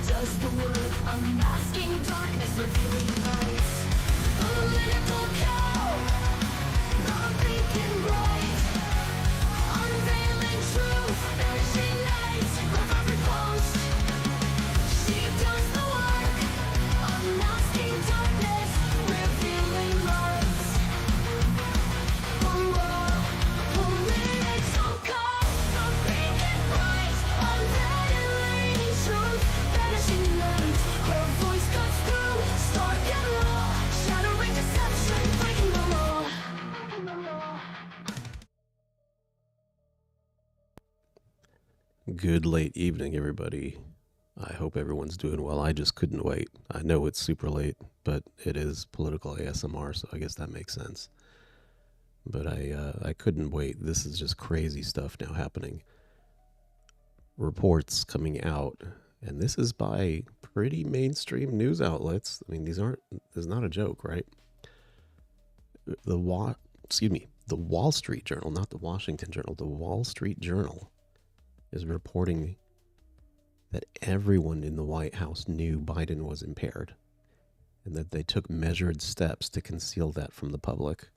Does the work unmasking darkness, revealing lights? Political cow, not thinking right, unveiling truth, banishing night of every post. She does the work, unmasking darkness, revealing lights. Political cow, not thinking right, unveiling truth. Her voice cuts through, stark and raw, shattering deception, breaking the law. Good late evening, everybody. I hope everyone's doing well. I just couldn't wait. I know it's super late, but it is political ASMR, so I guess that makes sense. But I couldn't wait. This is just crazy stuff now happening. Reports coming out. And this is by pretty mainstream news outlets. I mean, this is not a joke, right? The Wall Street Journal, not the Washington Journal, the Wall Street Journal is reporting that everyone in the White House knew Biden was impaired and that they took measured steps to conceal that from the public.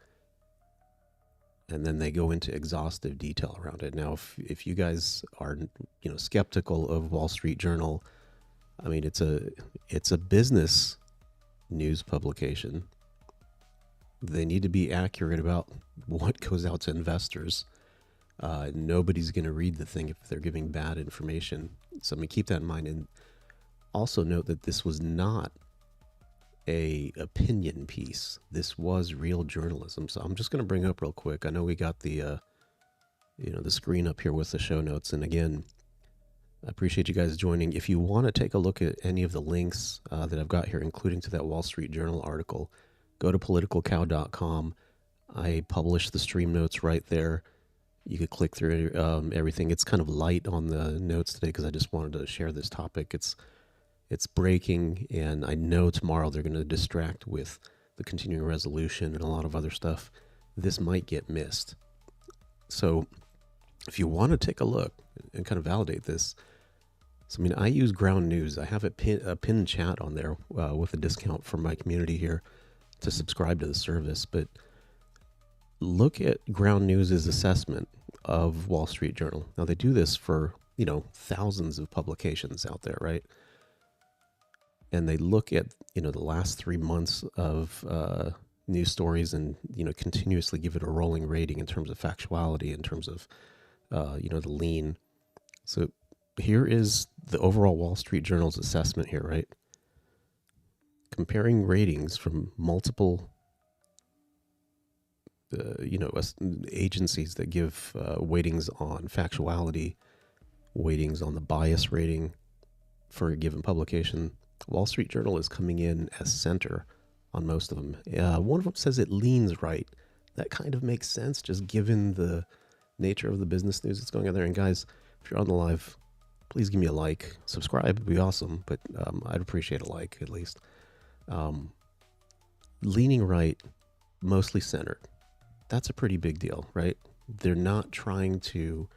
And then they go into exhaustive detail around it. Now, if you guys are, skeptical of Wall Street Journal, I mean, it's a business news publication. They need to be accurate about what goes out to investors. Nobody's going to read the thing if they're giving bad information. So I'm going to keep that in mind. And also note that this was not a opinion piece. This was real journalism. So I'm just going to bring up real quick. I know we got the screen up here with the show notes. And again, I appreciate you guys joining. If you want to take a look at any of the links that I've got here, including to that Wall Street Journal article, go to politicalcow.com. I published the stream notes right there. You could click through everything. It's kind of light on the notes today because I just wanted to share this topic. It's breaking, and I know tomorrow they're going to distract with the continuing resolution and a lot of other stuff. This might get missed. So if you want to take a look and kind of validate this, so I mean, I use Ground News. I have a pinned chat on there with a discount for my community here to subscribe to the service. But look at Ground News' assessment of Wall Street Journal. Now, they do this for, thousands of publications out there, right? And they look at, the last 3 months of news stories and, continuously give it a rolling rating in terms of factuality, in terms of, the lean. So here is the overall Wall Street Journal's assessment here, right? Comparing ratings from multiple, agencies that give weightings on factuality, weightings on the bias rating for a given publication. Wall Street Journal is coming in as center on most of them. One of them says it leans right. That kind of makes sense, just given the nature of the business news that's going on there. And guys, if you're on the live, please give me a like. Subscribe would be awesome, but I'd appreciate a like at least. Leaning right, mostly centered. That's a pretty big deal, right? They're not trying to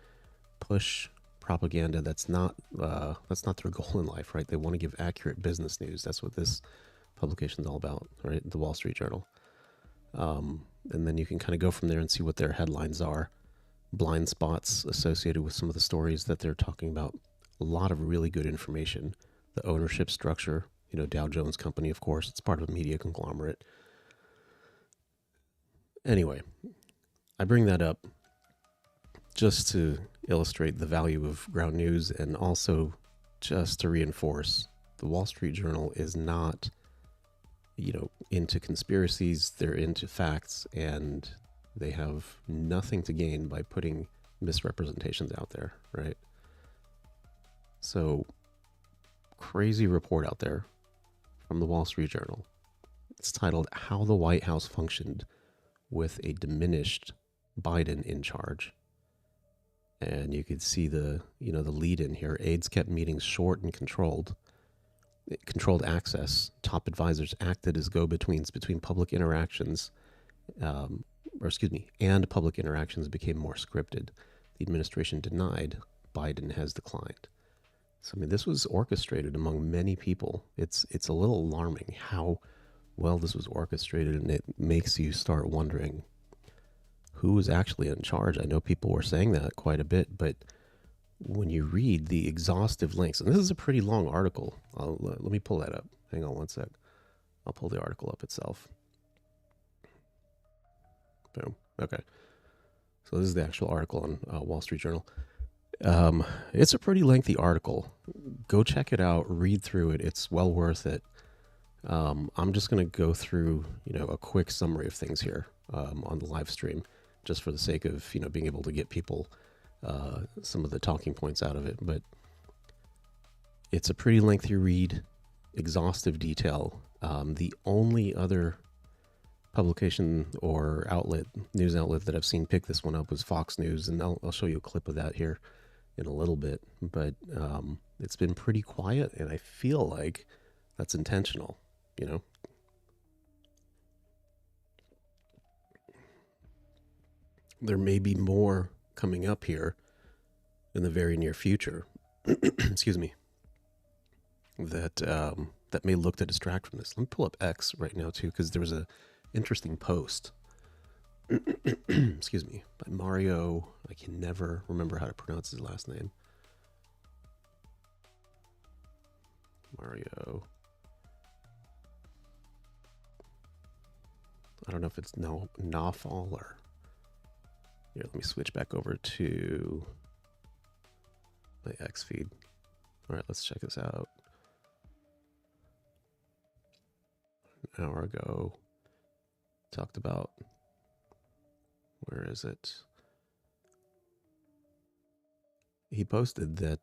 push propaganda. That's not their goal in life, right? They want to give accurate business news. That's what this publication is all about, right? The Wall Street Journal. And then you can kind of go from there and see what their headlines are. Blind spots associated with some of the stories that they're talking about. A lot of really good information. The ownership structure, Dow Jones Company, of course, it's part of a media conglomerate. Anyway, I bring that up just to illustrate the value of Ground News and also just to reinforce the Wall Street Journal is not, into conspiracies. They're into facts, and they have nothing to gain by putting misrepresentations out there, right? So, crazy report out there from the Wall Street Journal. It's titled, "How the White House Functioned with a diminished Biden in charge. And you could see the lead in here. Aides kept meetings short and controlled. Controlled access. Top advisors acted as go-betweens between public interactions, and public interactions became more scripted. The administration denied. Biden has declined. So, I mean, this was orchestrated among many people. It's a little alarming how well this was orchestrated, and it makes you start wondering who was actually in charge. I know people were saying that quite a bit, but when you read the exhaustive links, and this is a pretty long article. Let me pull that up. Hang on one sec. I'll pull the article up itself. Boom. Okay. So this is the actual article on Wall Street Journal. It's a pretty lengthy article. Go check it out. Read through it. It's well worth it. I'm just going to go through, a quick summary of things here on the live stream, just for the sake of, being able to get people some of the talking points out of it. But it's a pretty lengthy read, exhaustive detail. The only other publication or news outlet that I've seen pick this one up was Fox News, and I'll show you a clip of that here in a little bit. But it's been pretty quiet, and I feel like that's intentional, There may be more coming up here in the very near future, excuse me, that may look to distract from this. Let me pull up X right now too, because there was a interesting post, excuse me, by Mario. I can never remember how to pronounce his last name. Mario. I don't know if it's Nawfal or... Here, let me switch back over to my X feed. All right, let's check this out. An hour ago, talked about, where is it? He posted that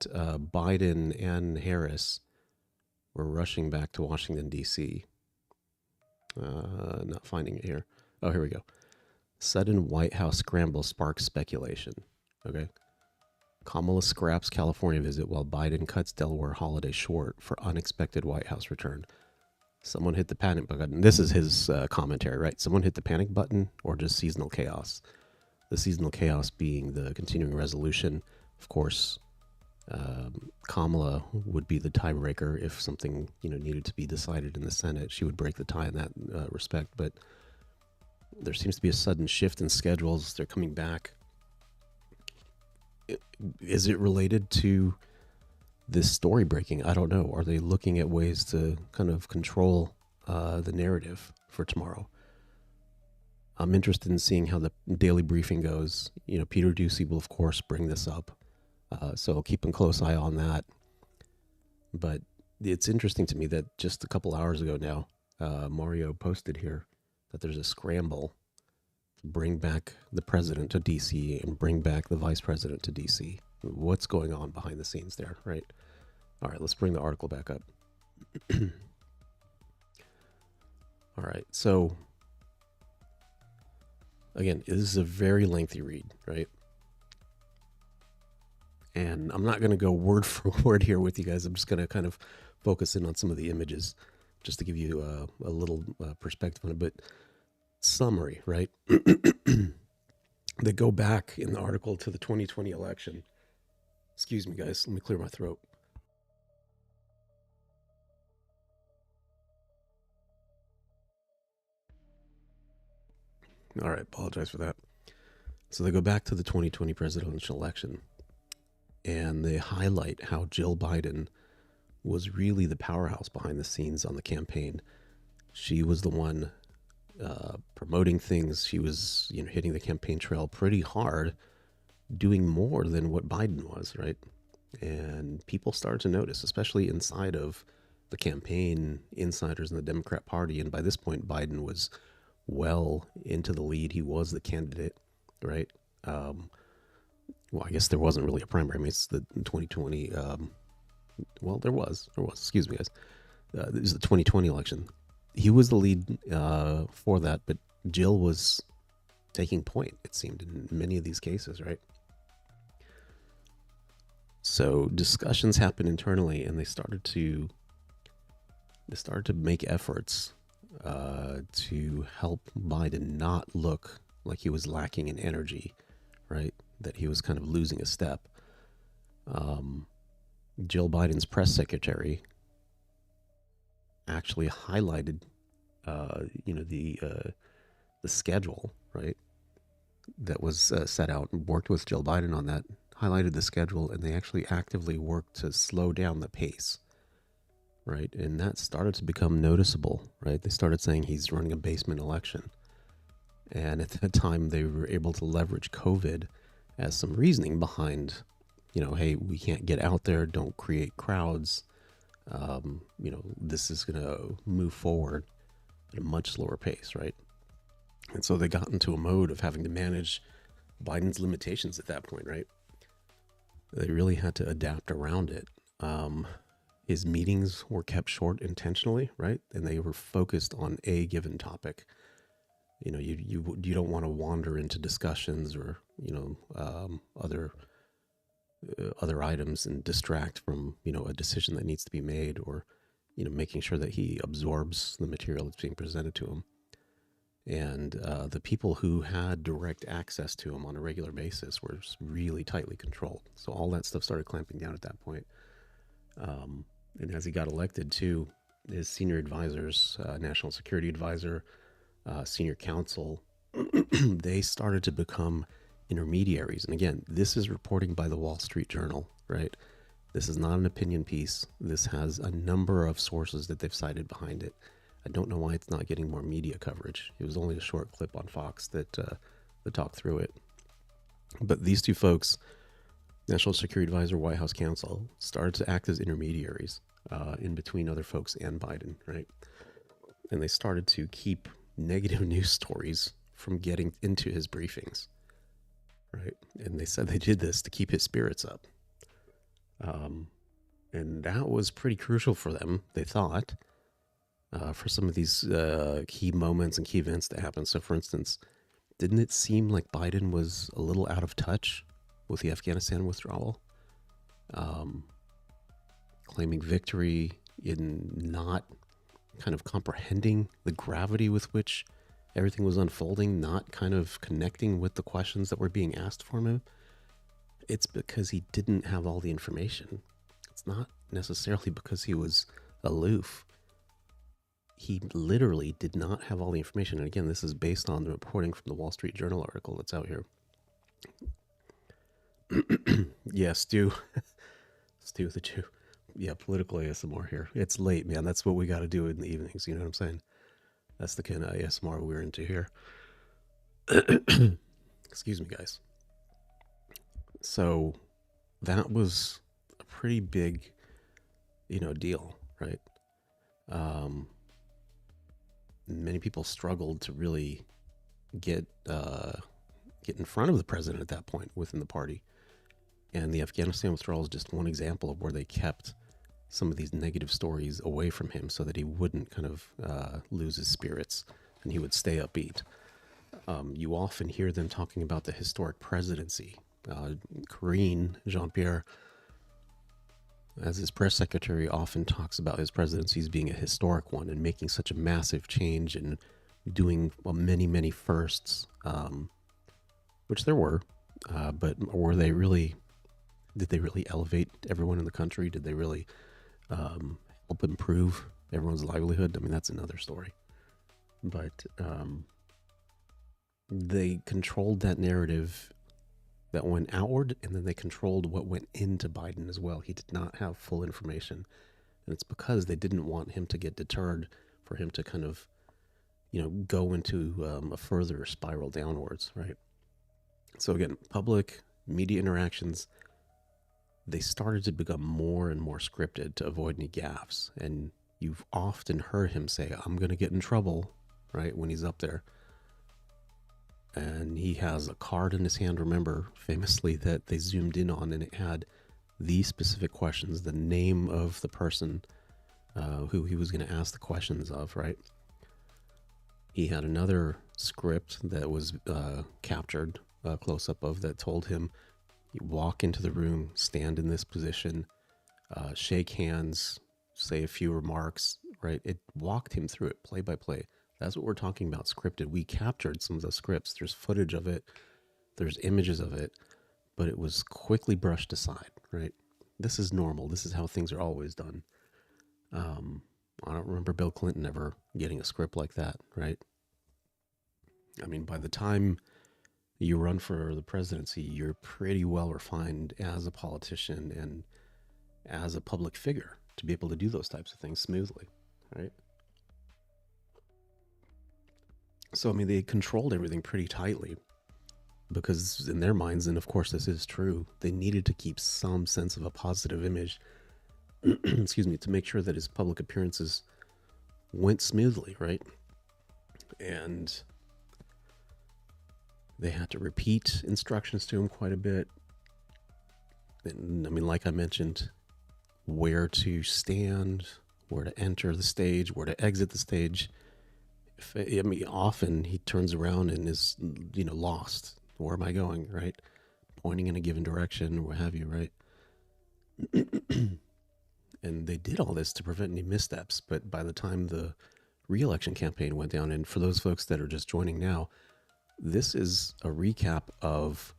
Biden and Harris were rushing back to Washington, D.C. Not finding it here. Oh, here we go. Sudden White House scramble sparks speculation. Okay. Kamala scraps California visit while Biden cuts Delaware holiday short for unexpected White House return. Someone hit the panic button. This is his commentary, right? Someone hit the panic button, or just seasonal chaos. The seasonal chaos being the continuing resolution. Of course, Kamala would be the tiebreaker if something needed to be decided in the Senate. She would break the tie in that respect, but there seems to be a sudden shift in schedules. They're coming back. Is it related to this story breaking? I don't know. Are they looking at ways to kind of control the narrative for tomorrow? I'm interested in seeing how the daily briefing goes. Peter Ducey will, of course, bring this up. So I'll keep a close eye on that. But it's interesting to me that just a couple hours ago now, Mario posted here that there's a scramble to bring back the president to D.C. and bring back the vice president to D.C. What's going on behind the scenes there, right? All right, let's bring the article back up. All right, so again, this is a very lengthy read, right? And I'm not going to go word for word here with you guys. I'm just going to kind of focus in on some of the images just to give you a little perspective on it. But summary, right? They go back in the article to the 2020 election. Excuse me, guys. Let me clear my throat. All right, apologize for that. So they go back to the 2020 presidential election, and they highlight how Jill Biden was really the powerhouse behind the scenes on the campaign. She was the one promoting things. She was, hitting the campaign trail pretty hard, doing more than what Biden was, right? And people started to notice, especially inside of the campaign, insiders in the Democrat Party. And by this point, Biden was well into the lead. He was the candidate, right? Well, I guess there wasn't really a primary. I mean, it's the 2020. Well, there was. Excuse me, guys. This is the 2020 election. He was the lead for that, but Jill was taking point, it seemed, in many of these cases, right? So discussions happened internally, and they started to make efforts to help Biden not look like he was lacking in energy, right? That he was kind of losing a step. Jill Biden's press secretary actually highlighted, the schedule, right, that was set out, and worked with Jill Biden on that, highlighted the schedule, and they actually actively worked to slow down the pace, right? And that started to become noticeable, right? They started saying he's running a basement election. And at that time, they were able to leverage COVID as some reasoning behind, hey, we can't get out there, don't create crowds. This is going to move forward at a much slower pace, right? And so they got into a mode of having to manage Biden's limitations at that point, right? They really had to adapt around it. His meetings were kept short intentionally, right? And they were focused on a given topic. You don't want to wander into discussions or other items and distract from a decision that needs to be made, or making sure that he absorbs the material that's being presented to him. And the people who had direct access to him on a regular basis were really tightly controlled. So all that stuff started clamping down at that point. And as he got elected, too, his senior advisors, national security advisor, senior counsel, they started to become intermediaries. And again, this is reporting by the Wall Street Journal, right? This is not an opinion piece. This has a number of sources that they've cited behind it. I don't know why it's not getting more media coverage. It was only a short clip on Fox that talked through it. But these two folks, National Security Advisor, White House counsel, started to act as intermediaries in between other folks and Biden, right? And they started to keep negative news stories from getting into his briefings, right? And they said they did this to keep his spirits up. And that was pretty crucial for them, they thought, for some of these key moments and key events that happened. So, for instance, didn't it seem like Biden was a little out of touch with the Afghanistan withdrawal? Claiming victory in not kind of comprehending the gravity with which everything was unfolding, not kind of connecting with the questions that were being asked from him. It's because he didn't have all the information. It's not necessarily because he was aloof. He literally did not have all the information. And again, this is based on the reporting from the Wall Street Journal article that's out here. Yeah, Stu the Jew. Yeah, political ASMR here. It's late, man. That's what we got to do in the evenings. You know what I'm saying? That's the kind of ASMR we're into here. Excuse me, guys. So that was a pretty big, deal, right? Many people struggled to really get in front of the president at that point within the party. And the Afghanistan withdrawal is just one example of where they kept some of these negative stories away from him so that he wouldn't kind of lose his spirits and he would stay upbeat. You often hear them talking about the historic presidency. Karine Jean-Pierre, as his press secretary, often talks about his presidencies being a historic one and making such a massive change and doing many, many firsts, which there were. But did they really elevate everyone in the country? Did they really help improve everyone's livelihood? I mean, that's another story. But they controlled that narrative that went outward, and then they controlled what went into Biden as well. He did not have full information. And it's because they didn't want him to get deterred, for him to kind of, go into a further spiral downwards, right? So again, public media interactions, they started to become more and more scripted to avoid any gaffes. And you've often heard him say, I'm going to get in trouble, right, when he's up there. And he has a card in his hand, remember, famously, that they zoomed in on, and it had these specific questions, the name of the person who he was going to ask the questions of, right? He had another script that was captured, a close-up of, that told him, you walk into the room, stand in this position, shake hands, say a few remarks, right? It walked him through it play by play. That's what we're talking about, scripted. We captured some of the scripts. There's footage of it. There's images of it, but it was quickly brushed aside, right? This is normal. This is how things are always done. I don't remember Bill Clinton ever getting a script like that, right? I mean, by the time you run for the presidency, you're pretty well refined as a politician and as a public figure to be able to do those types of things smoothly, right? So, I mean, they controlled everything pretty tightly because in their minds, and of course this is true, they needed to keep some sense of a positive image, excuse me, to make sure that his public appearances went smoothly, right? And they had to repeat instructions to him quite a bit. And, I mean, like I mentioned, where to stand, where to enter the stage, where to exit the stage. I mean, often he turns around and is, lost. Where am I going, right? Pointing in a given direction, what have you, right? And they did all this to prevent any missteps. But by the time the re-election campaign went down, and for those folks that are just joining now, this is a recap of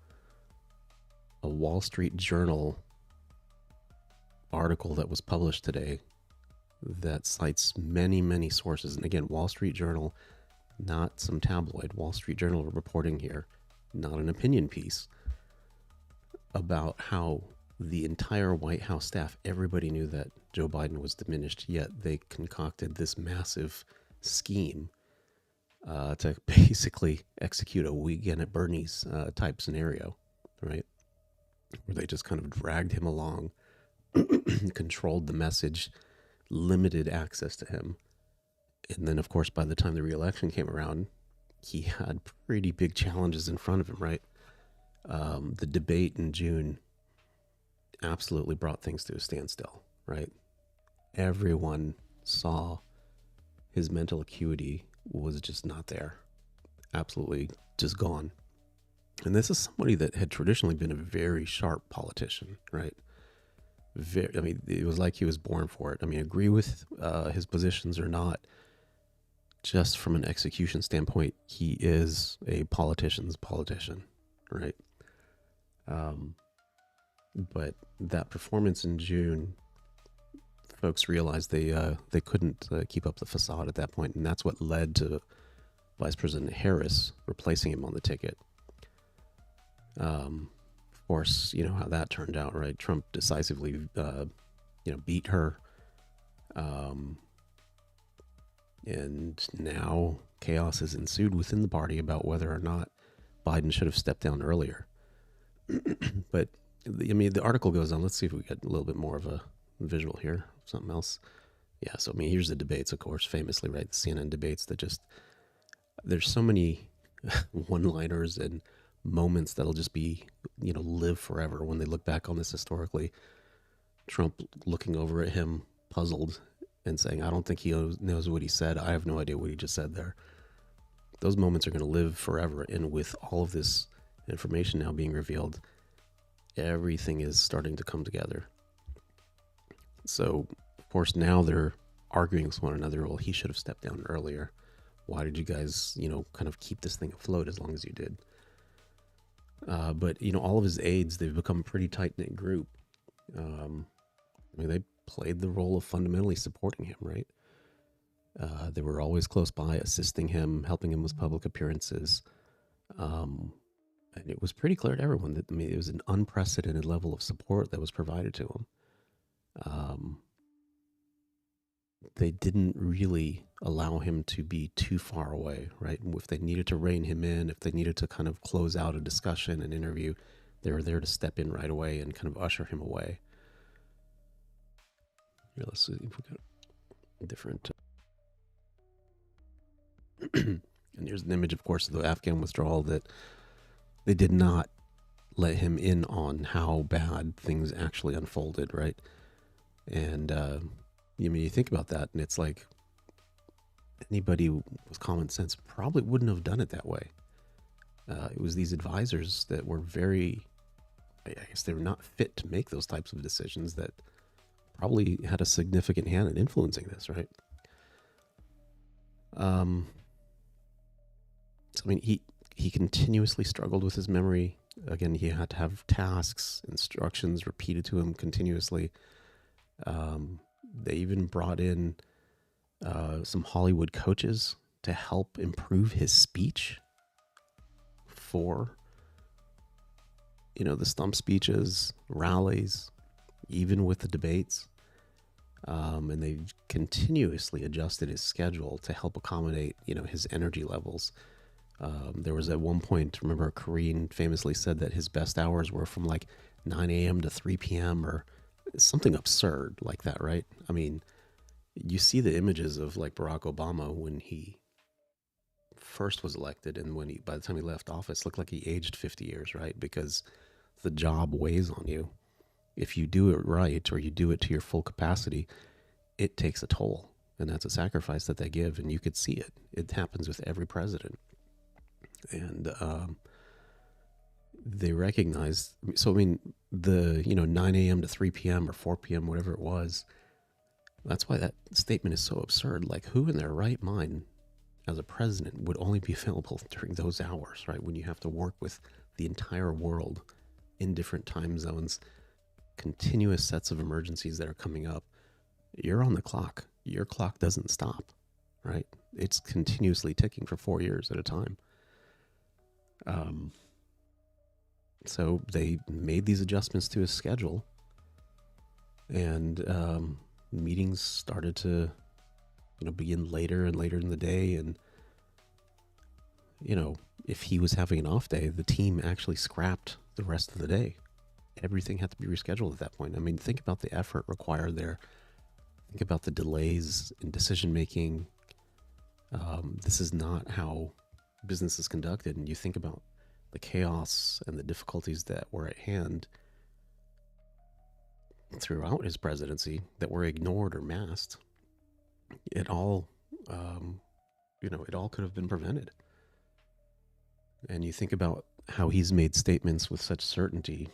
a Wall Street Journal article that was published today that cites many, many sources. And again, Wall Street Journal, not some tabloid. Wall Street Journal reporting here, not an opinion piece, about how the entire White House staff, everybody knew that Joe Biden was diminished, yet they concocted this massive scheme to basically execute a weekend at Bernie's type scenario, right? Where they just kind of dragged him along, controlled the message, limited access to him. And then, of course, by the time the re-election came around, he had pretty big challenges in front of him, right? The debate in June absolutely brought things to a standstill, right? Everyone saw his mental acuity was just not there. Absolutely just gone. And this is somebody that had traditionally been a very sharp politician, right? It was like he was born for it. I mean, agree with his positions or not, just from an execution standpoint, he is a politician's politician, right? But that performance in June, folks realized they couldn't keep up the facade at that point, and that's what led to Vice President Harris replacing him on the ticket. Of course, you know how that turned out, right? Trump decisively, beat her, and now chaos has ensued within the party about whether or not Biden should have stepped down earlier. But the article goes on. Let's see if we get a little bit more of a visual here. Something else. Yeah, so here's the debates, of course, famously, right? The CNN debates that there's so many one-liners and moments that'll just be, live forever when they look back on this historically. Trump looking over at him, puzzled, and saying, I don't think he knows what he said. I have no idea what he just said there. Those moments are going to live forever. And with all of this information now being revealed, everything is starting to come together. So, of course, now they're arguing with one another. Well, he should have stepped down earlier. Why did you guys, kind of keep this thing afloat as long as you did? But, all of his aides, they've become a pretty tight-knit group. They played the role of fundamentally supporting him, right? They were always close by, assisting him, helping him with public appearances. And it was pretty clear to everyone that, it was an unprecedented level of support that was provided to him. They didn't really allow him to be too far away, right? If they needed to rein him in, if they needed to kind of close out a discussion, an interview, they were there to step in right away and kind of usher him away. Here, let's see if we got a different. And here's an image, of course, of the Afghan withdrawal that they did not let him in on how bad things actually unfolded, right? And you think about that, and it's like anybody with common sense probably wouldn't have done it that way. It was these advisors that were I guess they were not fit to make those types of decisions that probably had a significant hand in influencing this, right? So, I mean, he continuously struggled with his memory. Again, he had to have tasks, instructions repeated to him continuously. They even brought in some Hollywood coaches to help improve his speech for, the stump speeches, rallies, even with the debates. And they continuously adjusted his schedule to help accommodate, his energy levels. There was at one point, remember, Karine famously said that his best hours were from like 9 a.m. to 3 p.m. or something absurd like that, right? I mean, you see the images of like Barack Obama when he first was elected, and by the time he left office, looked like he aged 50 years, right? Because the job weighs on you. If you do it right, or you do it to your full capacity, it takes a toll, and that's a sacrifice that they give, and you could see it. It happens with every president. And they recognized, so I mean, the 9 a.m. to 3 p.m. or 4 p.m., whatever it was, that's why that statement is so absurd. Like, who in their right mind as a president would only be available during those hours, right? When you have to work with the entire world in different time zones, continuous sets of emergencies that are coming up. You're on the clock. Your clock doesn't stop, right? It's continuously ticking for 4 years at a time. So they made these adjustments to his schedule, and meetings started to, begin later and later in the day. And, if he was having an off day, the team actually scrapped the rest of the day. Everything had to be rescheduled at that point. I mean, think about the effort required there. Think about the delays in decision making. This is not how business is conducted. And you think about the chaos and the difficulties that were at hand throughout his presidency that were ignored or masked. It all, it all could have been prevented. And you think about how he's made statements with such certainty.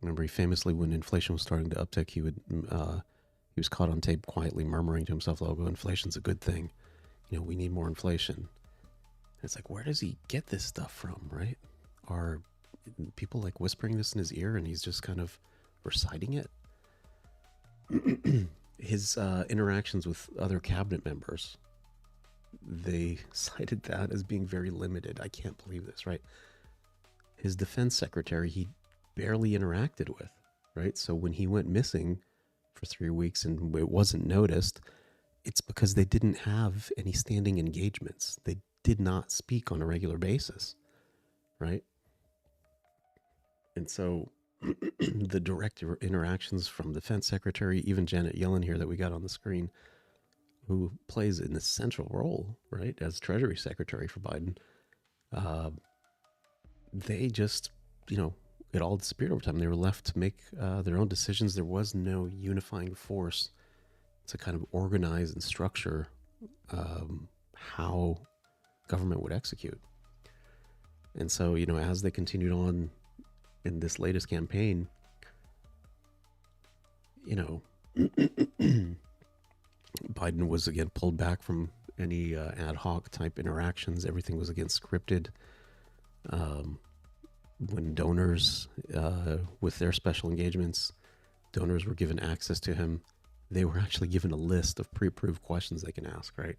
Remember, he famously, when inflation was starting to uptick, he was caught on tape quietly murmuring to himself, "Oh, inflation's a good thing. We need more inflation." And it's like, where does he get this stuff from, right? Are people like whispering this in his ear and he's just kind of reciting it? His interactions with other cabinet members, they cited that as being very limited. I can't believe this, right? His defense secretary, he barely interacted with, right? So when he went missing for 3 weeks and it wasn't noticed, it's because they didn't have any standing engagements. They did not speak on a regular basis, right? And so the direct interactions from the defense secretary, even Janet Yellen here that we got on the screen, who plays an essential role, right, as Treasury Secretary for Biden, they just, it all disappeared over time. They were left to make their own decisions. There was no unifying force to kind of organize and structure how government would execute. And so, as they continued on in this latest campaign, Biden was again pulled back from any ad hoc type interactions. Everything was again scripted. When donors, with their special engagements, donors were given access to him, they were actually given a list of pre-approved questions they can ask, right?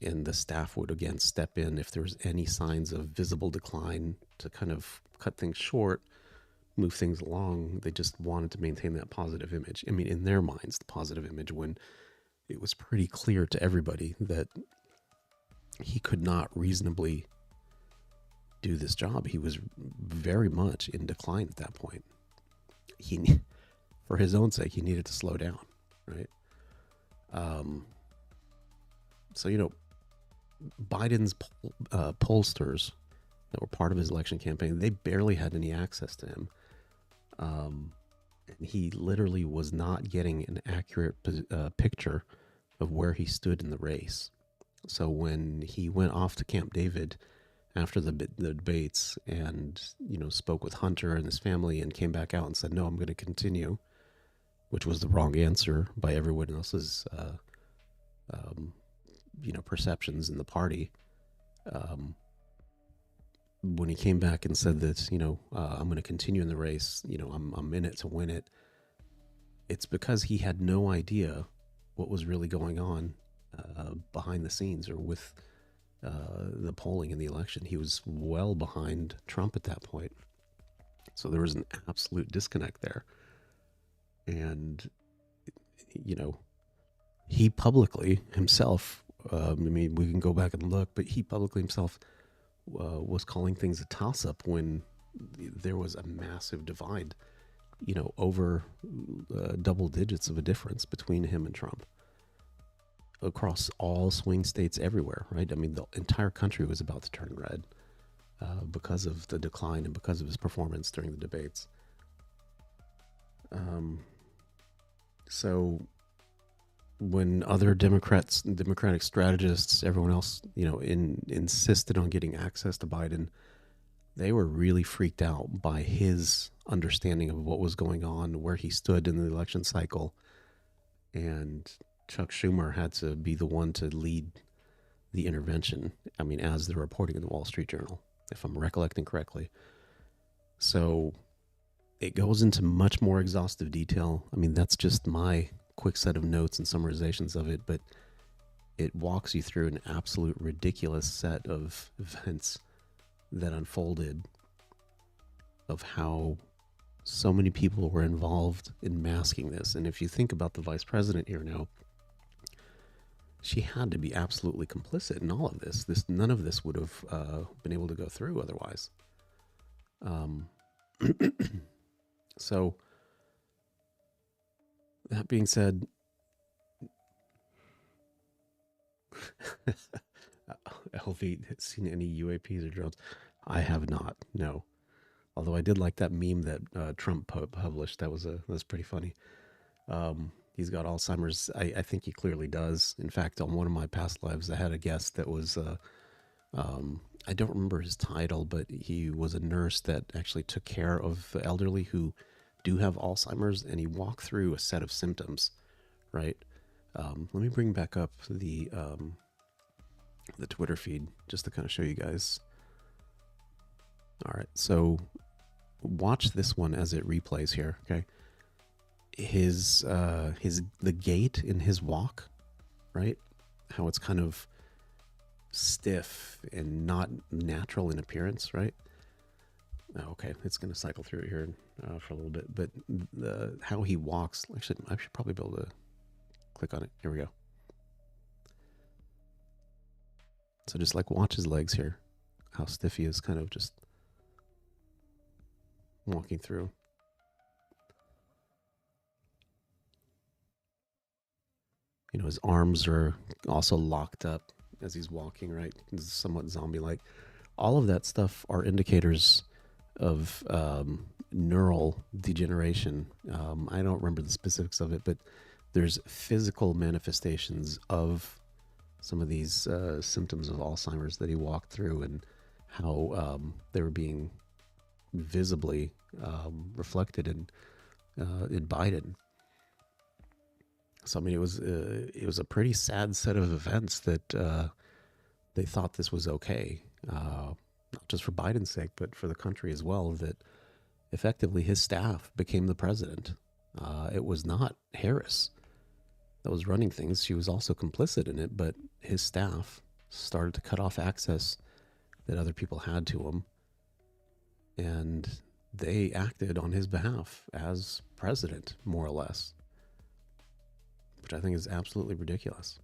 And the staff would again step in if there was any signs of visible decline to kind of cut things short, move things along. They just wanted to maintain that positive image. I mean, in their minds, the positive image, when it was pretty clear to everybody that he could not reasonably do this job. He was very much in decline at that point. For his own sake, he needed to slow down, right? So, Biden's pollsters that were part of his election campaign, they barely had any access to him. And he literally was not getting an accurate picture of where he stood in the race. So when he went off to Camp David after the debates and, spoke with Hunter and his family and came back out and said, no, I'm going to continue, which was the wrong answer by everyone else's, perceptions in the party. When he came back and said that, I'm going to continue in the race, I'm in it to win it, it's because he had no idea what was really going on behind the scenes or with the polling in the election. He was well behind Trump at that point. So there was an absolute disconnect there. And, he publicly himself, we can go back and look, but he publicly himself was calling things a toss-up when there was a massive divide, over double digits of a difference between him and Trump across all swing states everywhere, right? I mean, the entire country was about to turn red because of the decline and because of his performance during the debates. So when other Democratic strategists, everyone else, insisted on getting access to Biden, they were really freaked out by his understanding of what was going on, where he stood in the election cycle. And Chuck Schumer had to be the one to lead the intervention. I mean, as they're reporting in the Wall Street Journal, if I'm recollecting correctly. So it goes into much more exhaustive detail. I mean, that's just my quick set of notes and summarizations of it, but it walks you through an absolute ridiculous set of events that unfolded, of how so many people were involved in masking this. And if you think about the vice president here now, she had to be absolutely complicit in all of this. None of this would have been able to go through otherwise. So that being said, LV, seen any UAPs or drones? I have not, no. Although I did like that meme that Trump published. That was pretty funny. He's got Alzheimer's. I think he clearly does. In fact, on one of my past lives, I had a guest that was, I don't remember his title, but he was a nurse that actually took care of the elderly who do have Alzheimer's, and he walked through a set of symptoms, right? Let me bring back up the Twitter feed just to kind of show you guys. All right, so watch this one as it replays here, okay? The gait in his walk, right? How it's kind of stiff and not natural in appearance, right? Okay, it's going to cycle through it here for a little bit, but how he walks, actually, I should probably be able to click on it. Here we go. So just like watch his legs here, how stiff he is, kind of just walking through. His arms are also locked up as he's walking, right? It's somewhat zombie-like. All of that stuff are indicators of neural degeneration. I don't remember the specifics of it, but there's physical manifestations of some of these symptoms of Alzheimer's that he walked through, and how they were being visibly reflected in Biden. So I mean, it was a pretty sad set of events that they thought this was okay, not just for Biden's sake, but for the country as well. That effectively his staff became the president. It was not Harris that was running things. She was also complicit in it, but his staff started to cut off access that other people had to him, and they acted on his behalf as president, more or less, which I think is absolutely ridiculous.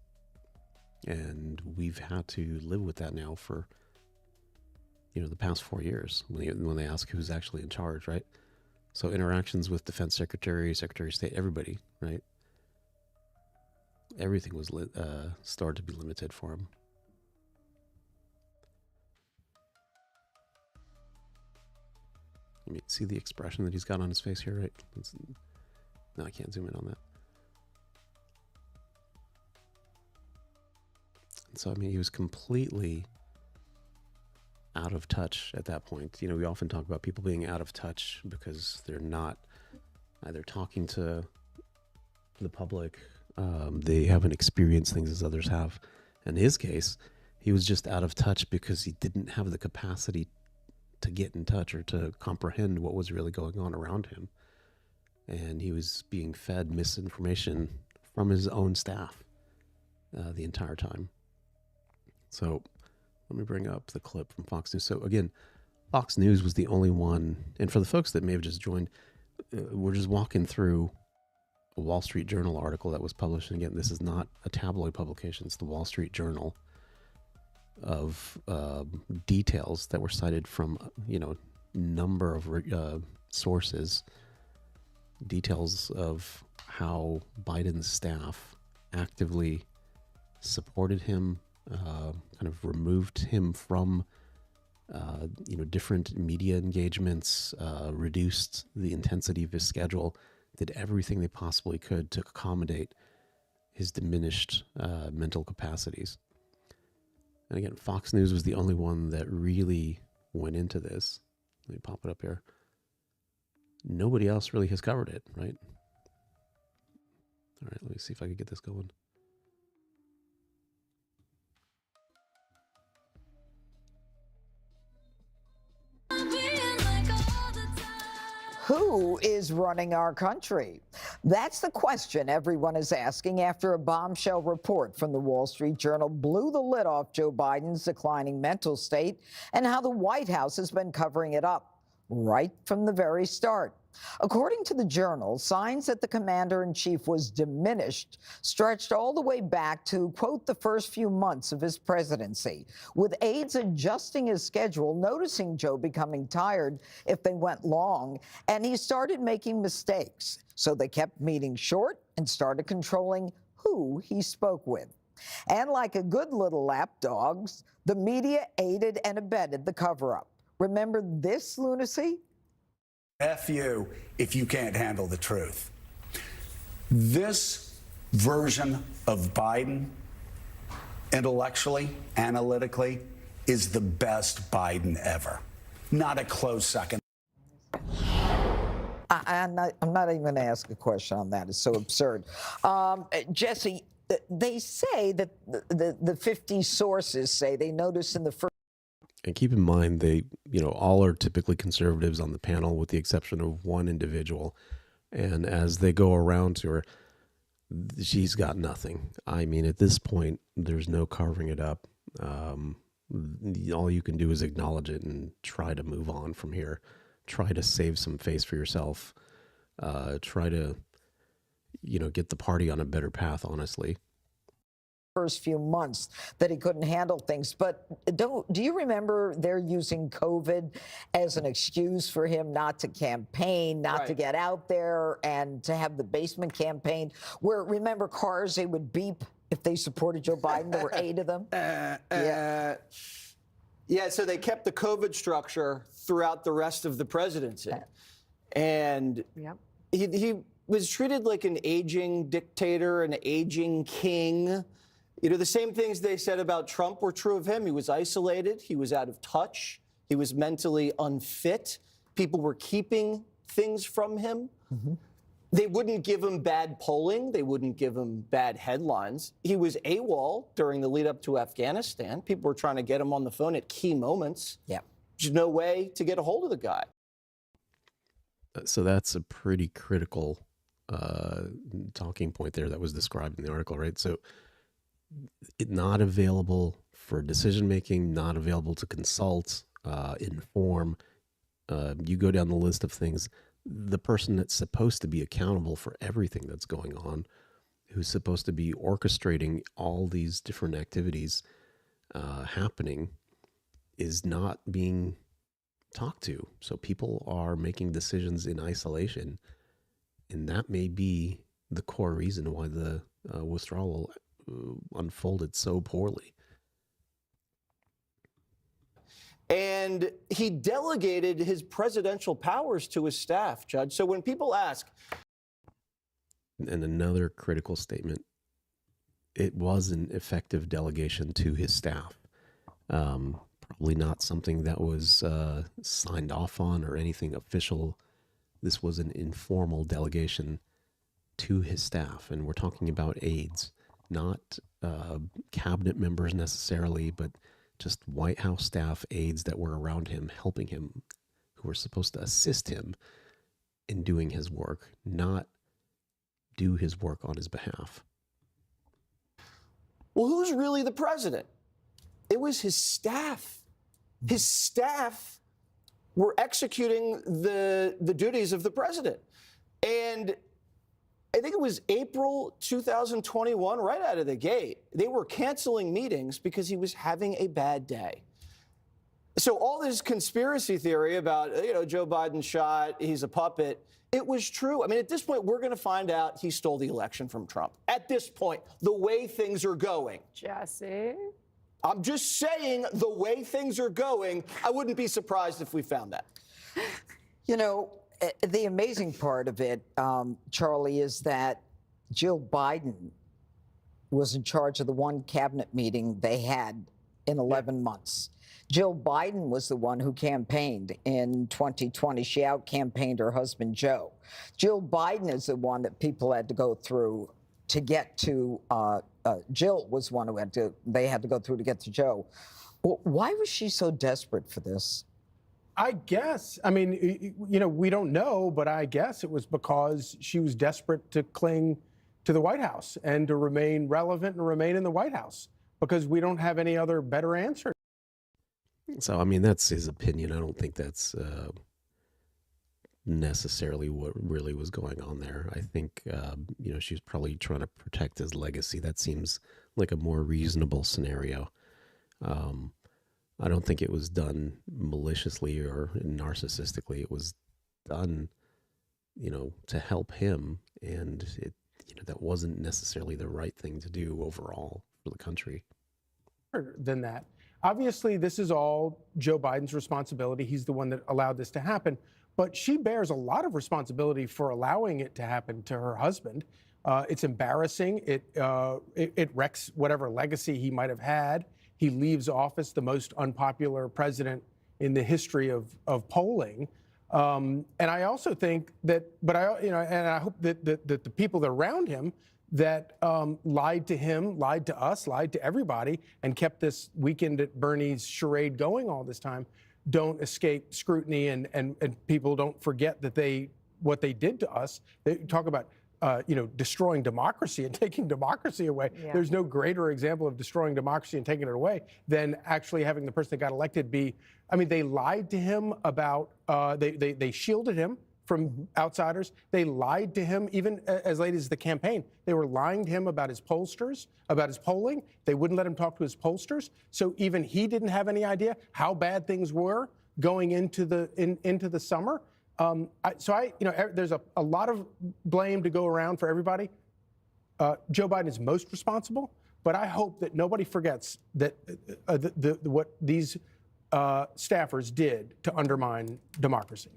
And we've had to live with that now for, the past 4 years when they ask who's actually in charge, right? So interactions with Defense Secretary, Secretary of State, everybody, right? Everything was started to be limited for him. See the expression that he's got on his face here, right? No, I can't zoom in on that. So, I mean, he was completely out of touch at that point. You know, we often talk about people being out of touch because they're not either talking to the public, they haven't experienced things as others have. In his case, he was just out of touch because he didn't have the capacity to get in touch or to comprehend what was really going on around him. And he was being fed misinformation from his own staff the entire time. So let me bring up the clip from Fox News. So again, Fox News was the only one, and for the folks that may have just joined, we're just walking through a Wall Street Journal article that was published. And again, this is not a tabloid publication, it's the Wall Street Journal, of details that were cited from, number of sources, details of how Biden's staff actively supported him, kind of removed him from, different media engagements, reduced the intensity of his schedule, did everything they possibly could to accommodate his diminished mental capacities. And again, Fox News was the only one that really went into this. Let me pop it up here. Nobody else really has covered it, right? All right, let me see if I can get this going. Who is running our country? That's the question everyone is asking after a bombshell report from the Wall Street Journal blew the lid off Joe Biden's declining mental state and how the White House has been covering it up right from the very start. According to the Journal, signs that the commander-in-chief was diminished stretched all the way back to, quote, the first few months of his presidency, with aides adjusting his schedule, noticing Joe becoming tired if they went long, and he started making mistakes. So they kept meetings short and started controlling who he spoke with. And like a good little lapdog, the media aided and abetted the cover-up. Remember this lunacy? F you if you can't handle the truth. This version of Biden, intellectually, analytically, is the best Biden ever. Not a close second. I'm not even going to ask a question on that. It's so absurd. Jesse, they say that the 50 sources say they noticed in the first. And keep in mind, they, all are typically conservatives on the panel, with the exception of one individual. And as they go around to her, she's got nothing. I mean, at this point, there's no carving it up. All you can do is acknowledge it and try to move on from here. Try to save some face for yourself. Try to, get the party on a better path, honestly. First few months that he couldn't handle things. But do you remember they're using COVID as an excuse for him not to campaign, not to get out there and to have the basement campaign where, remember, cars, they would beep if they supported Joe Biden? There were 8 of them. Yeah, so they kept the COVID structure throughout the rest of the presidency. And he was treated like an aging dictator, an aging king. The same things they said about Trump were true of him. He was isolated. He was out of touch. He was mentally unfit. People were keeping things from him. Mm-hmm. They wouldn't give him bad polling. They wouldn't give him bad headlines. He was AWOL during the lead up to Afghanistan. People were trying to get him on the phone at key moments. Yeah. There's no way to get a hold of the guy. So that's a pretty critical talking point there that was described in the article, right? So not available for decision-making, not available to consult, inform. You go down the list of things. The person that's supposed to be accountable for everything that's going on, who's supposed to be orchestrating all these different activities happening, is not being talked to. So people are making decisions in isolation, and that may be the core reason why the withdrawal unfolded so poorly. And he delegated his presidential powers to his staff, Judge. So when people ask... And another critical statement it was an effective delegation to his staff. Probably not something that was signed off on or anything official. This was an informal delegation to his staff, and we're talking about aides, not cabinet members necessarily, but just White House staff aides that were around him, helping him, who were supposed to assist him in doing his work, not do his work on his behalf. Well, who's really the president? It was his staff. His staff were executing the duties of the president. And I think it was April 2021, right out of the gate, they were canceling meetings because he was having a bad day. So all this conspiracy theory about, Joe Biden shot, he's a puppet, it was true. I mean, at this point, we're going to find out he stole the election from Trump. At this point, the way things are going. Jesse? I'm just saying, the way things are going, I wouldn't be surprised if we found that. The amazing part of it, Charlie, is that Jill Biden was in charge of the one cabinet meeting they had in 11 months. Jill Biden was the one who campaigned in 2020. She out-campaigned her husband, Joe. Jill Biden is the one that people had to go through to get to. Jill was one who they had to go through to get to Joe. Why was she so desperate for this? I guess, I mean, we don't know, but I guess it was because she was desperate to cling to the White House and to remain relevant and remain in the White House, because we don't have any other better answer. So, I mean, that's his opinion. I don't think that's necessarily what really was going on there. I think, she was probably trying to protect his legacy. That seems like a more reasonable scenario. I don't think it was done maliciously or narcissistically. It was done, to help him, and that wasn't necessarily the right thing to do overall for the country. Than that. Obviously, this is all Joe Biden's responsibility. He's the one that allowed this to happen. But she bears a lot of responsibility for allowing it to happen to her husband. It's embarrassing. It wrecks whatever legacy he might have had. He leaves office the most unpopular president in the history of polling. And I also think that, and I hope that the people that are around him that lied to him, lied to us, lied to everybody, and kept this Weekend at Bernie's charade going all this time, don't escape scrutiny, and people don't forget that what they did to us. They talk about destroying democracy and taking democracy away. Yeah. There's no greater example of destroying democracy and taking it away than actually having the person that got elected be. I mean, they lied to him about. They shielded him from outsiders. They lied to him even as late as the campaign. They were lying to him about his pollsters, about his polling. They wouldn't let him talk to his pollsters. So even he didn't have any idea how bad things were going into the summer. There's a lot of blame to go around for everybody. Joe Biden is most responsible, but I hope that nobody forgets that what these staffers did to undermine democracy.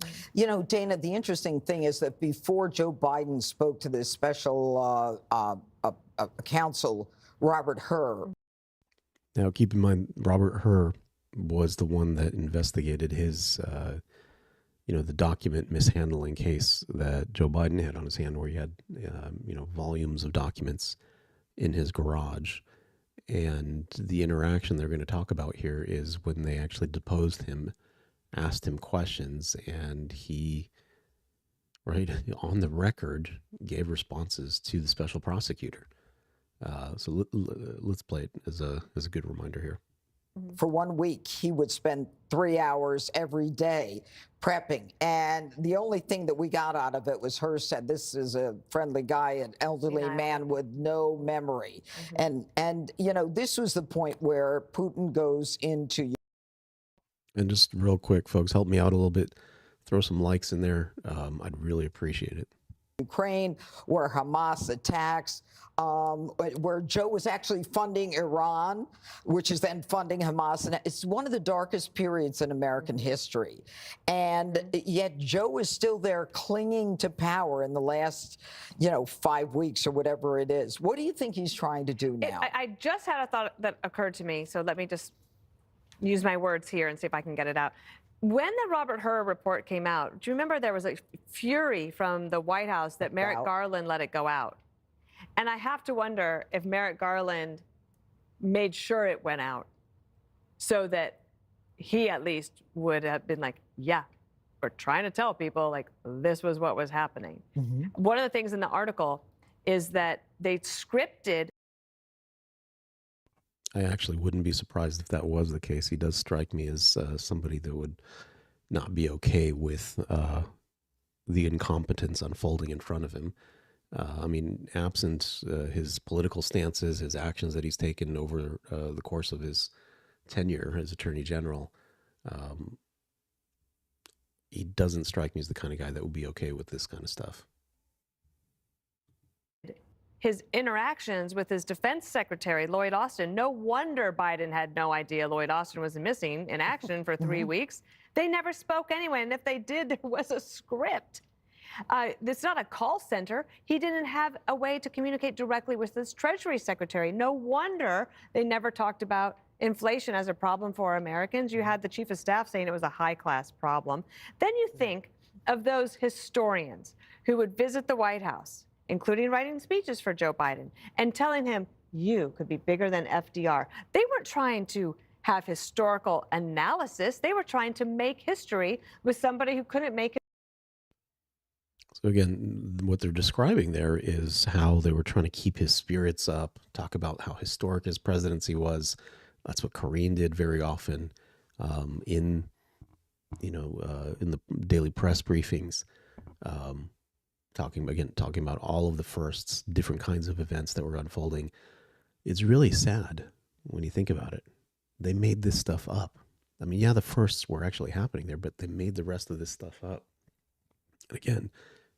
Dana, the interesting thing is that before Joe Biden spoke to this special counsel, Robert Hur. Now, keep in mind, Robert Hur was the one that investigated his, the document mishandling case that Joe Biden had on his hand, where he had, volumes of documents in his garage. And the interaction they're going to talk about here is when they actually deposed him, asked him questions, and he, right on the record, gave responses to the special prosecutor. So let's play it as a good reminder here. For 1 week, he would spend 3 hours every day prepping. And the only thing that we got out of it was her said, this is a friendly guy, an elderly man with no memory. Mm-hmm. And this was the point where Putin goes into. And just real quick, folks, help me out a little bit. Throw some likes in there. I'd really appreciate it. Ukraine, where Hamas attacks, where Joe was actually funding Iran, which is then funding Hamas. And it's one of the darkest periods in American history. And yet Joe is still there clinging to power in the last, 5 weeks or whatever it is. What do you think he's trying to do now? I just had a thought that occurred to me, so let me just use my words here and see if I can get it out. When the Robert Hur report came out, do you remember there was a fury from the White House that Merrick Garland let it go out? And I have to wonder if Merrick Garland made sure it went out so that he at least would have been like, yeah, we're trying to tell people like this was what was happening. One of the things in the article is that they scripted. I actually wouldn't be surprised if that was the case. He does strike me as somebody that would not be okay with the incompetence unfolding in front of him. I mean, absent his political stances, his actions that he's taken over the course of his tenure as Attorney General, he doesn't strike me as the kind of guy that would be okay with this kind of stuff. His interactions with his defense secretary, Lloyd Austin. No wonder Biden had no idea Lloyd Austin was missing in action for 3 weeks. They never spoke anyway, and if they did, there was a script. It's not a call center. He didn't have a way to communicate directly with his Treasury Secretary. No wonder they never talked about inflation as a problem for Americans. You had the Chief of Staff saying it was a high-class problem. Then you think of those historians who would visit the White House, including writing speeches for Joe Biden, and telling him, you could be bigger than FDR. They weren't trying to have historical analysis. They were trying to make history with somebody who couldn't make it. So again, what they're describing there is how they were trying to keep his spirits up, talk about how historic his presidency was. That's what Karine did very often in the daily press briefings. Talking about all of the firsts, different kinds of events that were unfolding. It's really sad when you think about it. They made this stuff up. I mean, yeah, the firsts were actually happening there, but they made the rest of this stuff up. And again,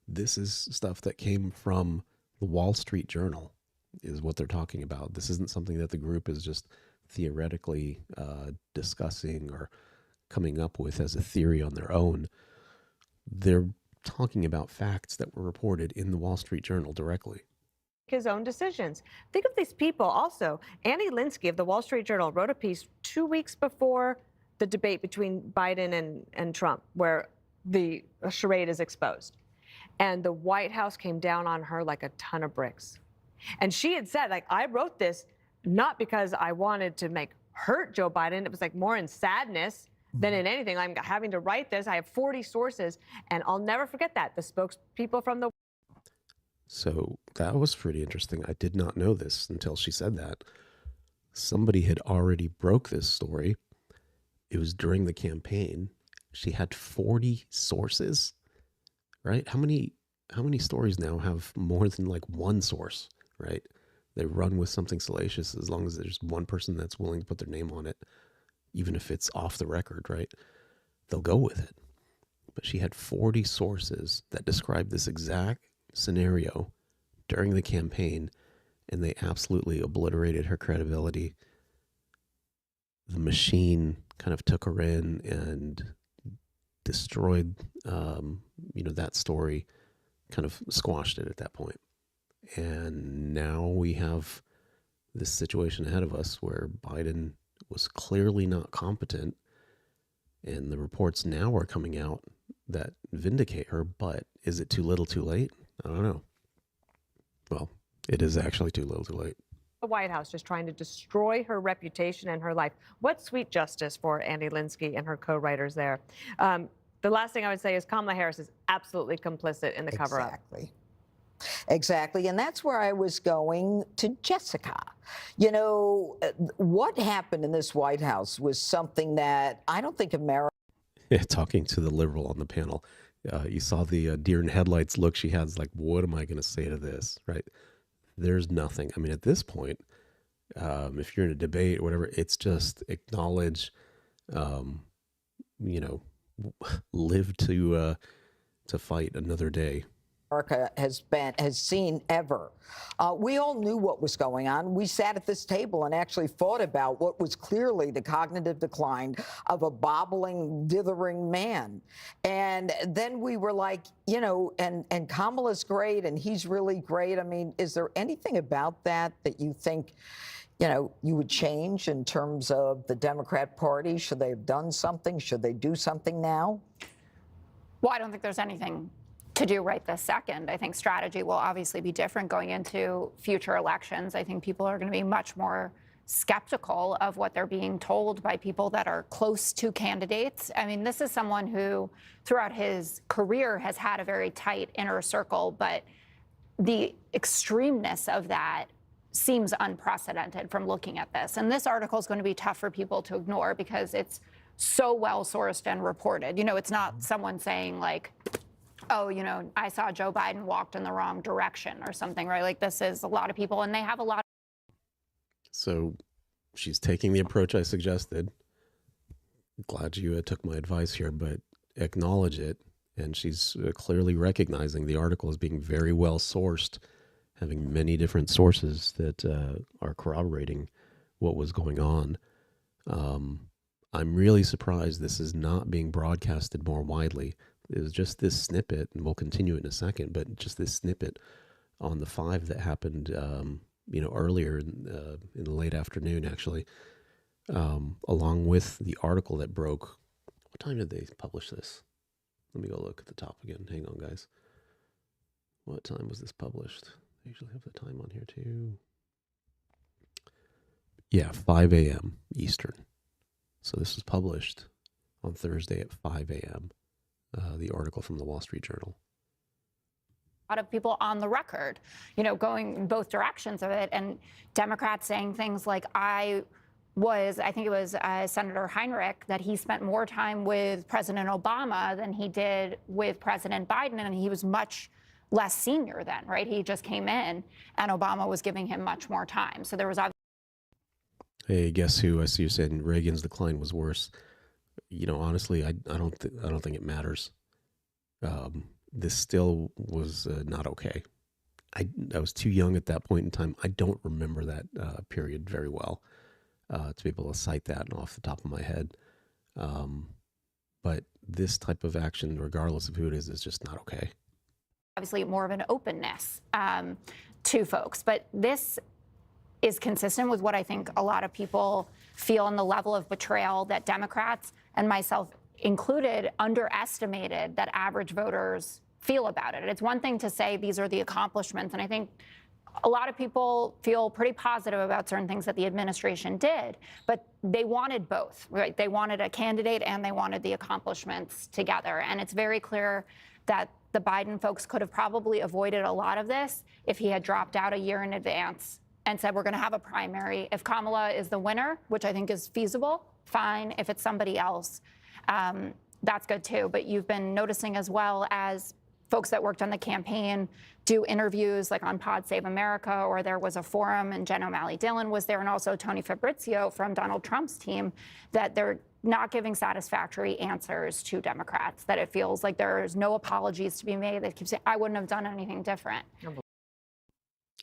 this is stuff that came from the Wall Street Journal, is what they're talking about. This isn't something that the group is just theoretically discussing or coming up with as a theory on their own. They're talking about facts that were reported in the Wall Street Journal directly. His own decisions. Think of these people also. Annie Linsky of the Wall Street Journal wrote a piece 2 weeks before the debate between Biden and Trump, where the charade is exposed. And the White House came down on her like a ton of bricks. And she had said, like, I wrote this not because I wanted to hurt Joe Biden. It was like more in sadness than in anything. I'm having to write this. I have 40 sources, and I'll never forget that. The spokespeople from the... So that was pretty interesting. I did not know this until she said that. Somebody had already broke this story. It was during the campaign. She had 40 sources, right? How many stories now have more than like one source, right? They run with something salacious as long as there's one person that's willing to put their name on it, even if it's off the record, right? They'll go with it. But she had 40 sources that described this exact scenario during the campaign, and they absolutely obliterated her credibility. The machine kind of took her in and destroyed, that story, kind of squashed it at that point. And now we have this situation ahead of us where Biden was clearly not competent, and the reports now are coming out that vindicate her. But is it too little too late? I don't know. Well, it is actually too little too late. The White House just trying to destroy her reputation and her life. What sweet justice for Annie Linsky and her co-writers there. The last thing I would say is Kamala Harris is absolutely complicit in the cover-up. Exactly. And that's where I was going to Jessica. What happened in this White House was something that I don't think America... Talking to the liberal on the panel, you saw the deer in headlights look she has, like, what am I going to say to this, right? There's nothing. I mean, at this point, if you're in a debate or whatever, it's just acknowledge, live to fight another day. America has seen ever. We all knew what was going on. We sat at this table and actually thought about what was clearly the cognitive decline of a bobbling, dithering man. And then we were like, you know, and Kamala's great and he's really great. I mean, is there anything about that you think, you know, you would change in terms of the Democrat Party? Should they have done something? Should they do something now? Well, I don't think there's anything to do right this second. I think strategy will obviously be different going into future elections. I think people are going to be much more skeptical of what they're being told by people that are close to candidates. I mean, this is someone who throughout his career has had a very tight inner circle, but the extremeness of that seems unprecedented from looking at this. And this article is going to be tough for people to ignore because it's so well sourced and reported. You know, it's not someone saying like, oh, you know, I saw Joe Biden walked in the wrong direction or something, right? Like this is a lot of people and they have a lot. So she's taking the approach I suggested. Glad you took my advice here, but acknowledge it. And she's clearly recognizing the article as being very well sourced, having many different sources that are corroborating what was going on. I'm really surprised this is not being broadcasted more widely. It was just this snippet, and we'll continue it in a second, but just this snippet on the 5 that happened, you know, earlier in the late afternoon, actually, along with the article that broke. What time did they publish this? Let me go look at the top again. Hang on, guys. What time was this published? I usually have the time on here too. Yeah, 5 a.m. Eastern. So this was published on Thursday at 5 a.m., the article from the Wall Street Journal. A lot of people on the record, you know, going in both directions of it, and Democrats saying things like, I think it was Senator Heinrich, that he spent more time with President Obama than he did with President Biden, and he was much less senior then, right? He just came in, and Obama was giving him much more time. So there was obviously. Hey, guess who? I see you saying Reagan's decline was worse. You know, honestly, I don't think it matters. This still was not okay. I was too young at that point in time. I don't remember that period very well to be able to cite that off the top of my head. But this type of action, regardless of who it is just not okay. Obviously, more of an openness to folks, but this is consistent with what I think a lot of people feel in the level of betrayal that Democrats, and myself included, underestimated that average voters feel about it. It's one thing to say these are the accomplishments, and I think a lot of people feel pretty positive about certain things that the administration did, but they wanted both, right? They wanted a candidate and they wanted the accomplishments together. And it's very clear that the Biden folks could have probably avoided a lot of this if he had dropped out a year in advance and said, we're going to have a primary. If Kamala is the winner, which I think is feasible, fine. If it's somebody else, that's good too. But you've been noticing as well as folks that worked on the campaign do interviews like on Pod Save America, or there was a forum and Jen O'Malley Dillon was there, and also Tony Fabrizio from Donald Trump's team, that they're not giving satisfactory answers to Democrats, that it feels like there's no apologies to be made. They keep saying, I wouldn't have done anything different.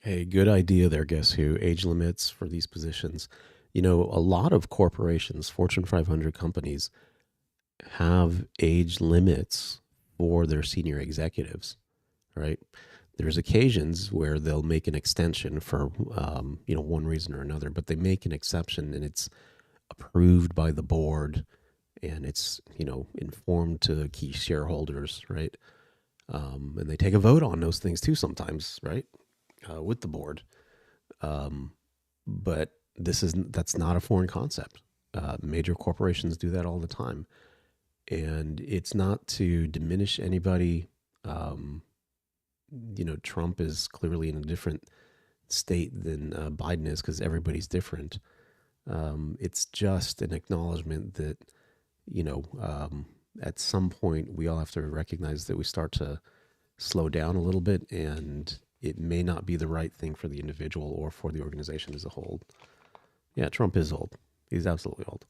Hey, good idea there, guess who? Age limits for these positions. You know, a lot of corporations, Fortune 500 companies, have age limits for their senior executives, right? There's occasions where they'll make an extension for, you know, one reason or another, but they make an exception and it's approved by the board and it's, you know, informed to key shareholders, right? And they take a vote on those things too sometimes, right? With the board. But that's not a foreign concept. Major corporations do that all the time. And it's not to diminish anybody. You know, Trump is clearly in a different state than Biden is because everybody's different. It's just an acknowledgement that, you know, at some point we all have to recognize that we start to slow down a little bit, and it may not be the right thing for the individual or for the organization as a whole. Yeah, Trump is old. He's absolutely old.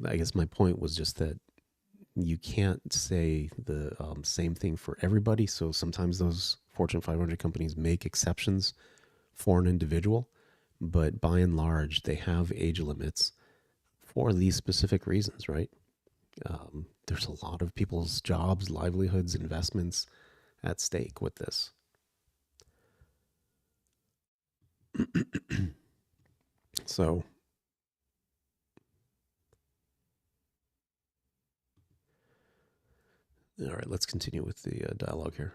I guess my point was just that you can't say the same thing for everybody. So sometimes those Fortune 500 companies make exceptions for an individual, but by and large, they have age limits for these specific reasons, right? There's a lot of people's jobs, livelihoods, investments at stake with this. So, all right, let's continue with the dialogue here.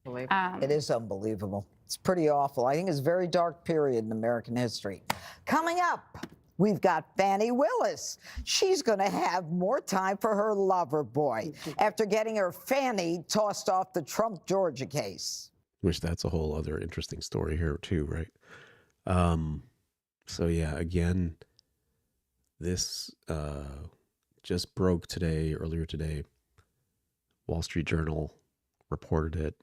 It is unbelievable. It's pretty awful. I think it's a very dark period in American history. Coming up, we've got Fannie Willis. She's going to have more time for her lover boy after getting her fanny tossed off the Trump Georgia case. Which that's a whole other interesting story here too, right? So yeah, again, this just broke today, earlier today. Wall Street Journal reported it.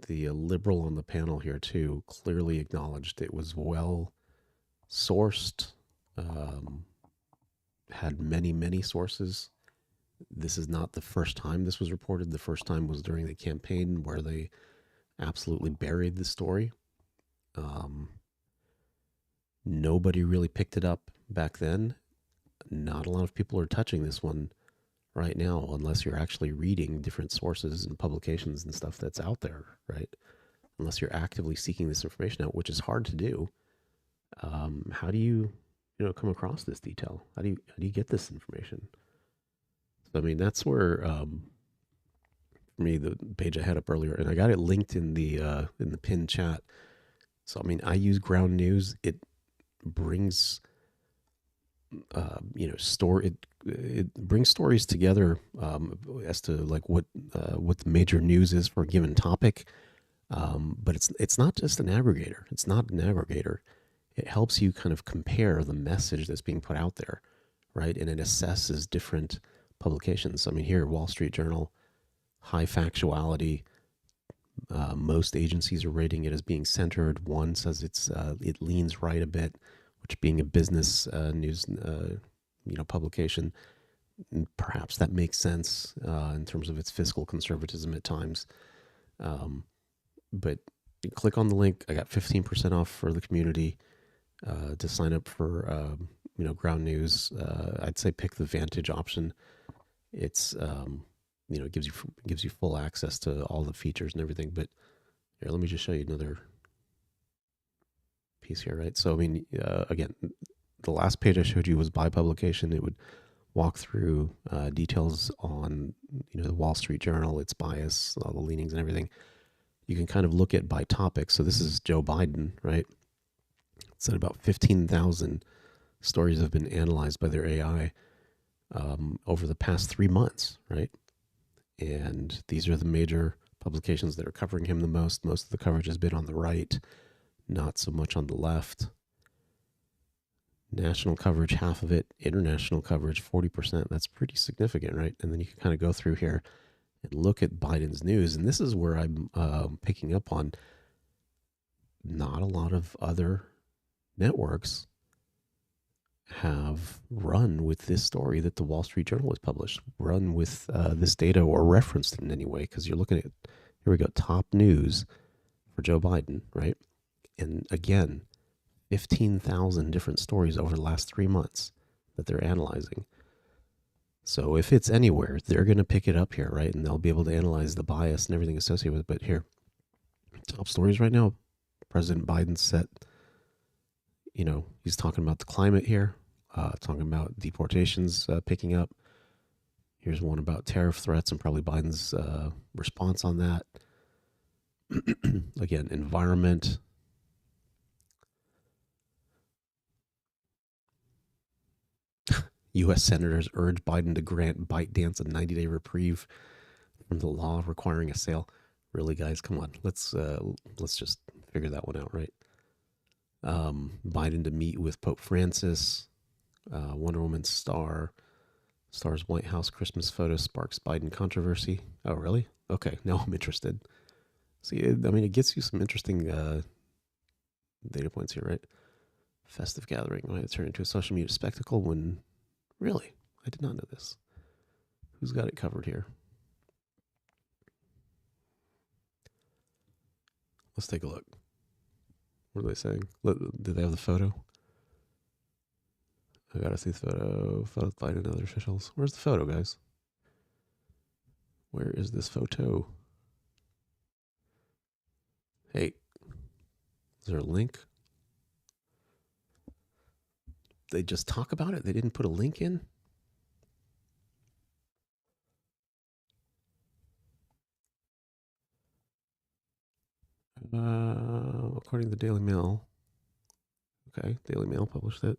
The liberal on the panel here too clearly acknowledged it was well sourced, had many sources. This is not the first time this was reported. The first time was during the campaign where they absolutely buried the story. Nobody really picked it up back then. Not a lot of people are touching this one right now, unless you're actually reading different sources and publications and stuff that's out there, right? Unless you're actively seeking this information out, which is hard to do. How do you come across this detail? How do you get this information? So, I mean, that's where, for me, the page I had up earlier, and I got it linked in the pinned chat. So, I mean, I use Ground News. It brings it brings stories together as to like what the major news is for a given topic, but it's not just an aggregator. It's not an aggregator. It helps you kind of compare the message that's being put out there, right? And it assesses different publications. I mean, here, Wall Street Journal, high factuality. Most agencies are rating it as being centered. One says it leans right a bit, which being a business news publication, perhaps that makes sense in terms of its fiscal conservatism at times. But click on the link. I got 15% off for the community to sign up for Ground News. I'd say pick the Vantage option. It's it gives you full access to all the features and everything. But here, let me just show you another piece here, right? So, I mean, again, the last page I showed you was by publication. It would walk through details on, the Wall Street Journal, its bias, all the leanings and everything. You can kind of look at by topic. So this is Joe Biden, right? It said about 15,000 stories have been analyzed by their AI over the past 3 months, right? And these are the major publications that are covering him the most. Most of the coverage has been on the right, not so much on the left. National coverage, half of it. International coverage, 40%. That's pretty significant, right? And then you can kind of go through here and look at Biden's news. And this is where I'm picking up on not a lot of other networks have run with this story that the Wall Street Journal has published, run with this data or referenced in any way, because you're looking at, here we go, top news for Joe Biden, right? And again, 15,000 different stories over the last 3 months that they're analyzing. So if it's anywhere, they're going to pick it up here, right? And they'll be able to analyze the bias and everything associated with it. But here, top stories right now, President Biden set, he's talking about the climate here, talking about deportations picking up. Here's one about tariff threats and probably Biden's response on that. Again, environment. U.S. senators urge Biden to grant ByteDance a 90-day reprieve from the law requiring a sale. Really, guys, come on. Let's just figure that one out, right? Biden to meet with Pope Francis. Wonder Woman stars White House Christmas photo sparks Biden controversy. Oh, really? Okay, now I'm interested. See, it gets you some interesting data points here, right? Festive gathering might turn into a social media spectacle when... Really? I did not know this. Who's got it covered here? Let's take a look. What are they saying? Did they have the photo? I gotta see the photo. Photo Biden and other officials. Where's the photo, guys? Where is this photo? Hey, is there a link? They just talk about it? They didn't put a link in? According to the Daily Mail. Okay, Daily Mail published it.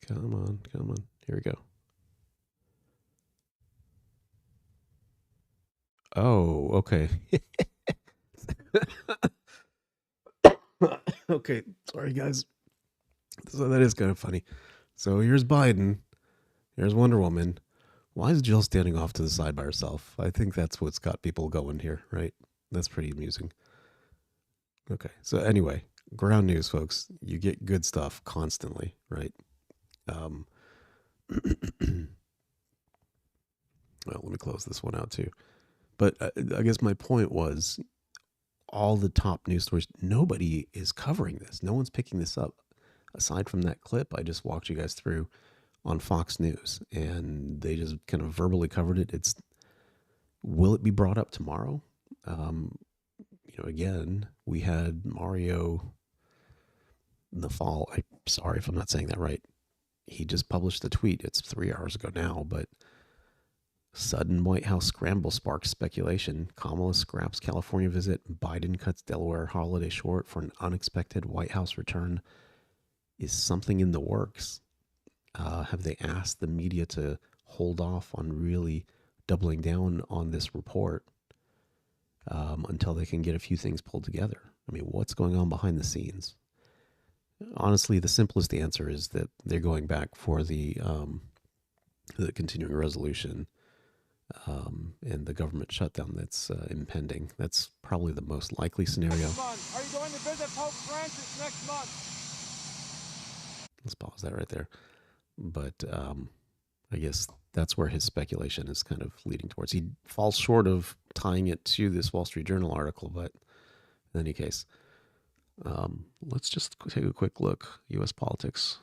Come on, come on. Here we go. Oh, okay. Okay, sorry guys. So that is kind of funny. So here's Biden. Here's Wonder Woman. Why is Jill standing off to the side by herself? I think that's what's got people going here, right? That's pretty amusing. Okay, so anyway, ground news, folks. You get good stuff constantly, right? Well, let me close this one out too. But I guess my point was all the top news stories, nobody is covering this. No one's picking this up. Aside from that clip I just walked you guys through on Fox News, and they just kind of verbally covered it. Will it be brought up tomorrow? Again, we had Mario in the fall. I'm sorry if I'm not saying that right. He just published the tweet. It's 3 hours ago now, but sudden White House scramble sparks speculation. Kamala scraps California visit. Biden cuts Delaware holiday short for an unexpected White House return. Is something in the works? Have they asked the media to hold off on really doubling down on this report until they can get a few things pulled together? I mean, what's going on behind the scenes? Honestly, the simplest answer is that they're going back for the continuing resolution and the government shutdown that's impending. That's probably the most likely scenario. Are you going to visit Pope Francis next month? Let's pause that right there. But I guess that's where his speculation is kind of leading towards. He falls short of tying it to this Wall Street Journal article, but in any case, let's just take a quick look. U.S. politics.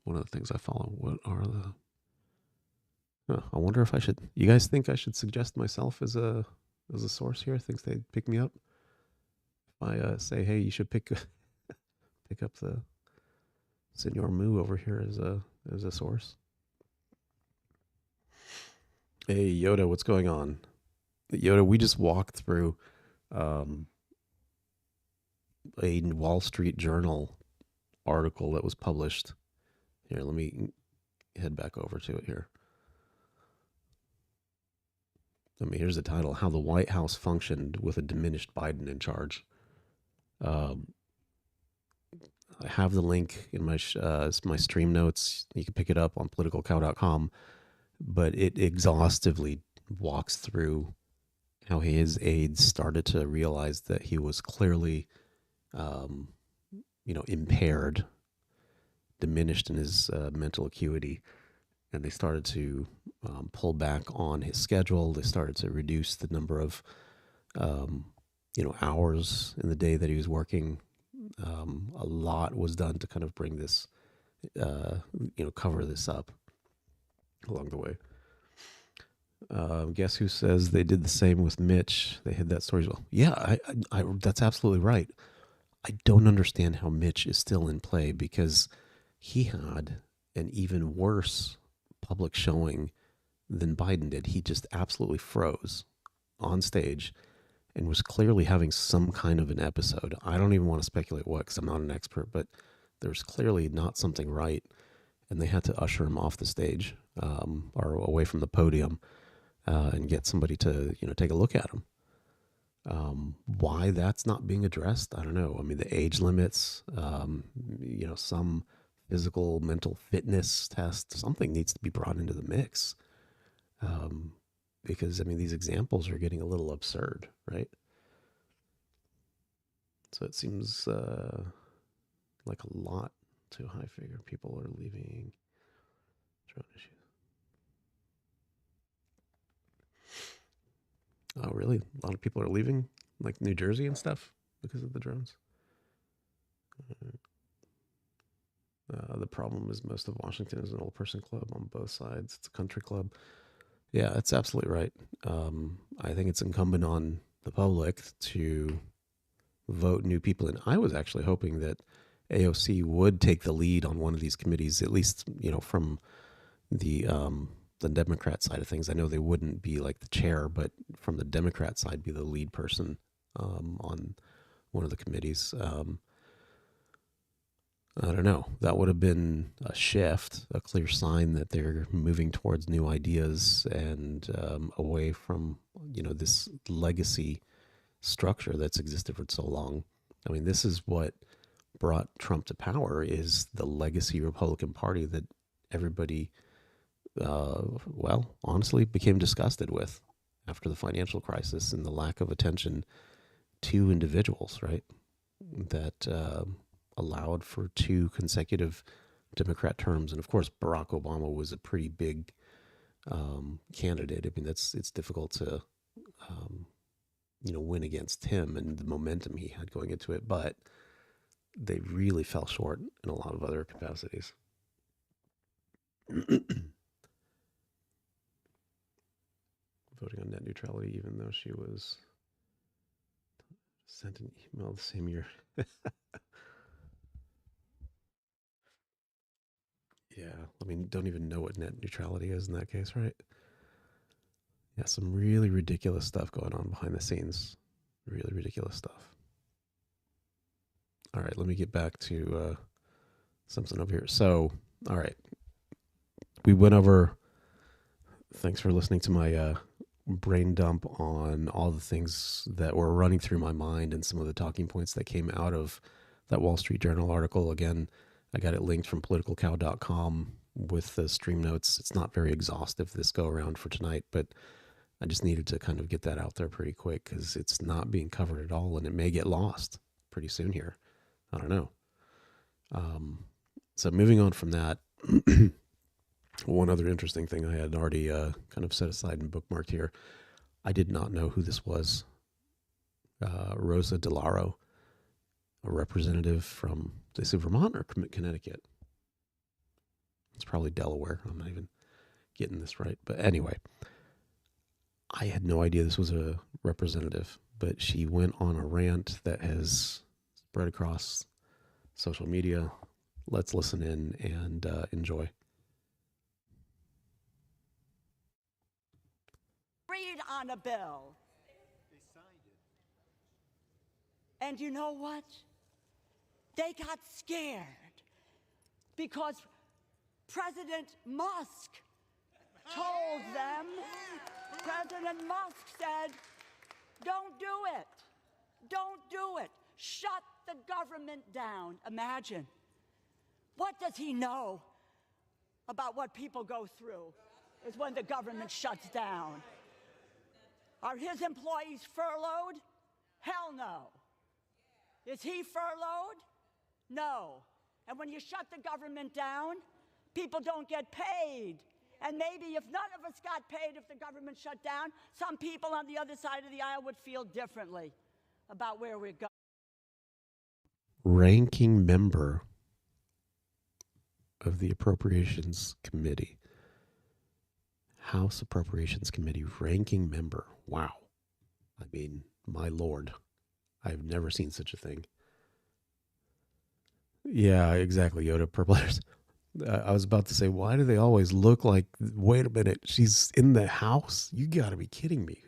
One of the things I follow. What are the... I wonder if I should... You guys think I should suggest myself as a source here? Thinks they'd pick me up? If I say, hey, you should pick up the Senor Moo over here as a source. Hey, Yoda, what's going on? Yoda, we just walked through a Wall Street Journal article that was published. Here, let me head back over to it here. I mean, here's the title: How the White House Functioned with a Diminished Biden in Charge. I have the link in my stream notes. You can pick it up on politicalcow.com, but it exhaustively walks through how his aides started to realize that he was clearly, impaired, diminished in his mental acuity, and they started to pull back on his schedule. They started to reduce the number of, hours in the day that he was working. A lot was done to kind of bring this, cover this up along the way. Guess who says they did the same with Mitch? They hid that story as well. Yeah, I that's absolutely right. I don't understand how Mitch is still in play, because he had an even worse public showing than Biden did. He just absolutely froze on stage and was clearly having some kind of an episode. I don't even want to speculate what, because I'm not an expert, but there's clearly not something right, and they had to usher him off the stage or away from the podium and get somebody to take a look at him. Why that's not being addressed, I don't know. I mean, the age limits, some physical, mental fitness test, something needs to be brought into the mix. Because, I mean, these examples are getting a little absurd, right? So it seems like a lot too high figure. People are leaving Drone issues. Oh, really? A lot of people are leaving, like New Jersey and stuff, because of the drones. The problem is most of Washington is an old person club on both sides. It's a country club. Yeah, that's absolutely right. I think it's incumbent on the public to vote new people in. I was actually hoping that AOC would take the lead on one of these committees, at least, from the Democrat side of things. I know they wouldn't be like the chair, but from the Democrat side, be the lead person on one of the committees. I don't know. That would have been a shift, a clear sign that they're moving towards new ideas and away from, this legacy structure that's existed for so long. I mean, this is what brought Trump to power, is the legacy Republican Party that everybody, honestly became disgusted with after the financial crisis and the lack of attention to individuals, right? That allowed for 2 consecutive Democrat terms. And of course, Barack Obama was a pretty big candidate. I mean, it's difficult to, win against him and the momentum he had going into it, but they really fell short in a lot of other capacities. Voting on net neutrality, even though she was sent an email the same year. Yeah, I mean, don't even know what net neutrality is in that case, right? Yeah, some really ridiculous stuff going on behind the scenes. Really ridiculous stuff. All right, let me get back to something over here. So, all right. We went over, thanks for listening to my brain dump on all the things that were running through my mind and some of the talking points that came out of that Wall Street Journal article. Again, I got it linked from politicalcow.com with the stream notes. It's not very exhaustive this go around for tonight, but I just needed to kind of get that out there pretty quick because it's not being covered at all and it may get lost pretty soon here. I don't know. So moving on from that, one other interesting thing I had already kind of set aside and bookmarked here. I did not know who this was. Rosa DeLauro, a representative from, is it Vermont or Connecticut? It's probably Delaware. I'm not even getting this right. But anyway, I had no idea this was a representative, but she went on a rant that has spread across social media. Let's listen in and enjoy. Read on a bill. They signed it. And you know what? They got scared because President Musk told them, President Musk said, don't do it. Don't do it. Shut the government down. Imagine. What does he know about what people go through is when the government shuts down? Are his employees furloughed? Hell no. Is he furloughed? No. And when you shut the government down, people don't get paid. And maybe if none of us got paid if the government shut down, some people on the other side of the aisle would feel differently about where we're going. Ranking member of the Appropriations Committee. House Appropriations Committee ranking member. Wow. I mean, my Lord. I've never seen such a thing. Yeah, exactly, Yoda. Purple hairs. I was about to say, why do they always look like, wait a minute, she's in the House? You got to be kidding me.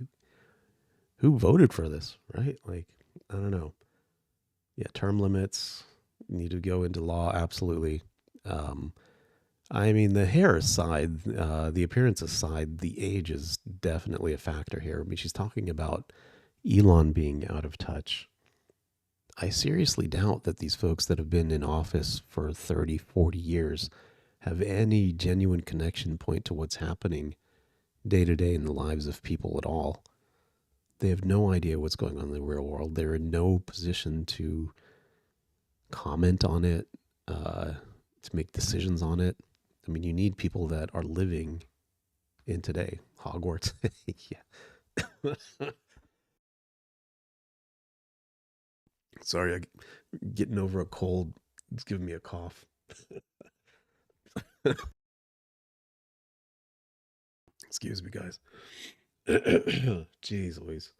Who voted for this, right? Like, I don't know. Yeah, term limits need to go into law, absolutely. I mean, the hair aside, the appearance aside, the age is definitely a factor here. I mean, she's talking about Elon being out of touch. I seriously doubt that these folks that have been in office for 30, 40 years have any genuine connection point to what's happening day to day in the lives of people at all. They have no idea what's going on in the real world. They're in no position to comment on it, to make decisions on it. I mean, you need people that are living in today. Hogwarts. Yeah. Sorry, I'm getting over a cold. It's giving me a cough. Excuse me, guys. Jeez Louise.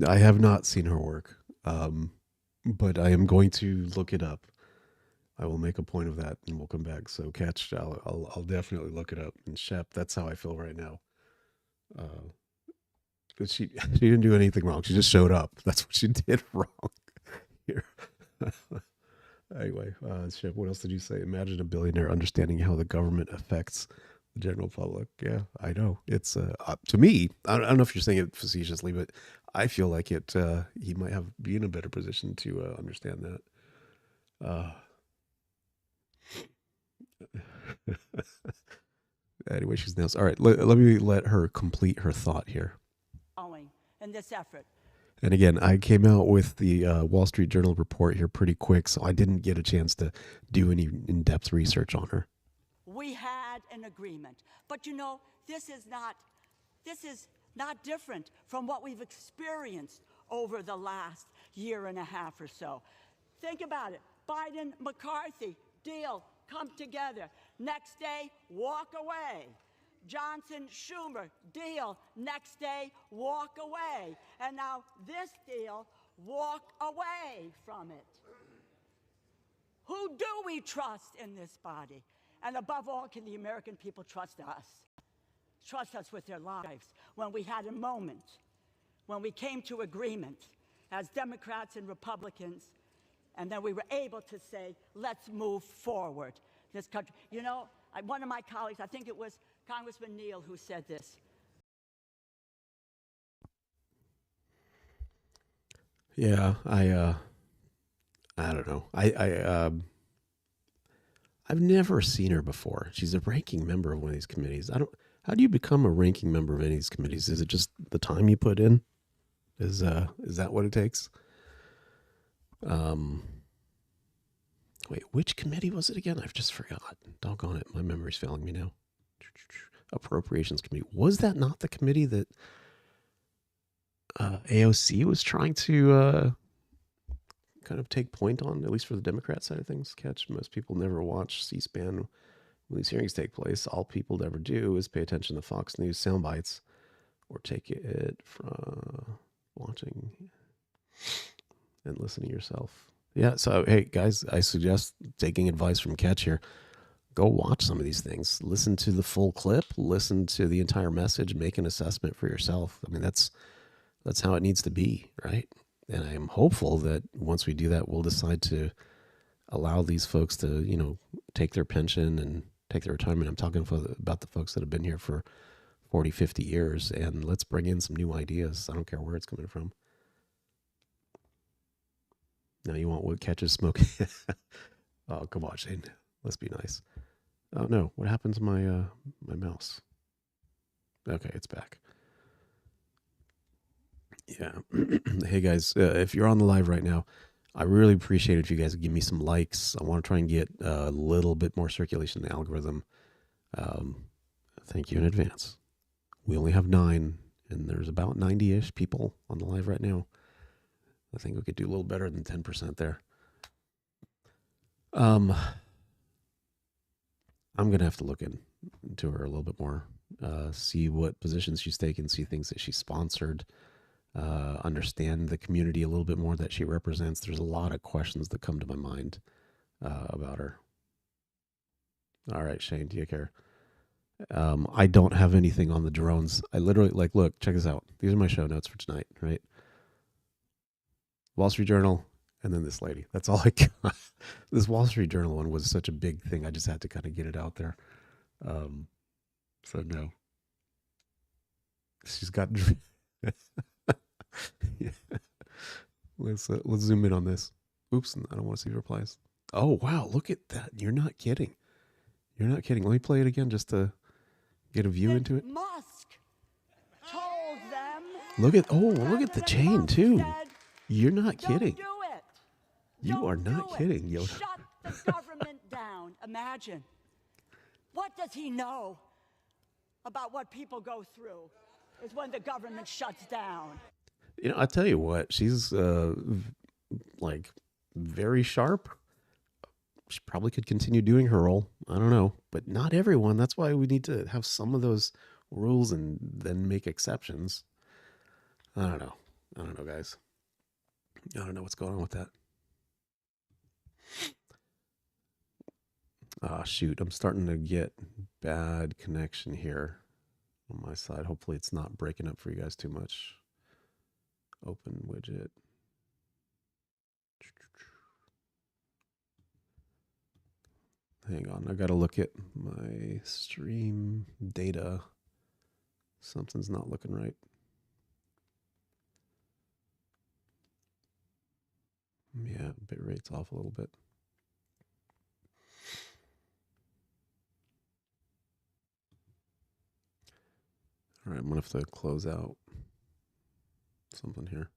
I have not seen her work, but I am going to look it up. I will make a point of that, and we'll come back. So, Catch, I'll definitely look it up. And Shep, that's how I feel right now. But she didn't do anything wrong. She just showed up. That's what she did wrong. Here. Anyway, Shep, what else did you say? Imagine a billionaire understanding how the government affects the general public. Yeah, I know. It's to me. I don't know if you're saying it facetiously, but I feel like it. He might be in a better position to understand that. Anyway, she's now. All right, let me let her complete her thought here. In this effort. And again, I came out with the Wall Street Journal report here pretty quick, so I didn't get a chance to do any in-depth research on her. We had an agreement, but you know, this is not different from what we've experienced over the last year and a half or so. Think about it. Biden, McCarthy, deal, come together. Next day, walk away. Johnson, Schumer, deal. Next day, walk away. And now this deal, walk away from it. Who do we trust in this body? And above all, can the American people trust us? Trust us with their lives. When we had a moment, when we came to agreement as Democrats and Republicans, and then we were able to say, let's move forward. This country, you know, one of my colleagues, I think it was Congressman Neal, who said this. Yeah, I don't know. I've never seen her before. She's a ranking member of one of these committees. How do you become a ranking member of any of these committees? Is it just the time you put in? Is that what it takes? Wait, which committee was it again? I've just forgotten. Doggone it. My memory's failing me now. Appropriations Committee. Was that not the committee that AOC was trying to kind of take point on, at least for the Democrat side of things? Catch, most people never watch C-SPAN when these hearings take place. All people ever do is pay attention to Fox News sound bites or take it from watching and listening yourself. Yeah, so hey guys, I suggest taking advice from Catch here. Go watch some of these things. Listen to the full clip. Listen to the entire message. Make an assessment for yourself. I mean, that's how it needs to be, right? And I am hopeful that once we do that, we'll decide to allow these folks to, you know, take their pension and take their retirement. I'm talking about the folks that have been here for 40, 50 years, and let's bring in some new ideas. I don't care where it's coming from. Now you want what Catches smoking? Oh, come on, Shane. Let's be nice. Oh no, what happened to my my mouse? Okay, it's back. Yeah. Hey guys, if you're on the live right now, I really appreciate it if you guys give me some likes. I want to try and get a little bit more circulation in the algorithm. Thank you in advance. We only have 9, and there's about 90-ish people on the live right now. I think we could do a little better than 10% there. I'm going to have to look into her a little bit more, see what positions she's taken, see things that she's sponsored, understand the community a little bit more that she represents. There's a lot of questions that come to my mind about her. All right, Shane, do you care? I don't have anything on the drones. I literally, look, check this out. These are my show notes for tonight, right? Wall Street Journal, and then this lady. That's all I got. This Wall Street Journal one was such a big thing. I just had to kind of get it out there. So no. She's got... Yeah. Let's zoom in on this. Oops, I don't want to see replies. Oh, wow, look at that. You're not kidding. You're not kidding. Let me play it again just to get a view into it. Musk told them. Look at the chain Musk too. said, You're not kidding. Don't do it. You Don't are not do it. kidding, Yoda. Shut the government down imagine. What does he know about what people go through is when the government shuts down? You know, I tell you what, she's like very sharp. She probably could continue doing her role. I don't know, but not everyone. That's why we need to have some of those rules and then make exceptions. I don't know. I don't know, guys. I don't know what's going on with that. Ah, shoot. I'm starting to get bad connection here on my side. Hopefully it's not breaking up for you guys too much. Open widget. Hang on. I got to look at my stream data. Something's not looking right. Yeah, bitrate's off a little bit. All right, I'm going to have to close out something here.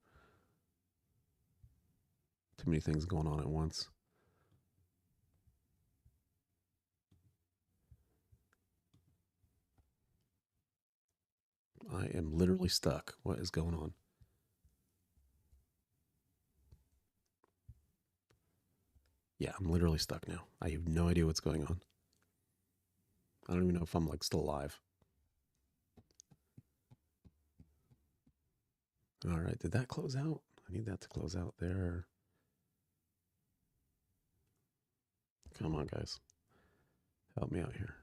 Too many things going on at once. I am literally stuck. What is going on? Yeah, I'm literally stuck now. I have no idea what's going on. I don't even know if I'm like still alive. All right, did that close out? I need that to close out there. Come on, guys. Help me out here.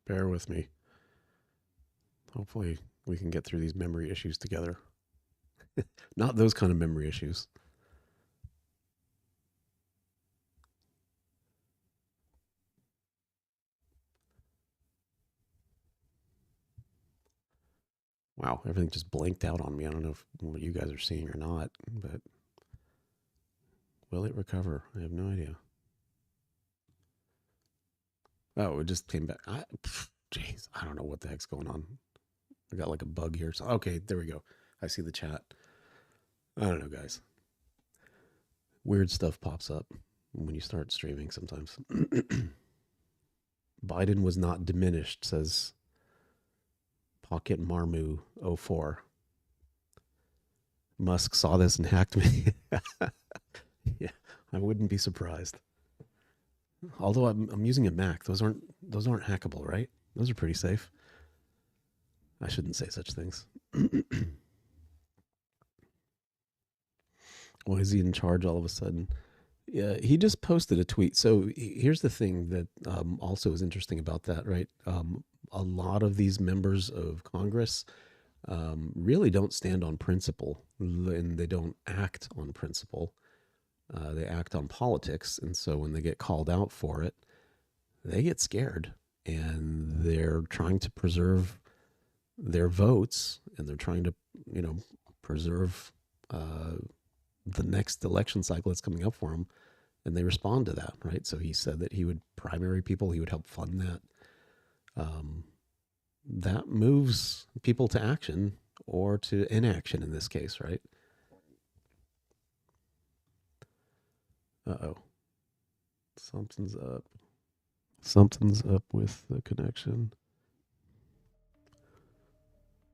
Bear with me. Hopefully we can get through these memory issues together. Not those kind of memory issues. Wow, everything just blanked out on me. I don't know what you guys are seeing or not, but will it recover? I have no idea. Oh, it just came back. Jeez, I don't know what the heck's going on. I got like a bug here. So, okay, there we go. I see the chat. I don't know, guys. Weird stuff pops up when you start streaming sometimes. Biden was not diminished, says Pocket Marmu 04. Musk saw this and hacked me. Yeah, I wouldn't be surprised. Although I'm using a Mac, those aren't hackable, right? Those are pretty safe. I shouldn't say such things. Why is he in charge all of a sudden? Yeah, he just posted a tweet. So here's the thing that also is interesting about that, right? A lot of these members of Congress really don't stand on principle, and they don't act on principle. They act on politics, and so when they get called out for it, they get scared, and they're trying to preserve their votes, and they're trying to, preserve the next election cycle that's coming up for them, and they respond to that, right? So he said that he would primary people, he would help fund that. That moves people to action or to inaction in this case, right? Uh-oh. Something's up. Something's up with the connection.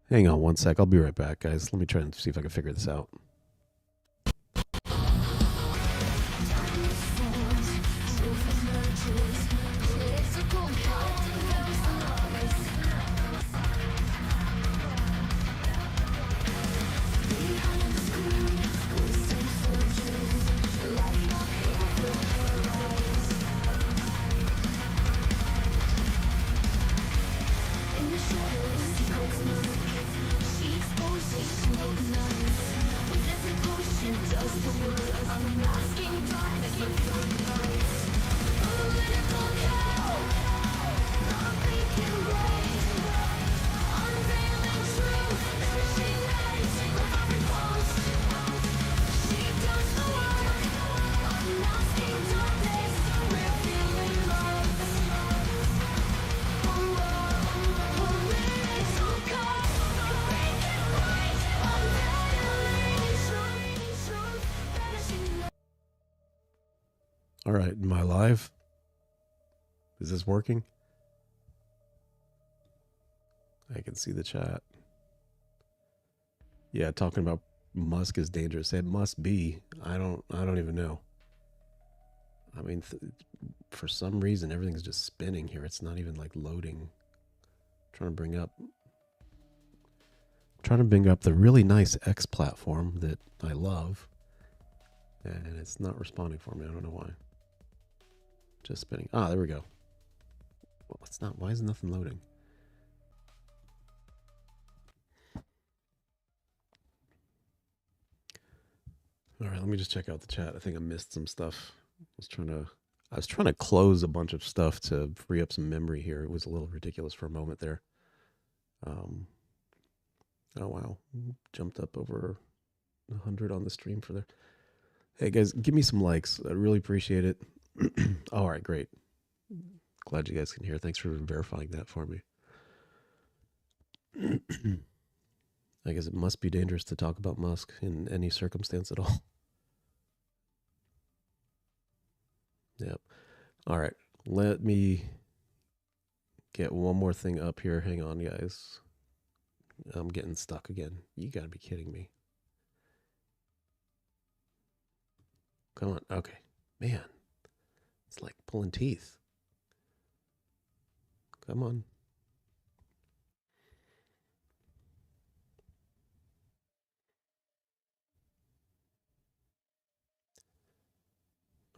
Hang on one sec. I'll be right back, guys. Let me try and see if I can figure this out. right, am I live? Is this working? I can see the chat. Yeah, talking about Musk is dangerous. It must be. I don't even know. I mean, for some reason, everything's just spinning here. It's not even like loading. Trying to bring up the really nice X platform that I love, and it's not responding for me. I don't know why. Just spinning. Ah, there we go. Well, it's not. Why is nothing loading? All right, let me just check out the chat. I think I missed some stuff. I was trying to close a bunch of stuff to free up some memory here. It was a little ridiculous for a moment there. Oh wow, jumped up over 100 on the stream for there. Hey guys, give me some likes. I really appreciate it. All right, great. Glad you guys can hear. Thanks for verifying that for me. I guess it must be dangerous to talk about Musk in any circumstance at all. Yep. All right. Let me get one more thing up here. Hang on, guys. I'm getting stuck again. You gotta be kidding me. Come on. Okay. Man. It's like pulling teeth. Come on.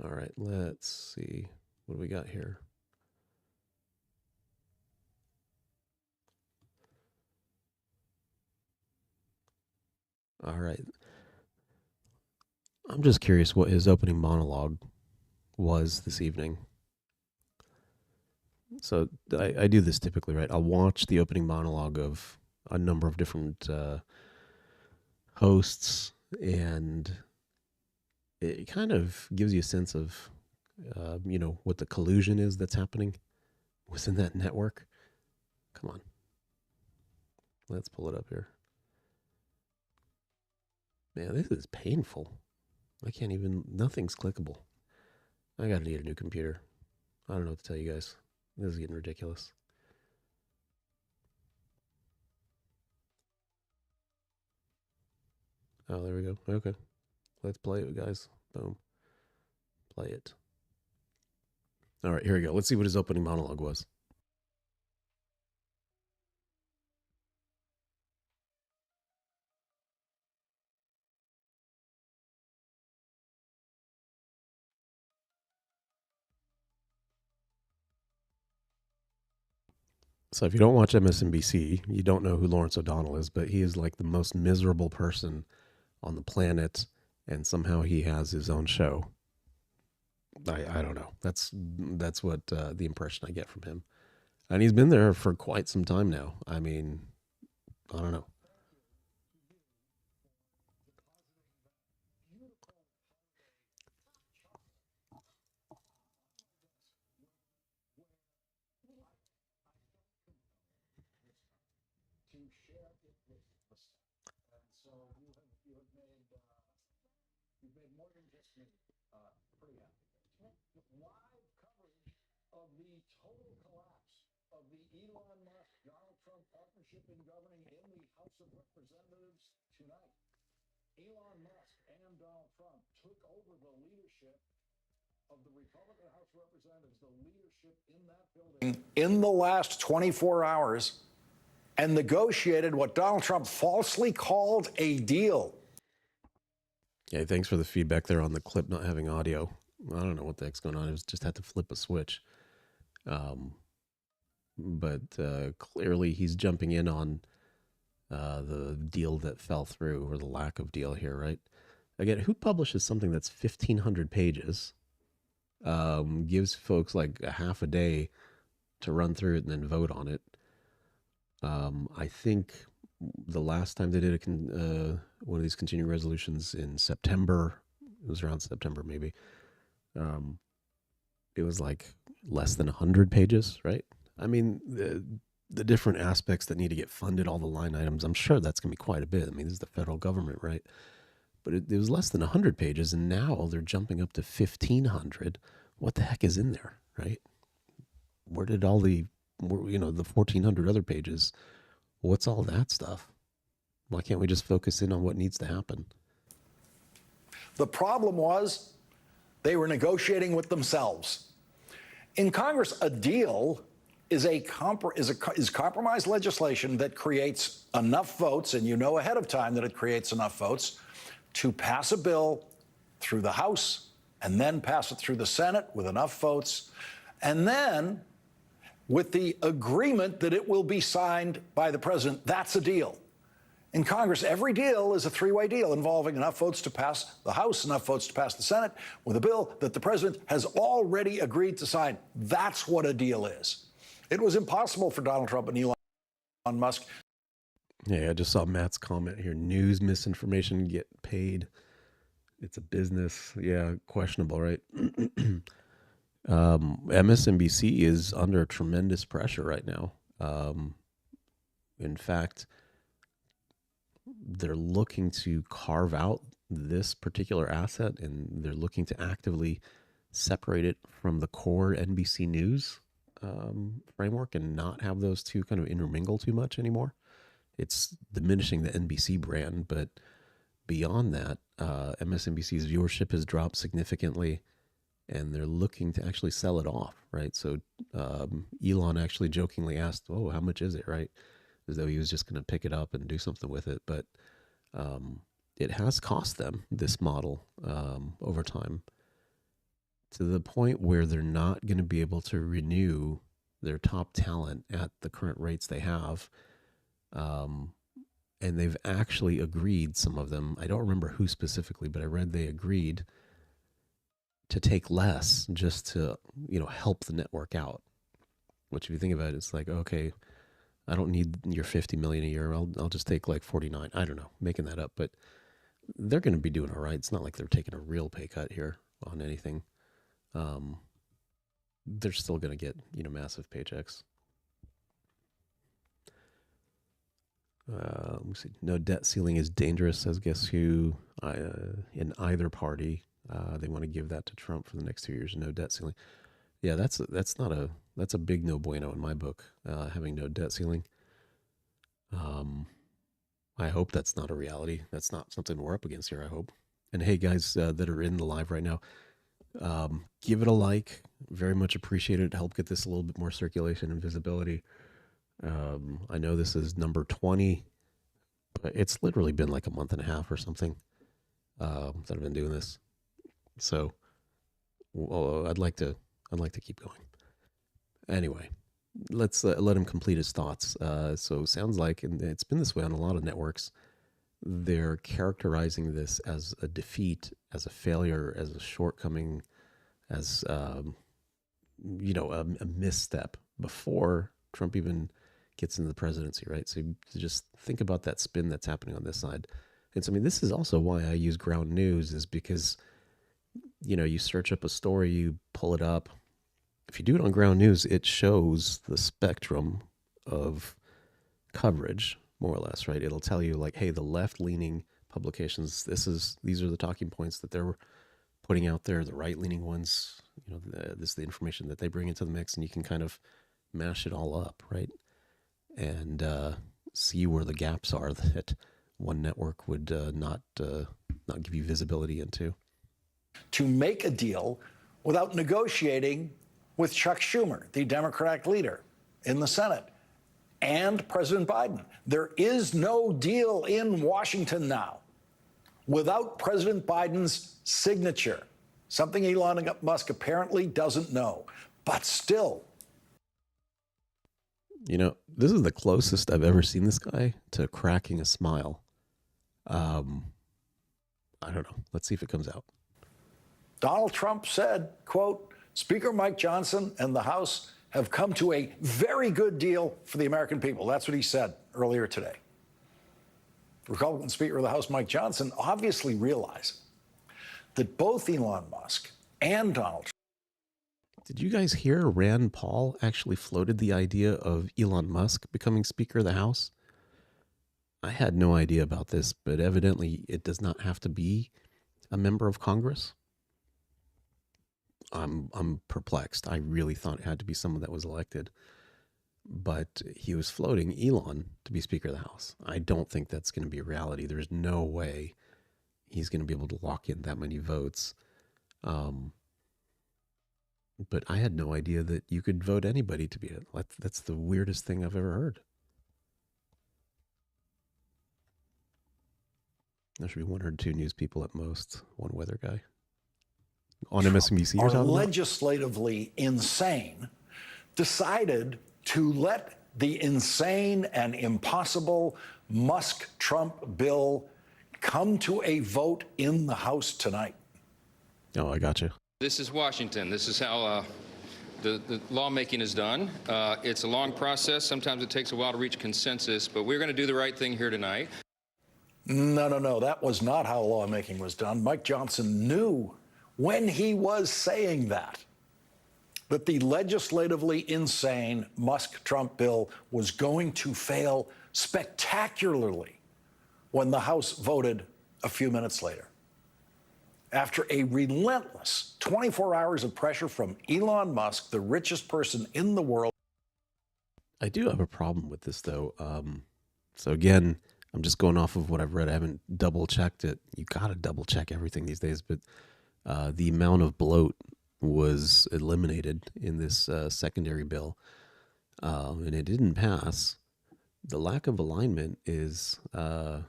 All right, let's see. What do we got here? All right. I'm just curious what his opening monologue was this evening. So I do this typically, right? I'll watch the opening monologue of a number of different hosts, and it kind of gives you a sense of, what the collusion is that's happening within that network. Come on. Let's pull it up here. Man, this is painful. I can't even, nothing's clickable. I gotta need a new computer. I don't know what to tell you guys. This is getting ridiculous. Oh, there we go. Okay. Let's play it, guys. Boom. Play it. All right, here we go. Let's see what his opening monologue was. So if you don't watch MSNBC, you don't know who Lawrence O'Donnell is, but he is like the most miserable person on the planet, and somehow he has his own show. I don't know. That's what the impression I get from him. And he's been there for quite some time now. I mean, I don't know. Of the total collapse of the Elon Musk Donald Trump partnership in governing in the House of Representatives tonight. Elon Musk and Donald Trump took over the leadership of the Republican House of Representatives, the leadership in that building in the last 24 hours, and negotiated what Donald Trump falsely called a deal. Yeah, thanks for the feedback there on the clip not having audio. I don't know what the heck's going on. It was just had to flip a switch. But clearly he's jumping in on the deal that fell through, or the lack of deal here, right? Again, who publishes something that's 1,500 pages, gives folks like a half a day to run through it and then vote on it? I think the last time they did one of these continuing resolutions in September, it was around September maybe, it was like less than 100 pages, right? I mean, the different aspects that need to get funded, all the line items, I'm sure that's going to be quite a bit. I mean, this is the federal government, right? But it was less than 100 pages, and now they're jumping up to 1,500 what the heck is in there, right? Where did all the 1,400 other pages, what's all that stuff? Why can't we just focus in on what needs to happen? The problem was they were negotiating with themselves. In Congress, a deal is compromise legislation that creates enough votes, and you know ahead of time that it creates enough votes to pass a bill through the House and then pass it through the Senate with enough votes, and then with the agreement that it will be signed by the president. That's a deal. In Congress, every deal is a three-way deal involving enough votes to pass the House, enough votes to pass the Senate, with a bill that the president has already agreed to sign. That's what a deal is. It was impossible for Donald Trump and Elon Musk. Yeah, I just saw Matt's comment here. News misinformation get paid. It's a business. Yeah, questionable, right? MSNBC is under tremendous pressure right now. In fact, they're looking to carve out this particular asset, and they're looking to actively separate it from the core NBC News framework and not have those two kind of intermingle too much anymore. It's diminishing the NBC brand, but beyond that, MSNBC's viewership has dropped significantly, and they're looking to actually sell it off, right? So Elon actually jokingly asked, "Oh, how much is it?" Right? As though he was just going to pick it up and do something with it. But it has cost them, this model, over time, to the point where they're not going to be able to renew their top talent at the current rates they have. And they've actually agreed, some of them, I don't remember who specifically, but I read they agreed to take less just to, help the network out. Which, if you think about it, it's like, okay, I don't need your $50 million a year. I'll just take like 49. I don't know, making that up, but they're going to be doing all right. It's not like they're taking a real pay cut here on anything. They're still going to get, massive paychecks. Let me see. No debt ceiling is dangerous, says guess who? In either party, they want to give that to Trump for the next 2 years. No debt ceiling. Yeah, that's a big no bueno in my book. Having no debt ceiling. I hope that's not a reality. That's not something we're up against here, I hope. And hey, guys that are in the live right now, give it a like. Very much appreciated. Help get this a little bit more circulation and visibility. I know this is number 20, but it's literally been like a month and a half or something that I've been doing this. So I'd like to keep going. Anyway, let's let him complete his thoughts. So sounds like, and it's been this way on a lot of networks, they're characterizing this as a defeat, as a failure, as a shortcoming, as a misstep before Trump even gets into the presidency, right? So just think about that spin that's happening on this side. And so, this is also why I use ground news, is because, you search up a story, you pull it up. If you do it on ground news, it shows the spectrum of coverage, more or less, right? It'll tell you like, hey, the left-leaning publications, these are the talking points that they're putting out there. The right-leaning ones, this is the information that they bring into the mix, and you can kind of mash it all up, right? And see where the gaps are that one network would not give you visibility into. To make a deal without negotiating with Chuck Schumer, the Democratic leader in the Senate, and President Biden. There is no deal in Washington now without President Biden's signature, something Elon Musk apparently doesn't know. But still, this is the closest I've ever seen this guy to cracking a smile. I don't know. Let's see if it comes out. Donald Trump said, quote, Speaker Mike Johnson and the House have come to a very good deal for the American people. That's what he said earlier today. Republican Speaker of the House Mike Johnson obviously realized that both Elon Musk and Donald Trump. Did you guys hear Rand Paul actually floated the idea of Elon Musk becoming Speaker of the House? I had no idea about this, but evidently it does not have to be a member of Congress. I'm perplexed. I really thought it had to be someone that was elected, but he was floating Elon to be Speaker of the House. I don't think that's going to be a reality. There's no way he's going to be able to lock in that many votes. But I had no idea that you could vote anybody to be it. That's the weirdest thing I've ever heard. There should be one or two news people at most, one weather guy. On MSNBC, you're are talking about? legislatively insane, decided to let the insane and impossible Musk-Trump bill come to a vote in the House tonight. Oh, I got you. This is Washington. This is how the lawmaking is done. It's a long process. Sometimes it takes a while to reach consensus, but we're going to do the right thing here tonight. No. That was not how lawmaking was done. Mike Johnson knew when he was saying that the legislatively insane Musk-Trump bill was going to fail spectacularly when the House voted a few minutes later. After a relentless 24 hours of pressure from Elon Musk, the richest person in the world. I do have a problem with this, though. So again, I'm just going off of what I've read. I haven't double-checked it. You got to double-check everything these days. But the amount of bloat was eliminated in this secondary bill, and it didn't pass. The lack of alignment is a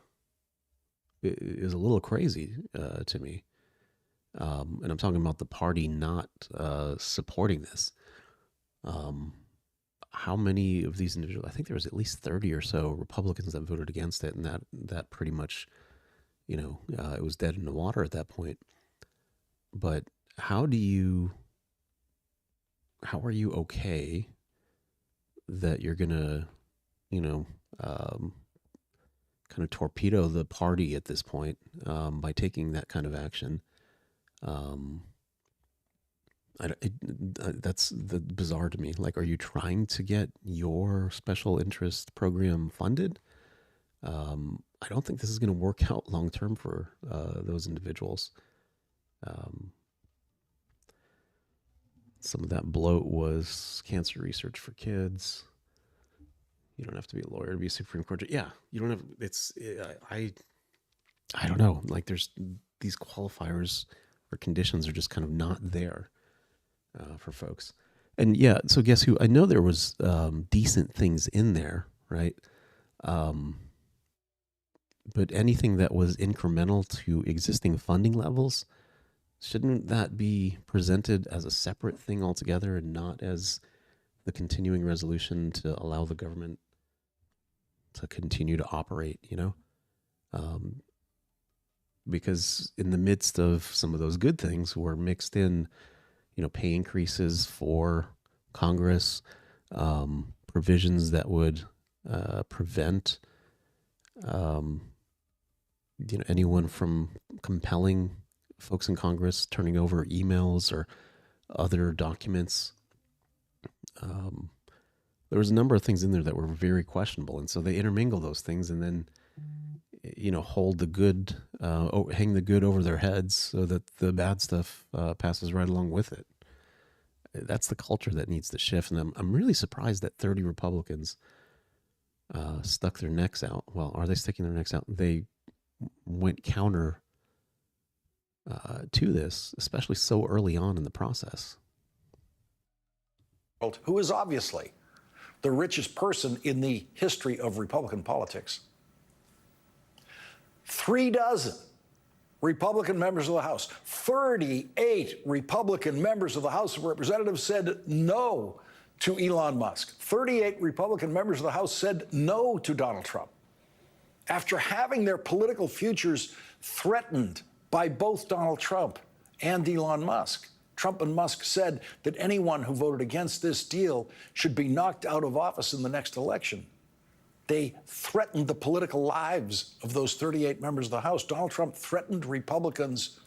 little crazy to me. And I'm talking about the party not supporting this. How many of these individuals? I think there was at least 30 or so Republicans that voted against it, and that pretty much, it was dead in the water at that point. But how are you okay that you're gonna, kind of torpedo the party at this point by taking that kind of action? That's bizarre to me. Like, are you trying to get your special interest program funded? I don't think this is going to work out long term for those individuals. Some of that bloat was cancer research for kids. You don't have to be a lawyer to be a Supreme Court judge. Yeah, you don't have. I don't know. Like, there's these qualifiers or conditions are just kind of not there for folks. And yeah, so guess who? I know there was decent things in there, right? But anything that was incremental to existing funding levels, shouldn't that be presented as a separate thing altogether and not as the continuing resolution to allow the government to continue to operate, because in the midst of some of those good things were mixed in, pay increases for Congress, provisions that would prevent, anyone from compelling folks in Congress turning over emails or other documents. There was a number of things in there that were very questionable, and so they intermingle those things and then, hold the good, hang the good over their heads so that the bad stuff passes right along with it. That's the culture that needs to shift, and I'm really surprised that 30 Republicans stuck their necks out. Well, are they sticking their necks out? They went counter to this, especially so early on in the process. Who is obviously the richest person in the history of Republican politics. 36 Republican members of the House, 38 Republican members of the House of Representatives said no to Elon Musk. 38 Republican members of the House said no to Donald Trump. After having their political futures threatened by both Donald Trump and Elon Musk, Trump and Musk said that anyone who voted against this deal should be knocked out of office in the next election. They threatened the political lives of those 38 members of the House. Donald Trump threatened Republicans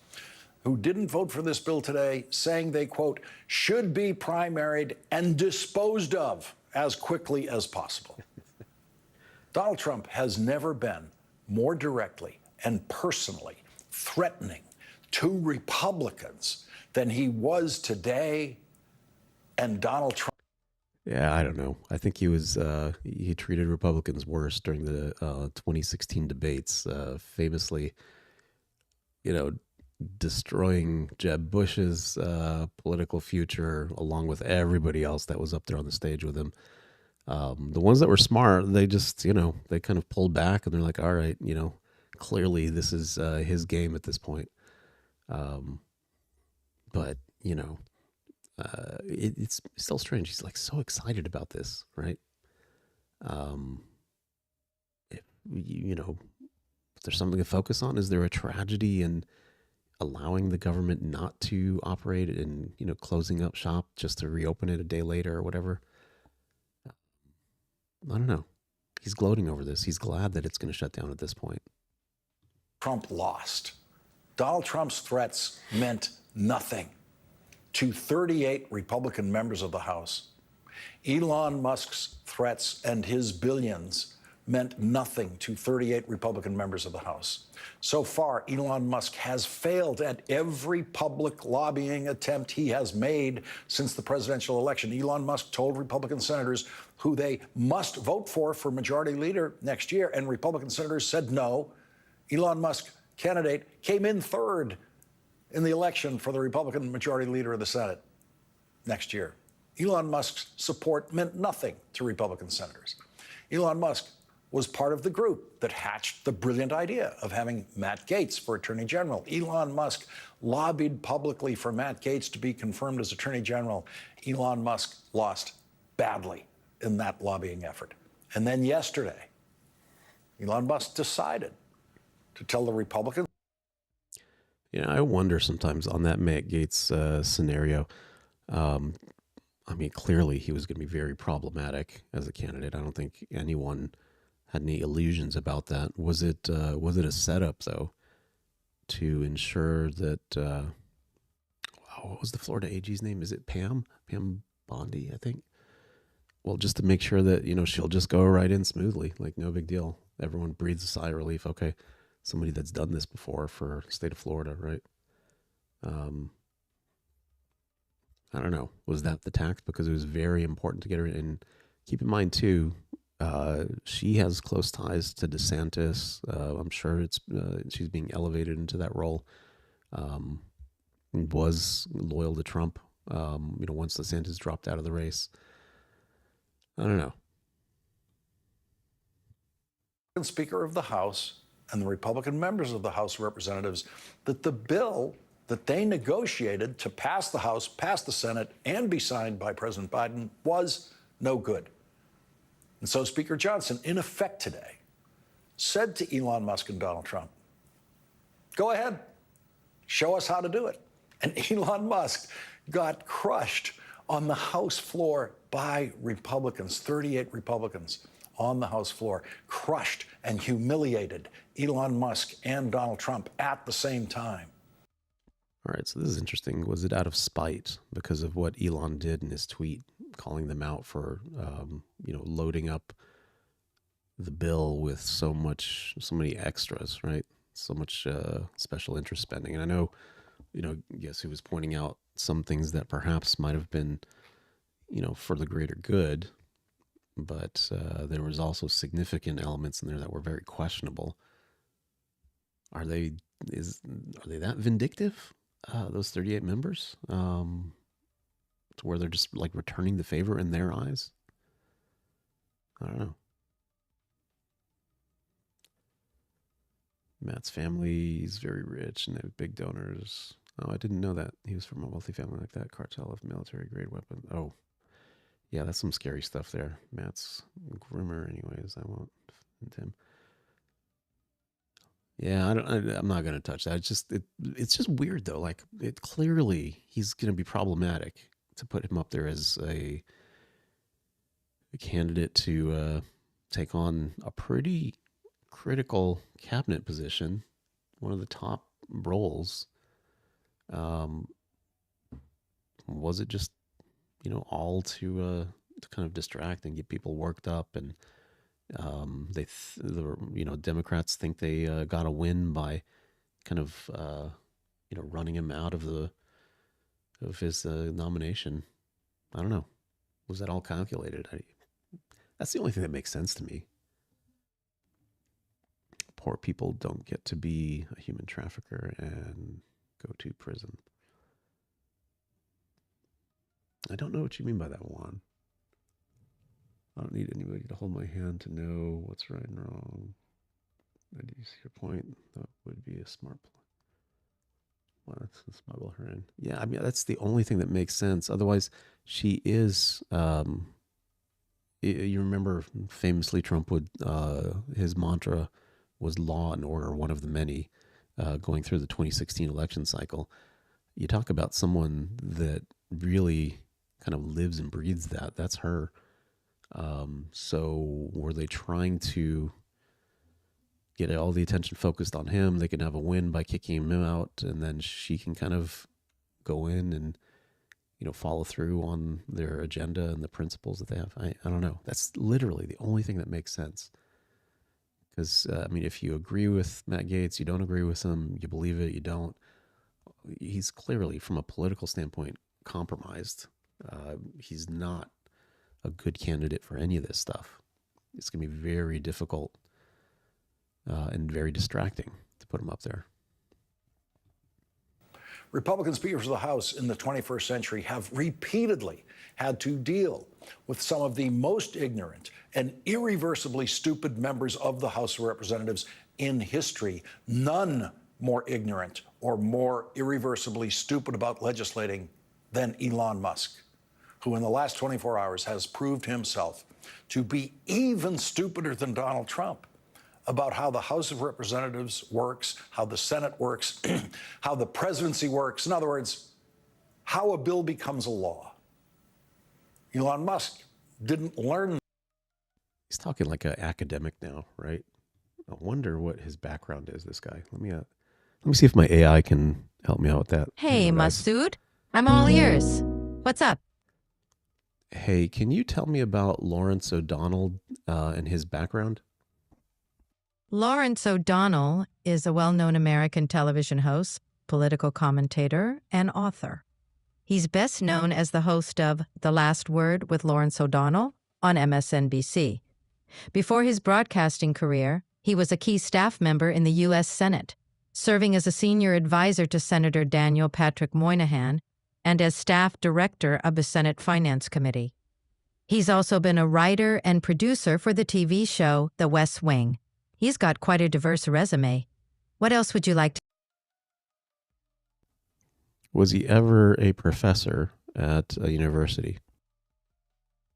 who didn't vote for this bill today, saying they, quote, should be primaried and disposed of as quickly as possible. Donald Trump has never been more directly and personally threatening to Republicans than he was today, and Donald Trump. Yeah, I don't know. I think he treated Republicans worse during the 2016 debates, famously, destroying Jeb Bush's political future along with everybody else that was up there on the stage with him. The ones that were smart, they just, they kind of pulled back and they're like, all right, clearly this is his game at this point. But, it's still strange. He's like so excited about this, right? If, if there's something to focus on, is there a tragedy in allowing the government not to operate and, closing up shop just to reopen it a day later or whatever? I don't know. He's gloating over this. He's glad that it's going to shut down at this point. Trump lost. Donald Trump's threats meant nothing to 38 Republican members of the House. Elon Musk's threats and his billions meant nothing to 38 Republican members of the House. So far, Elon Musk has failed at every public lobbying attempt he has made since the presidential election. Elon Musk told Republican senators who they must vote for majority leader next year, and Republican senators said no. Elon Musk candidate came in third in the election for the Republican majority leader of the Senate next year. Elon Musk's support meant nothing to Republican senators. Elon Musk was part of the group that hatched the brilliant idea of having Matt Gaetz for Attorney General. Elon Musk lobbied publicly for Matt Gaetz to be confirmed as Attorney General. Elon Musk lost badly in that lobbying effort. And then yesterday, Elon Musk decided to tell the Republicans. I wonder sometimes on that Matt Gaetz scenario. Clearly he was going to be very problematic as a candidate. I don't think anyone had any illusions about that. Was it a setup though to ensure that? What was the Florida AG's name? Is it Pam Bondi? I think. Well, just to make sure that she'll just go right in smoothly, like no big deal. Everyone breathes a sigh of relief. Okay. Somebody that's done this before for the state of Florida, right? I don't know. Was that the tact? Because it was very important to get her in. And keep in mind, too, she has close ties to DeSantis. I'm sure she's being elevated into that role. Was loyal to Trump, once DeSantis dropped out of the race. I don't know. Speaker of the House and the Republican members of the House of Representatives that the bill that they negotiated to pass the House, pass the Senate, and be signed by President Biden was no good. And so Speaker Johnson, in effect today, said to Elon Musk and Donald Trump, go ahead, show us how to do it. And Elon Musk got crushed on the House floor by Republicans, 38 Republicans. On the House floor, crushed and humiliated Elon Musk and Donald Trump at the same time. All right, so this is interesting. Was it out of spite because of what Elon did in his tweet, calling them out for, loading up the bill with so many extras, right? So much special interest spending. And I know, yes, he was pointing out some things that perhaps might have been, for the greater good. But there was also significant elements in there that were very questionable. Are they that vindictive? Those 38 members, to where they're just like returning the favor in their eyes? I don't know. Matt's family is very rich and they have big donors. Oh, I didn't know that he was from a wealthy family like that. Cartel of military grade weapons. Oh. Yeah, that's some scary stuff there. Matt's groomer, anyways. I won't offend him. Yeah, I'm not gonna touch that. It's just weird though. Like, it clearly he's gonna be problematic to put him up there as a candidate to take on a pretty critical cabinet position, one of the top roles. Was it just all to kind of distract and get people worked up, and Democrats think they got a win by kind of running him out of the of his nomination. I don't know. Was that all calculated? That's the only thing that makes sense to me. Poor people don't get to be a human trafficker and go to prison. I don't know what you mean by that, Juan. I don't need anybody to hold my hand to know what's right and wrong. I do see your point. That would be a smart plan. Well, let's smuggle her in. Yeah, I mean, that's the only thing that makes sense. Otherwise, she is... you remember famously Trump would... his mantra was law and order, one of the many, going through the 2016 election cycle. You talk about someone that really kind of lives and breathes that. That's her. So were they trying to get all the attention focused on him? They can have a win by kicking him out, and then she can kind of go in and, follow through on their agenda and the principles that they have. I don't know. That's literally the only thing that makes sense. Because, if you agree with Matt Gaetz, you don't agree with him, you believe it, you don't. He's clearly, from a political standpoint, compromised. He's not a good candidate for any of this stuff. It's going to be very difficult and very distracting to put him up there. Republican speakers of the House in the 21st century have repeatedly had to deal with some of the most ignorant and irreversibly stupid members of the House of Representatives in history. None more ignorant or more irreversibly stupid about legislating than Elon Musk, who in the last 24 hours has proved himself to be even stupider than Donald Trump about how the House of Representatives works, how the Senate works, how the presidency works. In other words, how a bill becomes a law. Elon Musk didn't learn. He's talking like an academic now, right? I wonder what his background is, this guy. Let me see if my AI can help me out with that. Hey, Masood. I'm all ears. What's up? Hey, can you tell me about Lawrence O'Donnell and his background? Lawrence O'Donnell is a well-known American television host, political commentator, and author. He's best known as the host of The Last Word with Lawrence O'Donnell on MSNBC. Before his broadcasting career, he was a key staff member in the U.S. Senate, serving as a senior advisor to Senator Daniel Patrick Moynihan and as staff director of the Senate Finance Committee. He's also been a writer and producer for the TV show The West Wing. He's got quite a diverse resume. What else would you like to... Was he ever a professor at a university?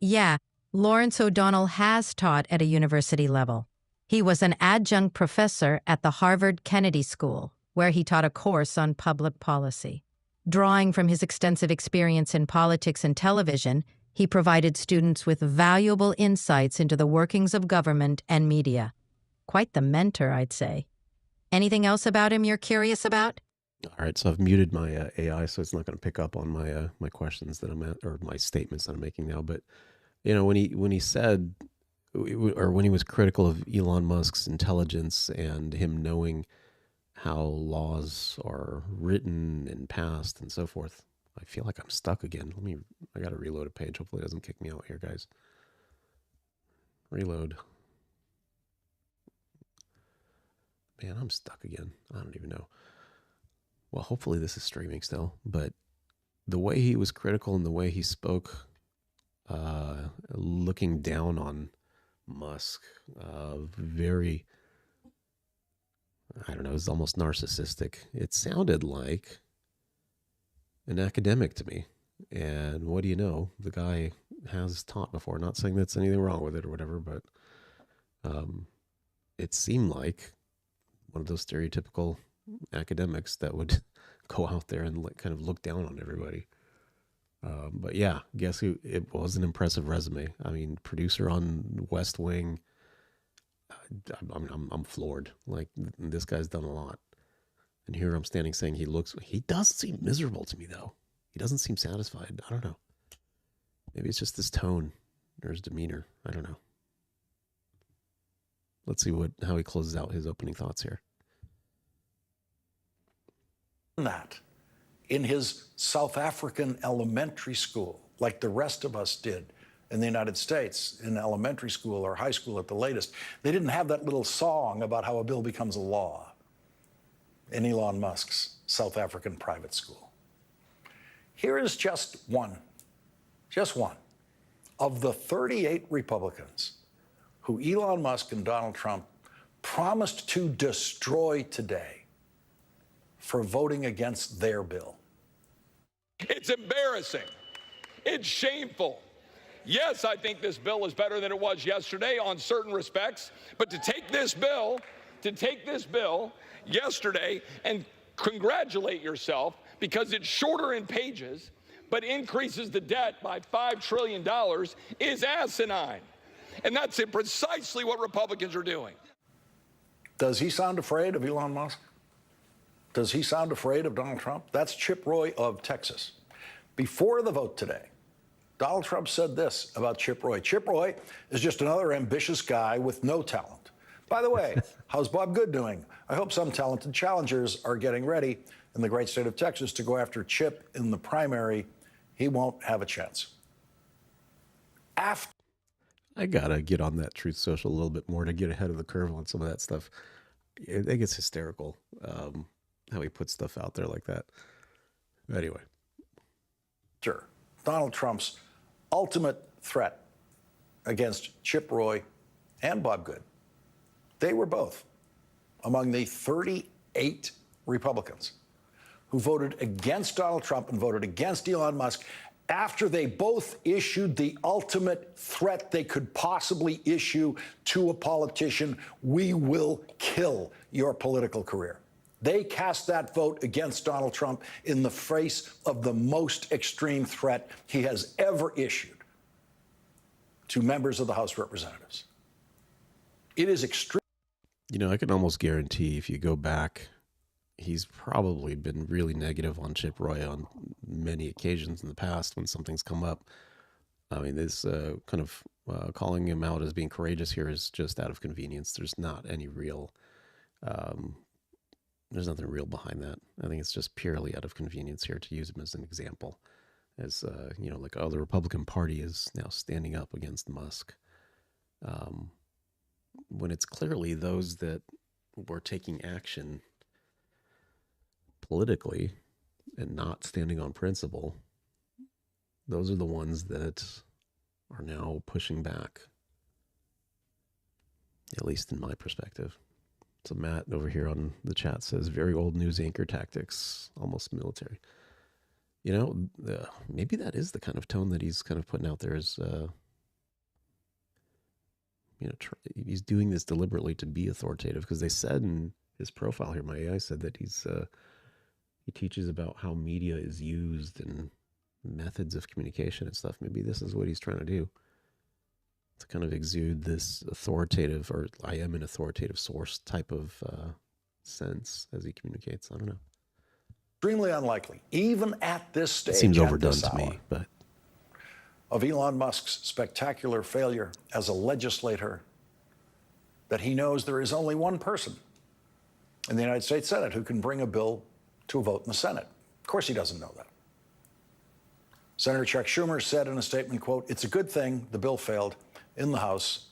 Yeah, Lawrence O'Donnell has taught at a university level. He was an adjunct professor at the Harvard Kennedy School, where he taught a course on public policy. Drawing from his extensive experience in politics and television, he provided students with valuable insights into the workings of government and media. Quite the mentor, I'd say. Anything else about him you're curious about? All right, so I've muted my AI, so it's not going to pick up on my my questions that I'm at, or my statements that I'm making now. But when he said, or when he was critical of Elon Musk's intelligence and him knowing how laws are written and passed and so forth, I feel like I'm stuck again. I got to reload a page. Hopefully it doesn't kick me out here, guys. Reload. Man, I'm stuck again. I don't even know. Well, hopefully this is streaming still, but the way he was critical and the way he spoke, looking down on Musk, very, I don't know, it was almost narcissistic. It sounded like an academic to me. And what do you know? The guy has taught before. Not saying that's anything wrong with it or whatever, but it seemed like one of those stereotypical academics that would go out there and kind of look down on everybody. But yeah, guess who? It was an impressive resume. I mean, producer on West Wing. I'm floored. Like, this guy's done a lot. And here I'm standing saying he does seem miserable to me, though. He doesn't seem satisfied. I don't know. Maybe it's just his tone or his demeanor. I don't know. Let's see how he closes out his opening thoughts here. That in his South African elementary school, like the rest of us did in the United States in elementary school or high school at the latest. They didn't have that little song about how a bill becomes a law in Elon Musk's South African private school. Here is just one of the 38 Republicans who Elon Musk and Donald Trump promised to destroy today for voting against their bill. It's embarrassing. It's shameful. Yes, I think this bill is better than it was yesterday on certain respects, but to take this bill yesterday and congratulate yourself because it's shorter in pages but increases the debt by $5 trillion is asinine. And that's precisely what Republicans are doing. Does he sound afraid of Elon Musk? Does he sound afraid of Donald Trump? That's Chip Roy of Texas. Before the vote today, Donald Trump said this about Chip Roy. Chip Roy is just another ambitious guy with no talent. By the way, how's Bob Good doing? I hope some talented challengers are getting ready in the great state of Texas to go after Chip in the primary. He won't have a chance. I gotta get on that Truth Social a little bit more to get ahead of the curve on some of that stuff. I think it's hysterical how he puts stuff out there like that. Anyway. Sure. Donald Trump's ultimate threat against Chip Roy and Bob Good. They were both among the 38 Republicans who voted against Donald Trump and voted against Elon Musk after they both issued the ultimate threat they could possibly issue to a politician: we will kill your political career. They cast that vote against Donald Trump in the face of the most extreme threat he has ever issued to members of the House of Representatives. It is extreme. You know, I can almost guarantee if you go back, he's probably been really negative on Chip Roy on many occasions in the past when something's come up. I mean, this kind of calling him out as being courageous here is just out of convenience. There's not any real... there's nothing real behind that. I think it's just purely out of convenience here to use him as an example. As, you know, like, oh, the Republican Party is now standing up against Musk. When it's clearly those that were taking action politically and not standing on principle, those are the ones that are now pushing back, at least in my perspective. So Matt over here on the chat says, very old news anchor tactics, almost military. You know, maybe that is the kind of tone that he's kind of putting out there is, you know, he's doing this deliberately to be authoritative, because they said in his profile here, my AI said that he's, he teaches about how media is used and methods of communication and stuff. Maybe this is what he's trying to do, to kind of exude this authoritative, or I am an authoritative source type of sense as he communicates. I don't know. Extremely unlikely, even at this stage. It seems overdone to me, but of Elon Musk's spectacular failure as a legislator, that he knows there is only one person in the United States Senate who can bring a bill to a vote in the Senate. Of course he doesn't know that. Senator Chuck Schumer said in a statement, quote, "It's a good thing the bill failed in the House.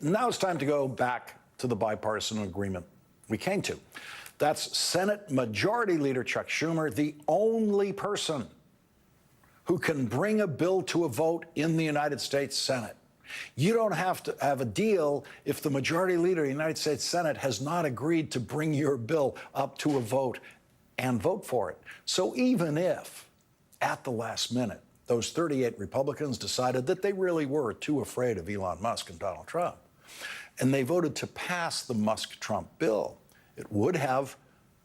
Now it's time to go back to the bipartisan agreement we came to." That's Senate Majority Leader Chuck Schumer, the only person who can bring a bill to a vote in the United States Senate. You don't have to have a deal if the Majority Leader of the United States Senate has not agreed to bring your bill up to a vote and vote for it. So even if, at the last minute, those 38 Republicans decided that they really were too afraid of Elon Musk and Donald Trump, and they voted to pass the Musk-Trump bill, it would have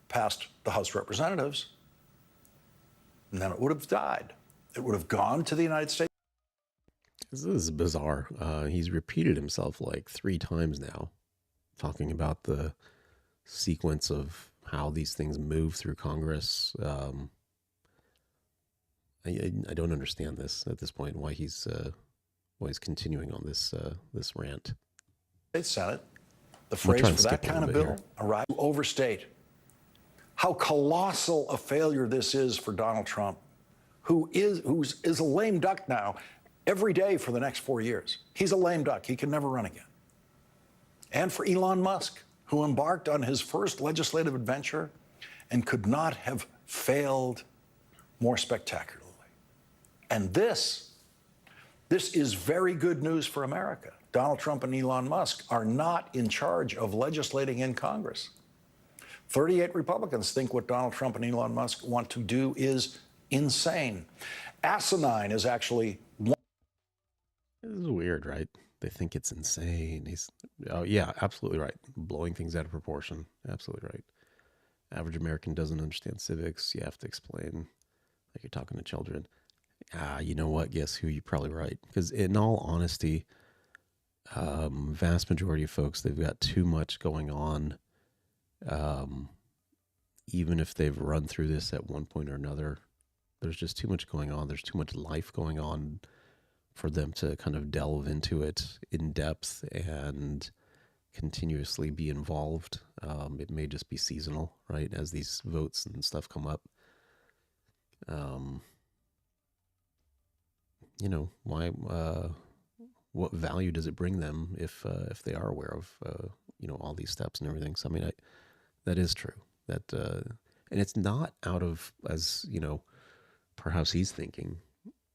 passed the House of Representatives, and then it would have died. It would have gone to the United States. This is bizarre. He's repeated himself like 3 times now, talking about the sequence of how these things move through Congress. I don't understand this at this point, why he's continuing on this this rant. Senate, the phrase for that kind of bill arrived to overstate how colossal a failure this is for Donald Trump, who is a lame duck now every day for the next 4 years. He's a lame duck. He can never run again. And for Elon Musk, who embarked on his first legislative adventure and could not have failed more spectacularly. And this is very good news for America. Donald Trump and Elon Musk are not in charge of legislating in Congress. 38 Republicans think what Donald Trump and Elon Musk want to do is insane. Asinine is actually one. This is weird, right? They think it's insane. Oh yeah, absolutely right. Blowing things out of proportion. Absolutely right. Average American doesn't understand civics. You have to explain like you're talking to children. You know what? Guess who? You're probably right. Because in all honesty, vast majority of folks, they've got too much going on. Even if they've run through this at one point or another, there's just too much going on. There's too much life going on for them to kind of delve into it in depth and continuously be involved. It may just be seasonal, right? As these votes and stuff come up. You know, why, what value does it bring them if they are aware of, you know, all these steps and everything? So, I mean, that is true. That, and it's not out of, as, you know, perhaps he's thinking,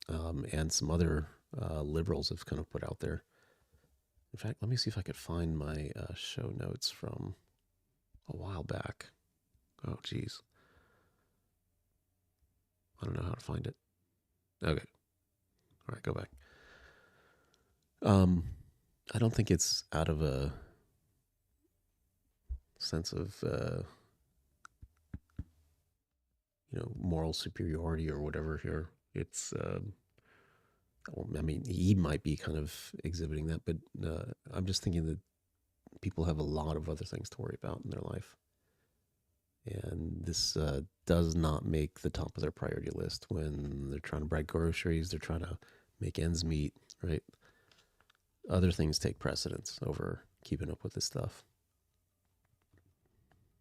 and some other liberals have kind of put out there. In fact, let me see if I could find my show notes from a while back. Oh, geez. I don't know how to find it. Okay. All right, go back. I don't think it's out of a sense of, you know, moral superiority or whatever here. It's, well, I mean, he might be kind of exhibiting that, but I'm just thinking that people have a lot of other things to worry about in their life. And this does not make the top of their priority list when they're trying to buy groceries, they're trying to make ends meet, right? Other things take precedence over keeping up with this stuff.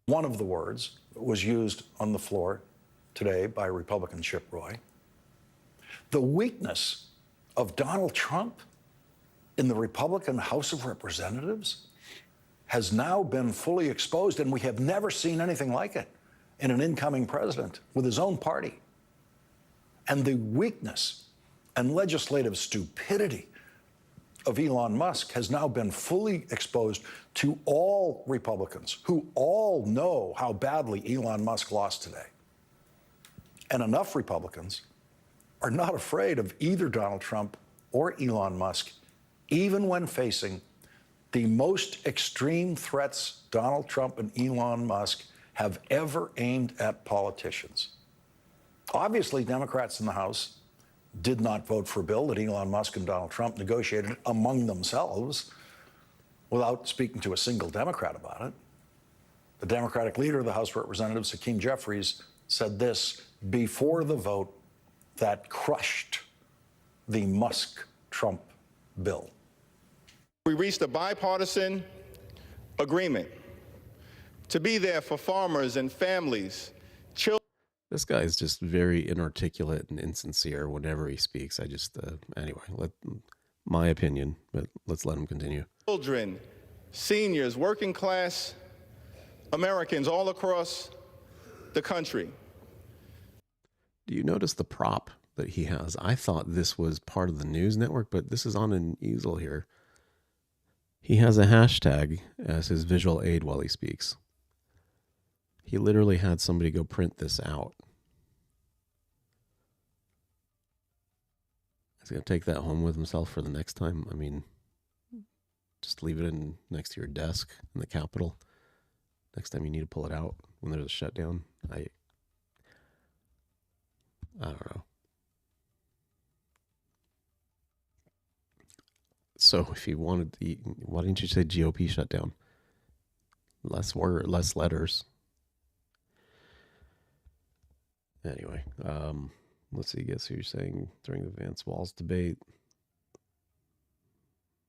One of the words was used on the floor today by Republican Chip Roy. The weakness of Donald Trump in the Republican House of Representatives has now been fully exposed, and we have never seen anything like it in an incoming president with his own party. And the weakness and legislative stupidity of Elon Musk has now been fully exposed to all Republicans who all know how badly Elon Musk lost today. And enough Republicans are not afraid of either Donald Trump or Elon Musk, even when facing the most extreme threats Donald Trump and Elon Musk have ever aimed at politicians. Obviously, Democrats in the House did not vote for a bill that Elon Musk and Donald Trump negotiated among themselves without speaking to a single Democrat about it. The Democratic leader of the House of Representatives, Hakeem Jeffries, said this before the vote that crushed the Musk-Trump bill. We reached a bipartisan agreement to be there for farmers and families, children. This guy is just very inarticulate and insincere whenever he speaks. I just, anyway, my opinion, but let's let him continue. Children, seniors, working class Americans all across the country. Do you notice the prop that he has? I thought this was part of the news network, but this is on an easel here. He has a hashtag as his visual aid while he speaks. He literally had somebody go print this out. He's going to take that home with himself for the next time. I mean, just leave it in next to your desk in the Capitol. Next time you need to pull it out when there's a shutdown. I don't know. So if you wanted to, why didn't you say GOP shutdown? Less word, less letters. Anyway, let's see. Guess who you're saying during the Vance Walz debate?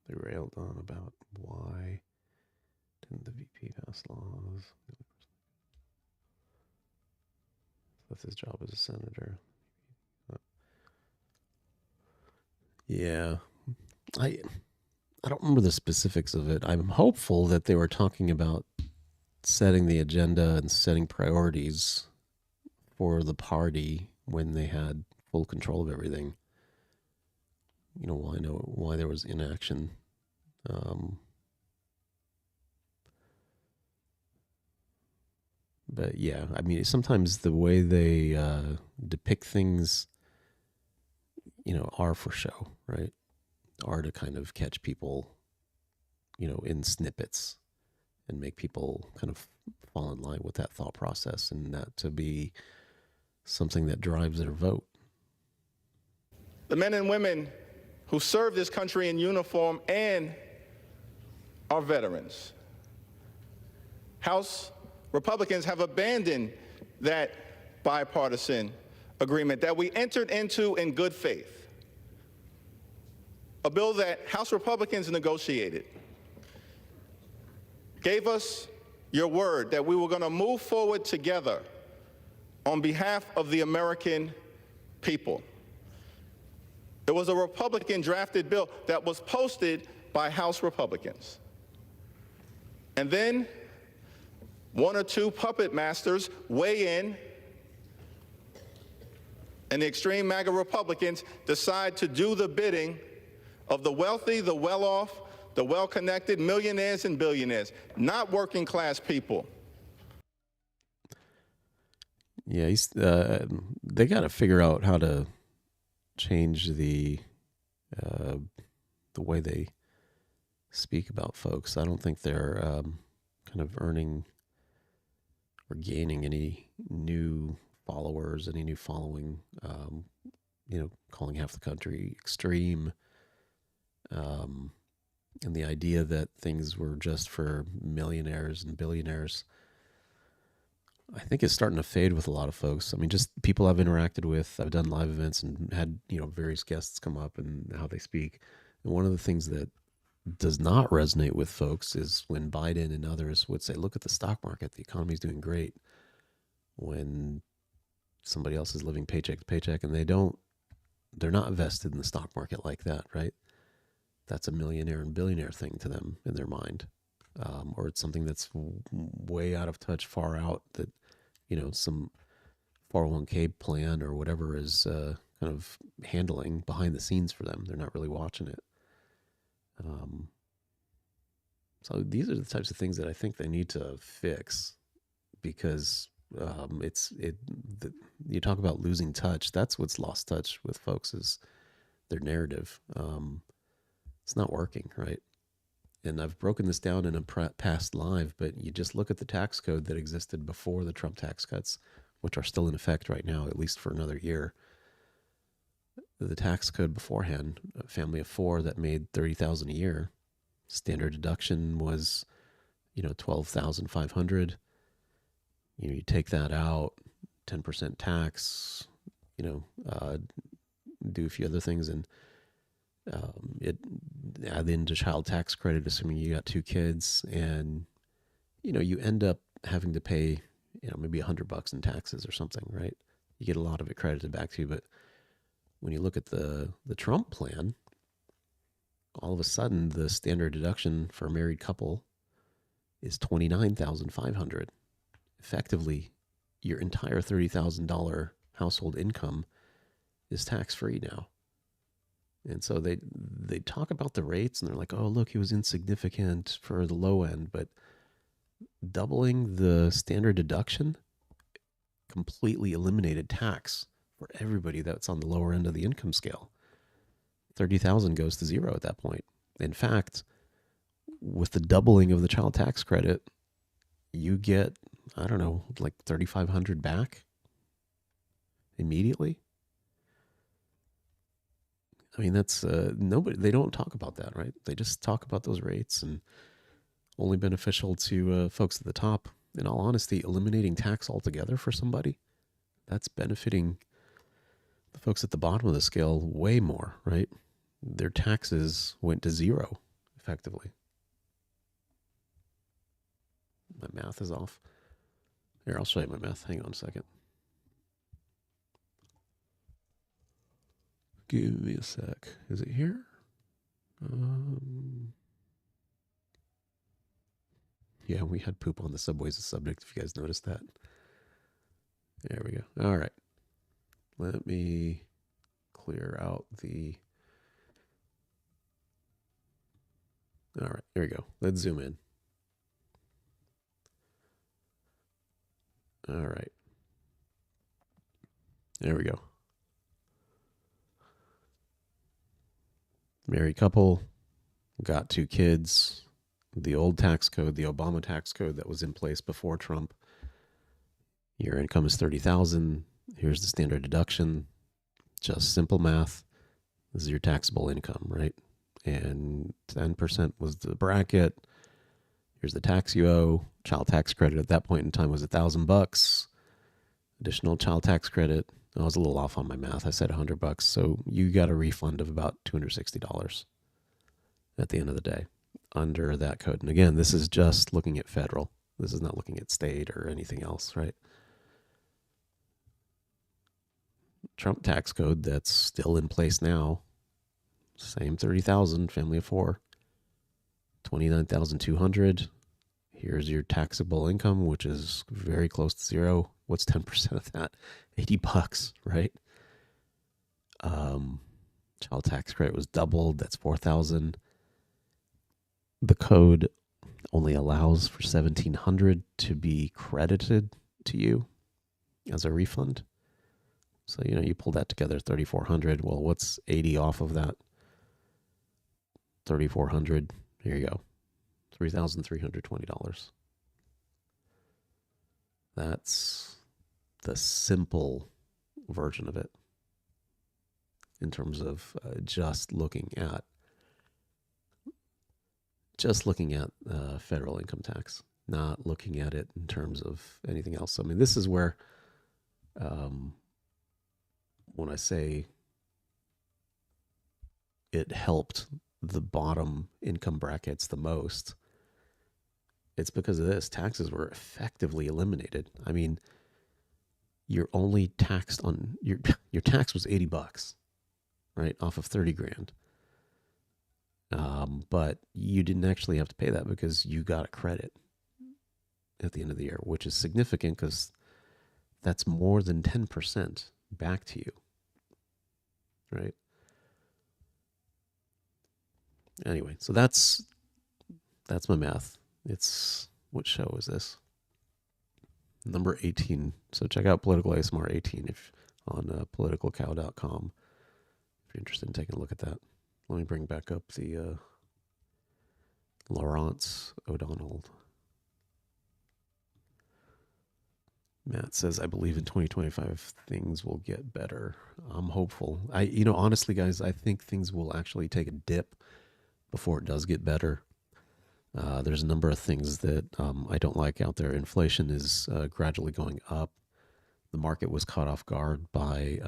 They railed on about why didn't the VP pass laws? with his job as a senator. Yeah, I don't remember the specifics of it. I'm hopeful that they were talking about setting the agenda and setting priorities for the party when they had full control of everything. You know, why there was inaction. But yeah, I mean, sometimes the way they depict things, you know, are for show, right? Are to kind of catch people, you know, in snippets and make people kind of fall in line with that thought process and that to be something that drives their vote. The men and women who serve this country in uniform and are veterans. House Republicans have abandoned that bipartisan agreement that we entered into in good faith. A bill that House Republicans negotiated. Gave us your word that we were going to move forward together on behalf of the American people. It was a Republican drafted bill that was posted by House Republicans. And then one or two puppet masters weigh in, and the extreme MAGA Republicans decide to do the bidding of the wealthy, the well-off, the well-connected, millionaires and billionaires, not working class people. Yeah, they got to figure out how to change the way they speak about folks. I don't think they're kind of earning or gaining any new followers, any new following. You know, calling half the country extreme. And the idea that things were just for millionaires and billionaires, I think is starting to fade with a lot of folks. I mean, just people I've interacted with, I've done live events and had, you know, various guests come up and how they speak. And one of the things that does not resonate with folks is when Biden and others would say, look at the stock market, the economy's doing great, when somebody else is living paycheck to paycheck and they're not vested in the stock market like that, right? That's a millionaire and billionaire thing to them in their mind. Or it's something that's way out of touch, far out, that, you know, some 401k plan or whatever is kind of handling behind the scenes for them. They're not really watching it. So these are the types of things that I think they need to fix, because you talk about losing touch. That's what's lost touch with folks, is their narrative. It's not working, right? And I've broken this down in a past live, but you just look at the tax code that existed before the Trump tax cuts, which are still in effect right now, at least for another year. The tax code beforehand, a family of four that made $30,000 a year, standard deduction was, you know, $12,500. You know, you take that out, 10% tax, you know, do a few other things, and it add in the child tax credit, assuming you got two kids, and, you know, you end up having to pay, you know, maybe $100 in taxes or something, right? You get a lot of it credited back to you, but when you look at the Trump plan, all of a sudden the standard deduction for a married couple is $29,500. Effectively, your entire $30,000 household income is tax-free now. And so they talk about the rates and they're like, oh, look, he was insignificant for the low end, but doubling the standard deduction completely eliminated tax for everybody that's on the lower end of the income scale. 30,000 goes to zero at that point. In fact, with the doubling of the child tax credit, you get, I don't know, like $3,500 back immediately. I mean, that's they don't talk about that, right? They just talk about those rates, and only beneficial to folks at the top. In all honesty, eliminating tax altogether for somebody, that's benefiting the folks at the bottom of the scale way more, right? Their taxes went to zero, effectively. My math is off. Here, I'll show you my math. Hang on a second. Give me a sec. Is it here? Yeah, we had poop on the subway as a subject, if you guys noticed that. There we go. All right. Let me clear out the... All right, here we go. Let's zoom in. All right. There we go. Married couple, got 2 kids. The old tax code, the Obama tax code that was in place before Trump. Your income is $30,000. Here's the standard deduction. Just simple math. This is your taxable income, right? And 10% was the bracket. Here's the tax you owe. Child tax credit at that point in time was $1,000. Additional child tax credit. I was a little off on my math. I said $100. So you got a refund of about $260 at the end of the day under that code. And again, this is just looking at federal. This is not looking at state or anything else, right? Trump tax code that's still in place now. Same 30,000, family of 4. 29,200. Here's your taxable income, which is very close to zero. What's 10% of that? $80, right? Child tax credit was doubled. That's 4,000. The code only allows for 1,700 to be credited to you as a refund. So, you pull that together, 3,400. Well, what's 80 off of that? 3,400. Here you go. $3,320. That's the simple version of it in terms of just looking at federal income tax, not looking at it in terms of anything else. I mean, this is where when I say it helped the bottom income brackets the most, it's because of this. Taxes were effectively eliminated. I mean, you're only taxed on your tax was $80, right, off of 30 grand. But you didn't actually have to pay that because you got a credit at the end of the year, which is significant because that's more than 10% back to you, right? Anyway, so that's my math. It's, what show is this? Number 18. So check out Political ASMR 18 on politicalcow.com if you're interested in taking a look at that. Let me bring back up the Lawrence O'Donnell. Matt says, I believe in 2025 things will get better. I'm hopeful. Honestly, guys, I think things will actually take a dip before it does get better. There's a number of things that I don't like out there. Inflation is gradually going up. The market was caught off guard by,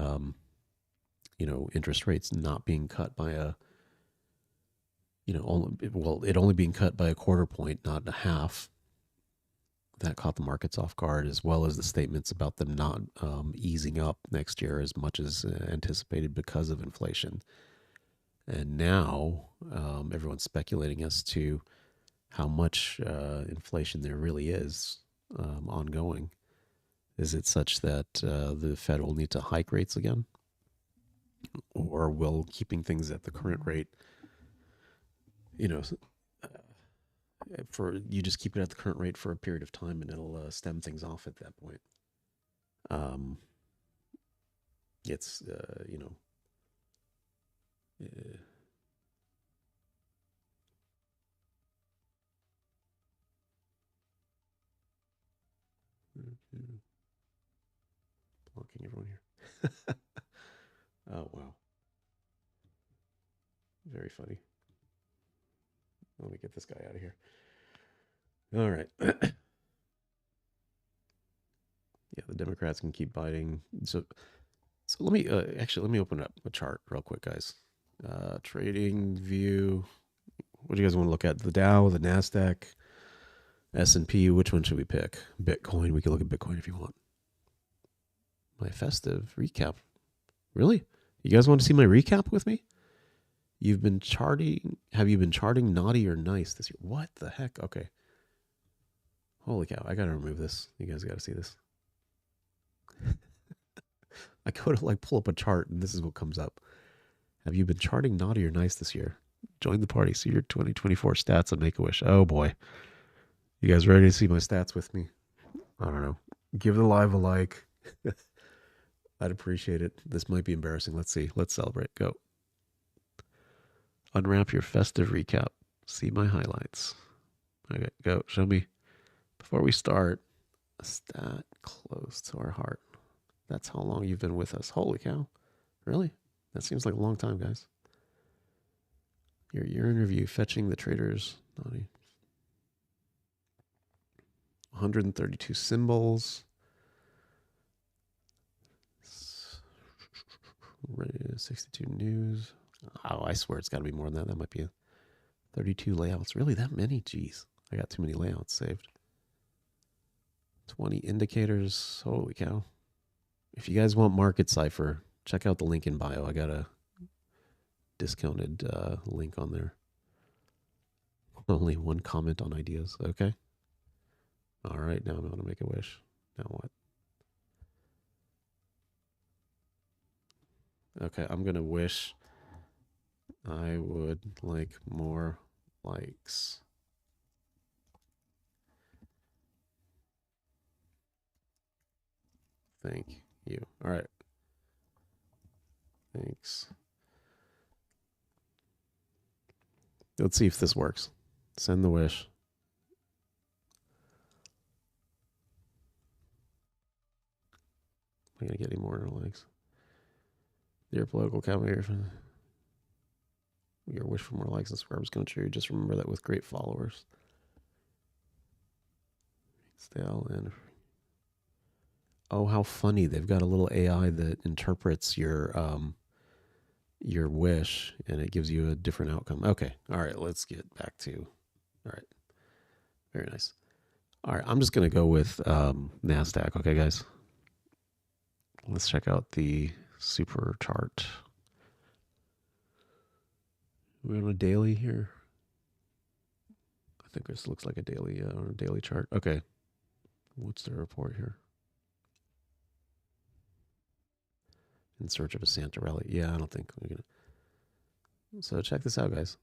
interest rates not being cut by it only being cut by a quarter point, not a half. That caught the markets off guard, as well as the statements about them not easing up next year as much as anticipated because of inflation. And now everyone's speculating as to how much inflation there really is ongoing. Is it such that the Fed will need to hike rates again? Or will keeping things at the current rate, you just keep it at the current rate for a period of time and it'll stem things off at that point. It's, blocking everyone here. Oh, wow. Very funny. Let me get this guy out of here. All right. Yeah, the Democrats can keep biting. So let me open up a chart real quick, guys. Trading view. What do you guys want to look at? The Dow, the NASDAQ, S&P. Which one should we pick? Bitcoin. We can look at Bitcoin if you want. My festive recap. Really? You guys want to see my recap with me? You've been charting. Have you been charting naughty or nice this year? What the heck? Okay. Holy cow. I got to remove this. You guys got to see this. I go to like pull up a chart and this is what comes up. Have you been charting naughty or nice this year? Join the party. See your 2024 stats on Make-A-Wish. Oh boy. You guys ready to see my stats with me? I don't know. Give the live a like. I'd appreciate it. This might be embarrassing. Let's see. Let's celebrate. Go. Unwrap your festive recap. See my highlights. Okay, go. Show me. Before we start, a stat close to our heart. That's how long you've been with us. Holy cow. Really? That seems like a long time, guys. Your year in review, fetching the traders. 132 symbols. 62 news. Oh, I swear it's got to be more than that. That might be 32 layouts. Really, that many? Jeez. I got too many layouts saved. 20 indicators. Holy cow. If you guys want Market Cipher, check out the link in bio. I got a discounted link on there. Only one comment on ideas. Okay. All right. Now I'm going to make a wish. Now what? Okay. I'm going to wish I would like more likes. Thank you. All right. Thanks. Let's see if this works. Send the wish. Am I going to get any more likes? Dear political commentator, your wish for more likes and subscribers come true. Just remember that with great followers. Stale and oh, how funny! They've got a little AI that interprets your wish and it gives you a different outcome. Okay, all right. Let's get back to. All right, very nice. All right, I'm just gonna go with NASDAQ. Okay, guys. Let's check out the super chart. We're on a daily here. I think this looks like a daily on a daily chart. Okay. What's the report here? In search of a Santa rally. Yeah, I don't think we're gonna. So check this out, guys.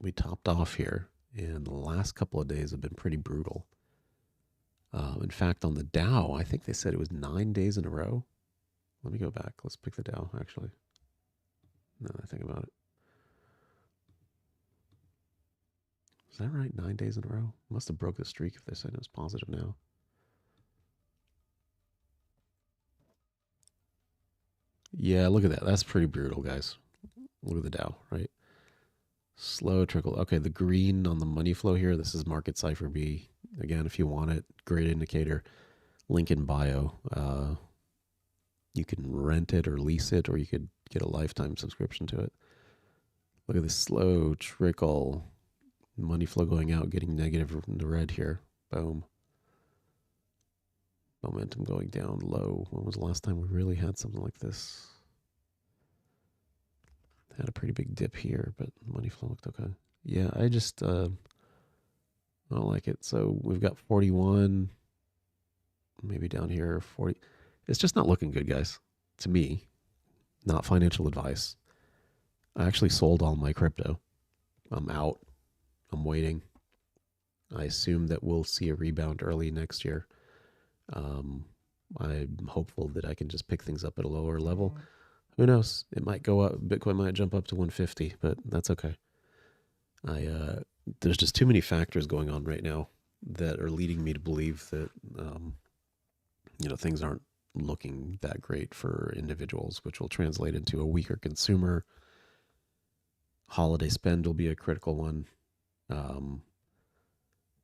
We topped off here, and the last couple of days have been pretty brutal. In fact, on the Dow, I think they said it was 9 days in a row. Let me go back. Let's pick the Dow, actually. Now that I think about it. Is that right? 9 days in a row? Must have broke the streak if they said it was positive now. Yeah, look at that. That's pretty brutal, guys. Look at the Dow, right? Slow trickle. Okay, the green on the money flow here, this is Market Cipher B. Again, if you want it, great indicator. Link in bio. You can rent it or lease it, or you could get a lifetime subscription to it. Look at this slow trickle. Money flow going out, getting negative in the red here. Boom. Momentum going down low. When was the last time we really had something like this? Had a pretty big dip here, but money flow looked okay. Yeah, I just I don't like it. So we've got 41, maybe down here 40. It's just not looking good, guys. To me, not financial advice. I actually sold all my crypto. I'm out. I'm waiting. I assume that we'll see a rebound early next year. I'm hopeful that I can just pick things up at a lower level. Who knows? It might go up. Bitcoin might jump up to 150, but that's okay. There's just too many factors going on right now that are leading me to believe that things aren't looking that great for individuals, which will translate into a weaker consumer. Holiday spend will be a critical one.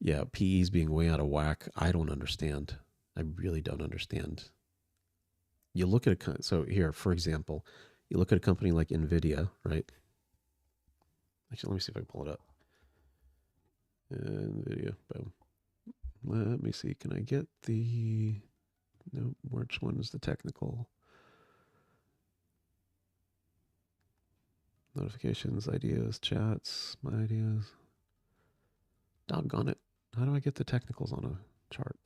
PEs being way out of whack. I don't understand. I really don't understand. You look at so here, for example, you look at a company like NVIDIA, right? Actually, let me see if I can pull it up. NVIDIA, boom. Let me see. Can I get the Nope. Which one is the technical? Notifications, ideas, chats, my ideas. Doggone it. How do I get the technicals on a chart?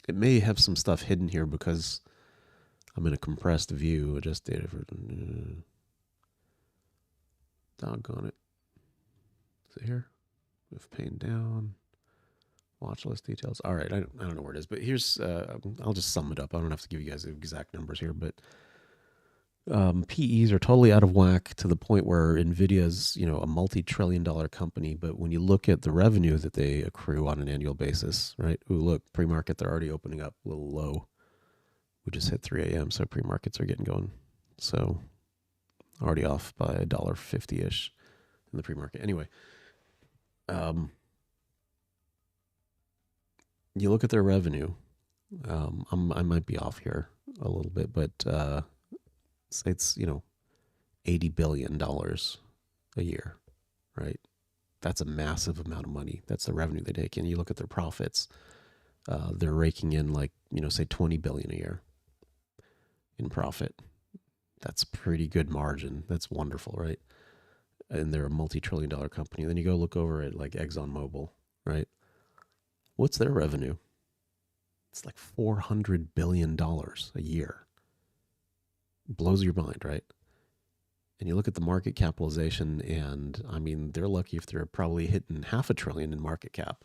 It may have some stuff hidden here because I'm in a compressed view. Just data for. Doggone it. Is it here? Move pane down. Watch list details. All right. I don't know where it is, but here's. I'll just sum it up. I don't have to give you guys the exact numbers here, but PEs are totally out of whack to the point where NVIDIA's, a multi-trillion-dollar company. But when you look at the revenue that they accrue on an annual basis, right? Ooh, look, pre-market, they're already opening up a little low. We just hit 3 a.m., so pre-markets are getting going. So already off by $1.50-ish in the pre-market. Anyway, you look at their revenue. I might be off here a little bit, but say it's, $80 billion a year, right? That's a massive amount of money. That's the revenue they take in. You look at their profits, they're raking in say $20 billion a year in profit. That's pretty good margin. That's wonderful, right? And they're a multi-trillion-dollar company. Then you go look over at like ExxonMobil, right? What's their revenue? It's like $400 billion a year. Blows your mind, right? And you look at the market capitalization, and I mean, they're lucky if they're probably hitting $500 billion in market cap.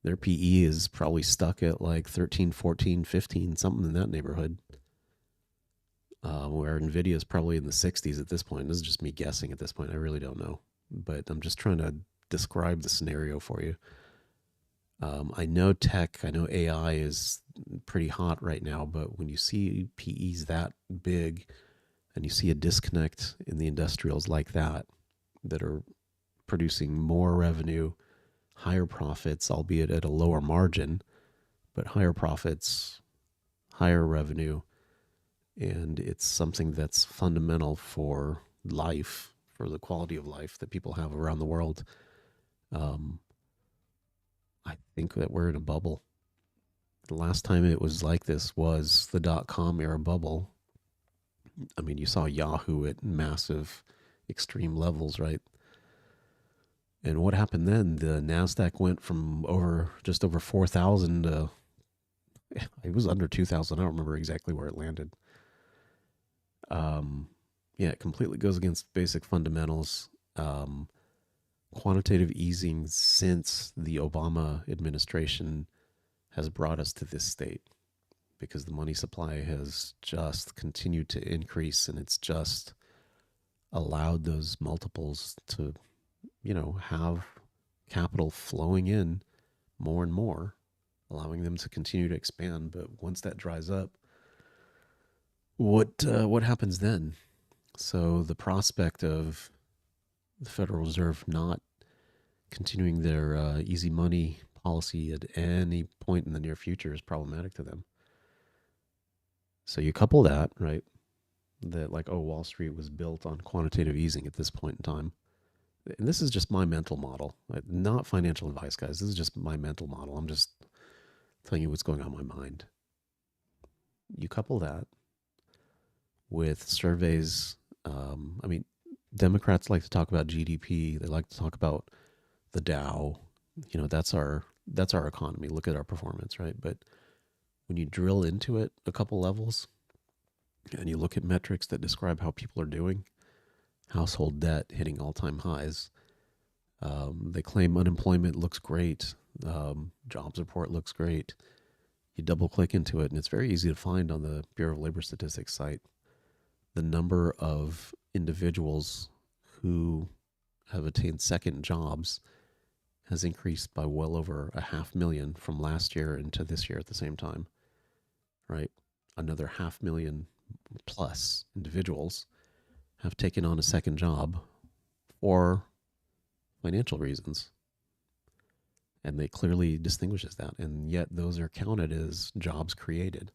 Their PE is probably stuck at like 13, 14, 15, something in that neighborhood. Where NVIDIA is probably in the 60s at this point. This is just me guessing at this point. I really don't know. But I'm just trying to describe the scenario for you. I know AI is pretty hot right now, but when you see PEs that big and you see a disconnect in the industrials like that are producing more revenue, higher profits, albeit at a lower margin, but higher profits, higher revenue, and it's something that's fundamental for life, for the quality of life that people have around the world. I think that we're in a bubble. The last time it was like this was the .com era bubble. I mean, you saw Yahoo at massive, extreme levels, right? And what happened then? The NASDAQ went from just over 4,000 to, it was under 2,000. I don't remember exactly where it landed. It completely goes against basic fundamentals. Quantitative easing since the Obama administration has brought us to this state because the money supply has just continued to increase, and it's just allowed those multiples to, have capital flowing in more and more, allowing them to continue to expand. But once that dries up, what happens then? So the prospect of the Federal Reserve not continuing their easy money policy at any point in the near future is problematic to them. So you couple that, right? That Wall Street was built on quantitative easing at this point in time. And this is just my mental model, not financial advice, guys. This is just my mental model. I'm just telling you what's going on in my mind. You couple that with surveys. Democrats like to talk about GDP. They like to talk about the Dow. That's our economy. Look at our performance, right? But when you drill into it a couple levels and you look at metrics that describe how people are doing, household debt hitting all-time highs. They claim unemployment looks great. Jobs report looks great. You double click into it, and it's very easy to find on the Bureau of Labor Statistics site the number of individuals who have attained second jobs has increased by well over 500,000 from last year into this year at the same time, right? Another 500,000 plus individuals have taken on a second job for financial reasons. And they clearly distinguishes that. And yet those are counted as jobs created.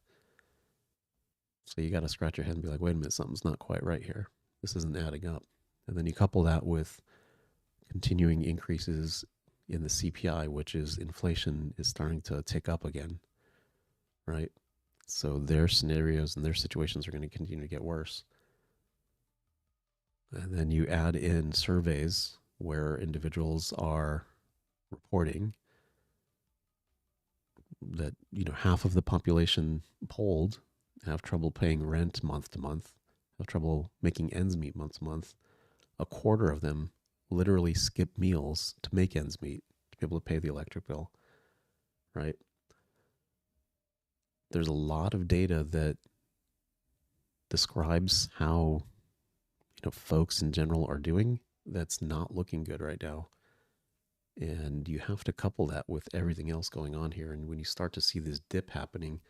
So you got to scratch your head and be like, wait a minute, something's not quite right here. This isn't adding up. And then you couple that with continuing increases in the CPI, which is inflation is starting to tick up again. right? So their scenarios and their situations are going to continue to get worse. And then you add in surveys where individuals are reporting that, half of the population polled have trouble paying rent month to month, have trouble making ends meet month to month. A quarter of them literally skip meals to make ends meet, to be able to pay the electric bill, right? There's a lot of data that describes how, folks in general are doing that's not looking good right now. And you have to couple that with everything else going on here. And when you start to see this dip happening,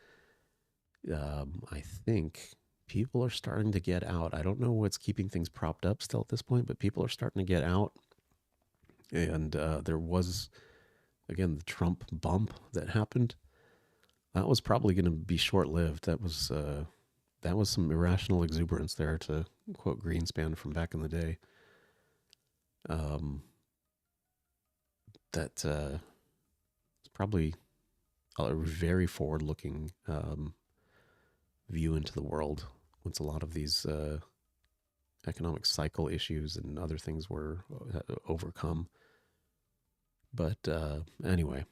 I think people are starting to get out. I don't know what's keeping things propped up still at this point, but people are starting to get out. And there was, again, the Trump bump that happened. That was probably going to be short-lived. That was some irrational exuberance there, to quote Greenspan from back in the day. It's probably a very forward-looking view into the world once a lot of these economic cycle issues and other things were overcome. But anyway,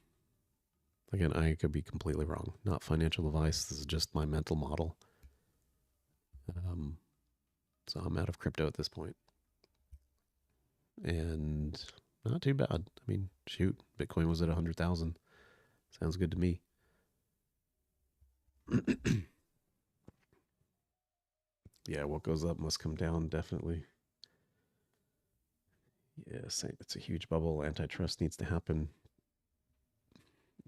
again, I could be completely wrong. Not financial advice. This is just my mental model. So I'm out of crypto at this point. And not too bad. I mean, shoot, Bitcoin was at 100,000. Sounds good to me. Yeah, what goes up must come down, definitely. Yeah, it's a huge bubble. Antitrust needs to happen.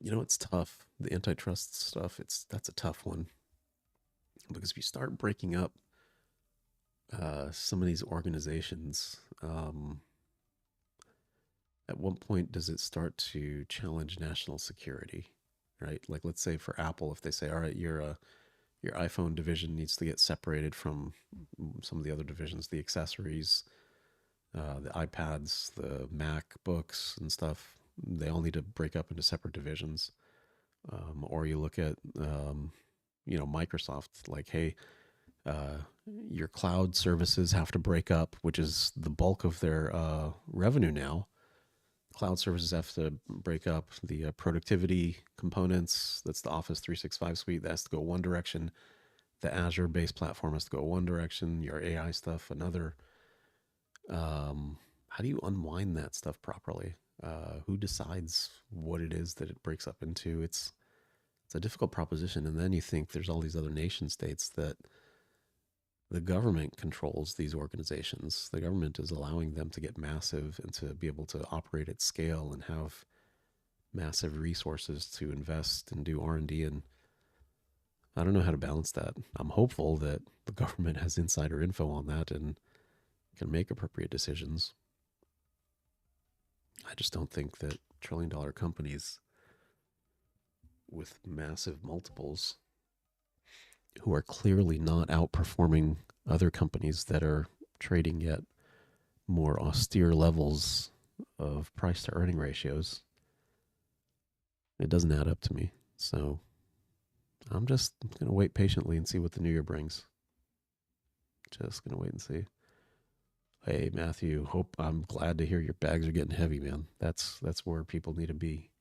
It's tough. The antitrust stuff, that's a tough one. Because if you start breaking up some of these organizations, at what point does it start to challenge national security, right? Like, let's say for Apple, if they say, all right, your iPhone division needs to get separated from some of the other divisions, the accessories, the iPads, the MacBooks and stuff, they all need to break up into separate divisions. Or you look at, Microsoft, like, hey, your cloud services have to break up, which is the bulk of their revenue now. Cloud services have to break up. The productivity components, that's the Office 365 suite, that has to go one direction. The Azure-based platform has to go one direction. Your AI stuff, another. How do you unwind that stuff properly? Who decides what it is that it breaks up into? It's a difficult proposition. And then you think there's all these other nation states that the government controls these organizations. The government is allowing them to get massive and to be able to operate at scale and have massive resources to invest and do R&D. And I don't know how to balance that. I'm hopeful that the government has insider info on that and can make appropriate decisions. I just don't think that trillion-dollar companies with massive multiples, who are clearly not outperforming other companies that are trading at more austere levels of price to earning ratios, it doesn't add up to me. So I'm just going to wait patiently and see what the new year brings. Just going to wait and see. Hey, Matthew, I'm glad to hear your bags are getting heavy, man. That's where people need to be.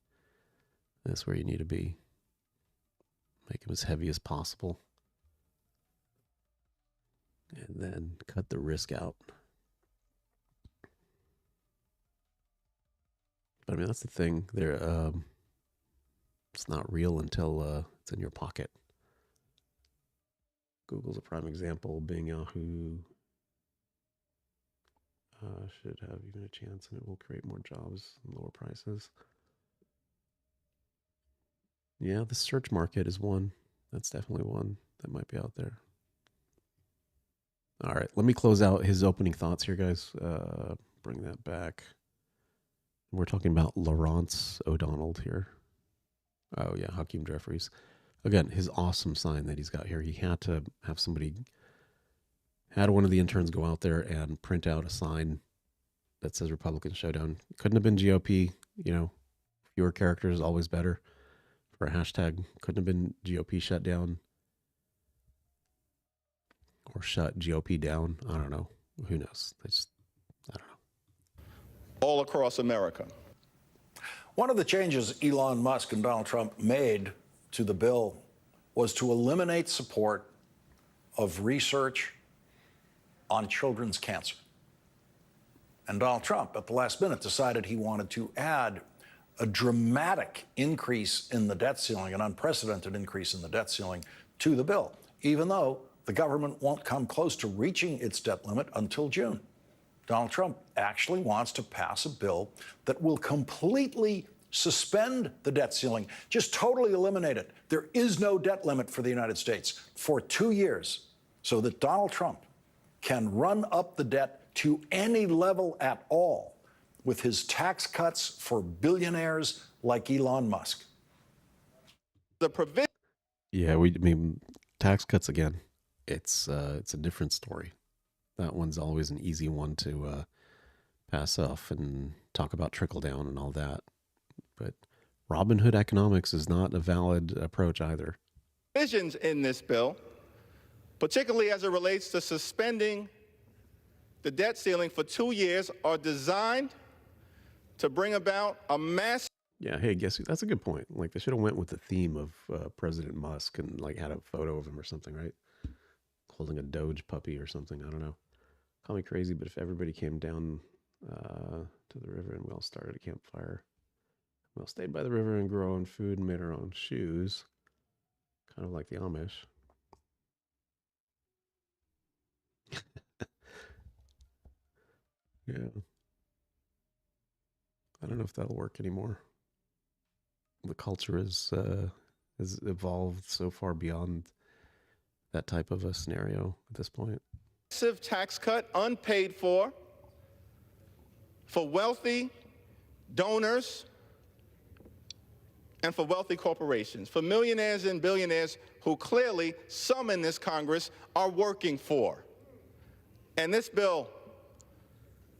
That's where you need to be. Make them as heavy as possible. And then cut the risk out. But I mean, that's the thing. It's not real until it's in your pocket. Google's a prime example. Bing, Yahoo should have even a chance, and it will create more jobs and lower prices. Yeah, the search market is one. That's definitely one that might be out there. All right, let me close out his opening thoughts here, guys. Bring that back. We're talking about Lawrence O'Donnell here. Oh, yeah, Hakeem Jeffries. Again, his awesome sign that he's got here. He had to have had one of the interns go out there and print out a sign that says Republican Showdown. Couldn't have been GOP, fewer characters, always better for a hashtag. Couldn't have been GOP shut down or shut GOP down. I don't know. Who knows? I don't know. All across America. One of the changes Elon Musk and Donald Trump made to the bill was to eliminate support of research on children's cancer. And Donald Trump, at the last minute, decided he wanted to add a dramatic increase in the debt ceiling, an unprecedented increase in the debt ceiling to the bill, even though the government won't come close to reaching its debt limit until June. Donald Trump actually wants to pass a bill that will completely suspend the debt ceiling, just totally eliminate it. There is no debt limit for the United States for 2 years, so that Donald Trump can run up the debt to any level at all with his tax cuts for billionaires like Elon Musk. The provision. Yeah, I mean, tax cuts again. It's a different story. That one's always an easy one to pass off and talk about trickle down and all that. But Robin Hood economics is not a valid approach either. Provisions in this bill, particularly as it relates to suspending the debt ceiling for 2 years, are designed to bring about a mass. Yeah, hey, guess who? That's a good point. Like, they should have went with the theme of President Musk and like had a photo of him or something, right? Holding a Doge puppy or something. I don't know. Call me crazy, but if everybody came down to the river and we all started a campfire, we all stayed by the river and grew our own food and made our own shoes, kind of like the Amish. Yeah. I don't know if that'll work anymore. The culture has evolved so far beyond that type of a scenario at this point. Massive tax cut, unpaid for wealthy donors and for wealthy corporations, for millionaires and billionaires who clearly some in this Congress are working for. And this bill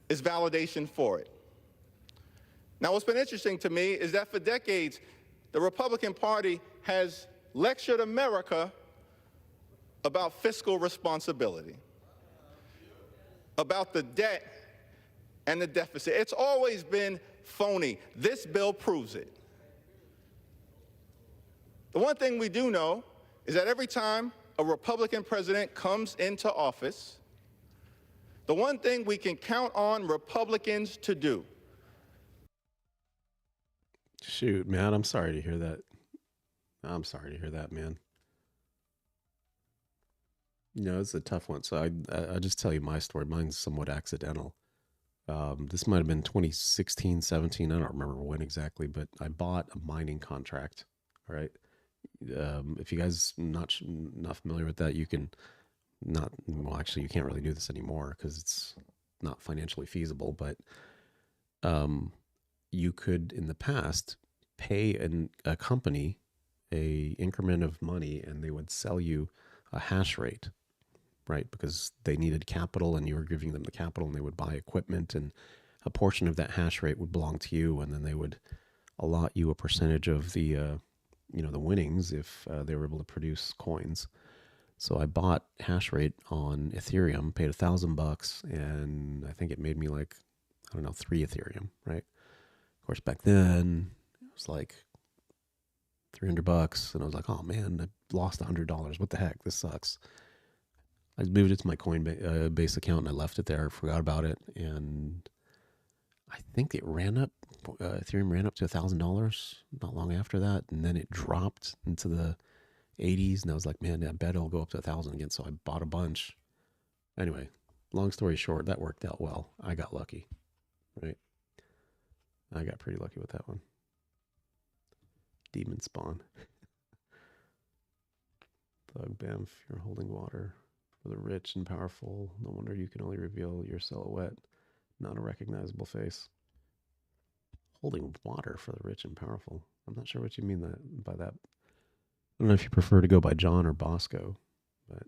is validation for it. Now, what's been interesting to me is that for decades, the Republican Party has lectured America about fiscal responsibility, about the debt and the deficit. It's always been phony. This bill proves it. The one thing we do know is that every time a Republican president comes into office, the one thing we can count on Republicans to do. Shoot, man, I'm sorry to hear that. I'm sorry to hear that, man. You know, it's a tough one. So I just tell you my story. Mine's somewhat accidental. This might have been 2016, 17. I don't remember when exactly, but I bought a mining contract. All right. If you guys not familiar with that, you can not. Well, actually, you can't really do this anymore because it's not financially feasible. But you could, in the past, pay a company a increment of money, and they would sell you a hash rate, right? Because they needed capital, and you were giving them the capital, and they would buy equipment, and a portion of that hash rate would belong to you, and then they would allot you a percentage of the the winnings if they were able to produce coins. So I bought hash rate on Ethereum, paid $1,000, and I think it made me like, I don't know, 3 Ethereum, right? Of course, back then it was like $300, and I was like, oh man, I lost $100. What the heck? This sucks. I moved it to my Coinbase account and I left it there, forgot about it, and I think it ran up. Ethereum ran up to $1,000 not long after that, and then it dropped into the 80s, and I was like, man, I bet it'll go up to 1,000 again. So I bought a bunch. Anyway, long story short, that worked out well. I got lucky, right? I got pretty lucky with that one. Demon spawn. Thug Bamf, you're holding water for the rich and powerful. No wonder you can only reveal your silhouette, not a recognizable face. Holding water for the rich and powerful. I'm not sure what you mean by that. I don't know if you prefer to go by John or Bosco, but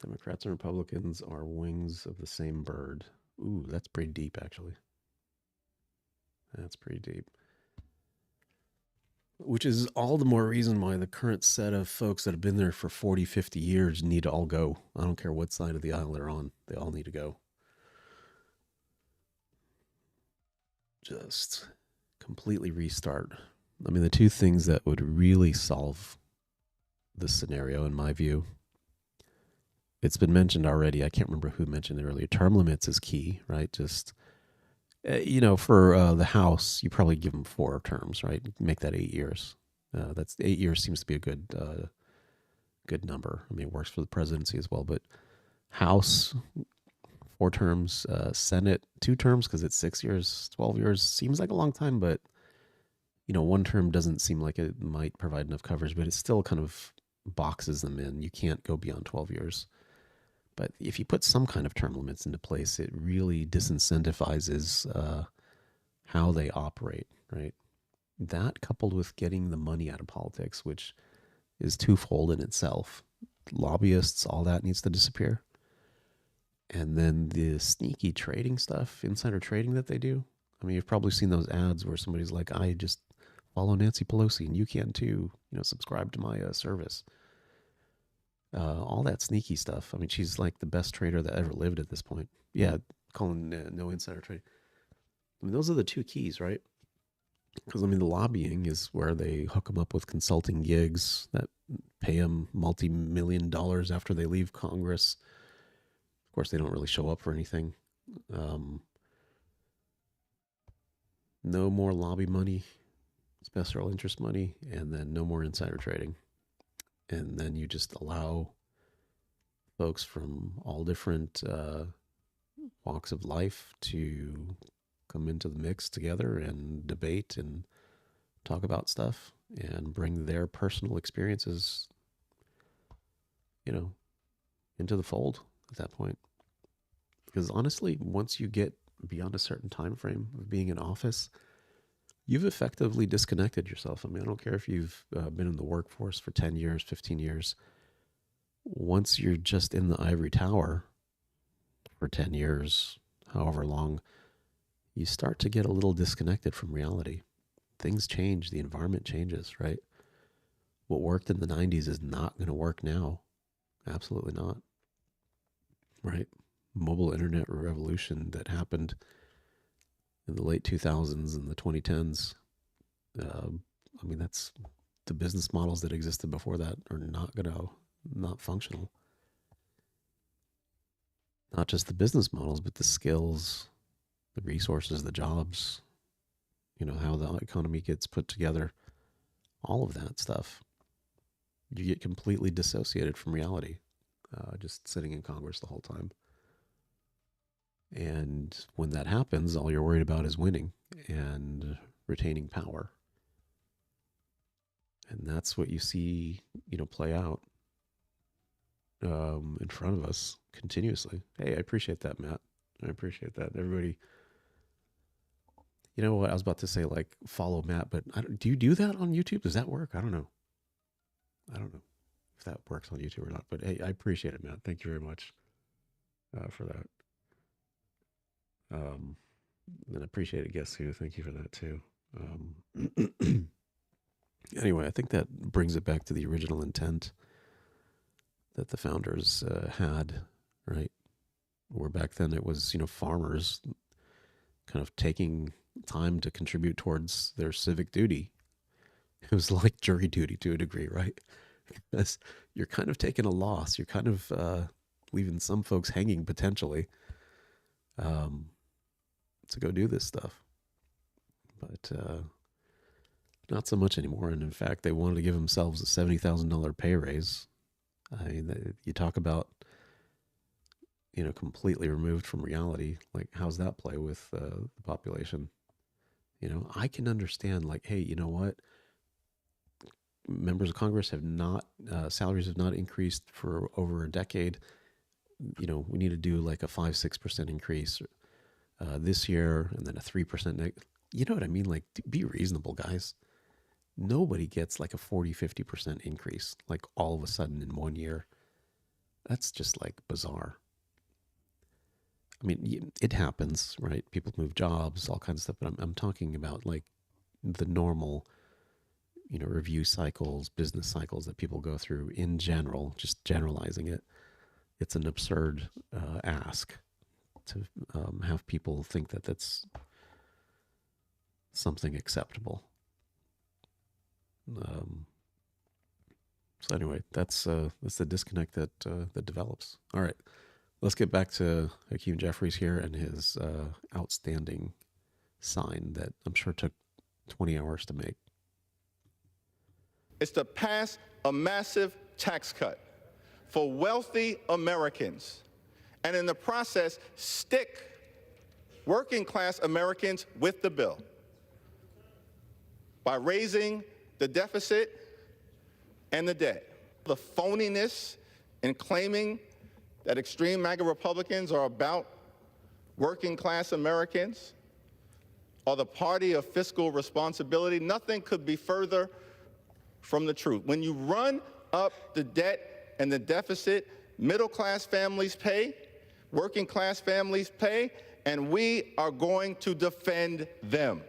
Democrats and Republicans are wings of the same bird. Ooh, that's pretty deep, actually. That's pretty deep. Which is all the more reason why the current set of folks that have been there for 40, 50 years need to all go. I don't care what side of the aisle they're on. They all need to go. Just completely restart. I mean, the two things that would really solve this scenario, in my view, it's been mentioned already. I can't remember who mentioned it earlier. Term limits is key, right? Just, for the House, you probably give them 4 terms, right? Make that 8 years. That's 8 years seems to be a good number. I mean, it works for the presidency as well. But House, 4 terms. Senate, 2 terms because it's 6 years, 12 years. Seems like a long time, but 1 term doesn't seem like it might provide enough coverage, but it still kind of boxes them in. You can't go beyond 12 years. But if you put some kind of term limits into place, it really disincentivizes how they operate, right? That coupled with getting the money out of politics, which is twofold in itself. Lobbyists, all that needs to disappear. And then the sneaky trading stuff, insider trading that they do. I mean, you've probably seen those ads where somebody's like, I just follow Nancy Pelosi and you can too, subscribe to my service. All that sneaky stuff. I mean, she's like the best trader that ever lived at this point. Yeah, calling no insider trading. I mean, those are the 2 keys, right? Because, I mean, the lobbying is where they hook them up with consulting gigs that pay them multi-million dollars after they leave Congress. Of course, they don't really show up for anything. No more lobby money, special interest money, and then no more insider trading. And then you just allow folks from all different walks of life to come into the mix together and debate and talk about stuff and bring their personal experiences, into the fold at that point. Because honestly, once you get beyond a certain time frame of being in office, you've effectively disconnected yourself. I mean, I don't care if you've been in the workforce for 10 years, 15 years. Once you're just in the ivory tower for 10 years, however long, you start to get a little disconnected from reality. Things change. The environment changes, right? What worked in the 90s is not going to work now. Absolutely not. Right? Mobile internet revolution that happened in the late 2000s and the 2010s. I mean, that's the business models that existed before that are not functional. Not just the business models, but the skills, the resources, the jobs, how the economy gets put together, all of that stuff. You get completely dissociated from reality, just sitting in Congress the whole time. And when that happens, all you're worried about is winning and retaining power. And that's what you see, play out in front of us continuously. Hey, I appreciate that, Matt. I appreciate that. Everybody, you know what? I was about to say, like, follow Matt, but do you do that on YouTube? Does that work? I don't know. I don't know if that works on YouTube or not. But hey, I appreciate it, Matt. Thank you very much for that. And I appreciate it, guess who. Thank you for that too. Anyway, I think that brings it back to the original intent that the founders had, right? Where back then it was, farmers kind of taking time to contribute towards their civic duty. It was like jury duty to a degree, right? Because you're kind of taking a loss. You're kind of leaving some folks hanging potentially to go do this stuff. But not so much anymore. And in fact, they wanted to give themselves a $70,000 pay raise. I mean, you talk about, completely removed from reality. Like, how's that play with the population? I can understand, like, hey, you know what? Members of Congress have not, salaries have not increased for over a decade. We need to do like a 5-6% increase this year, and then a 3%. You know what I mean? Like, be reasonable, guys. Nobody gets like a 40-50% increase, like all of a sudden in 1 year. That's just like bizarre. I mean, it happens, right? People move jobs, all kinds of stuff. But I'm talking about like the normal, review cycles, business cycles that people go through in general. Just generalizing it, it's an absurd ask to have people think that that's something acceptable. So anyway, that's the disconnect that develops. All right, let's get back to Hakeem Jeffries here and his outstanding sign that I'm sure took 20 hours to make. It's to pass a massive tax cut for wealthy Americans, and in the process, stick working class Americans with the bill by raising the deficit and the debt. The phoniness in claiming that extreme MAGA Republicans are about working class Americans or the party of fiscal responsibility, nothing could be further from the truth. When you run up the debt and the deficit, middle class families pay, working class families pay, and we are going to defend them.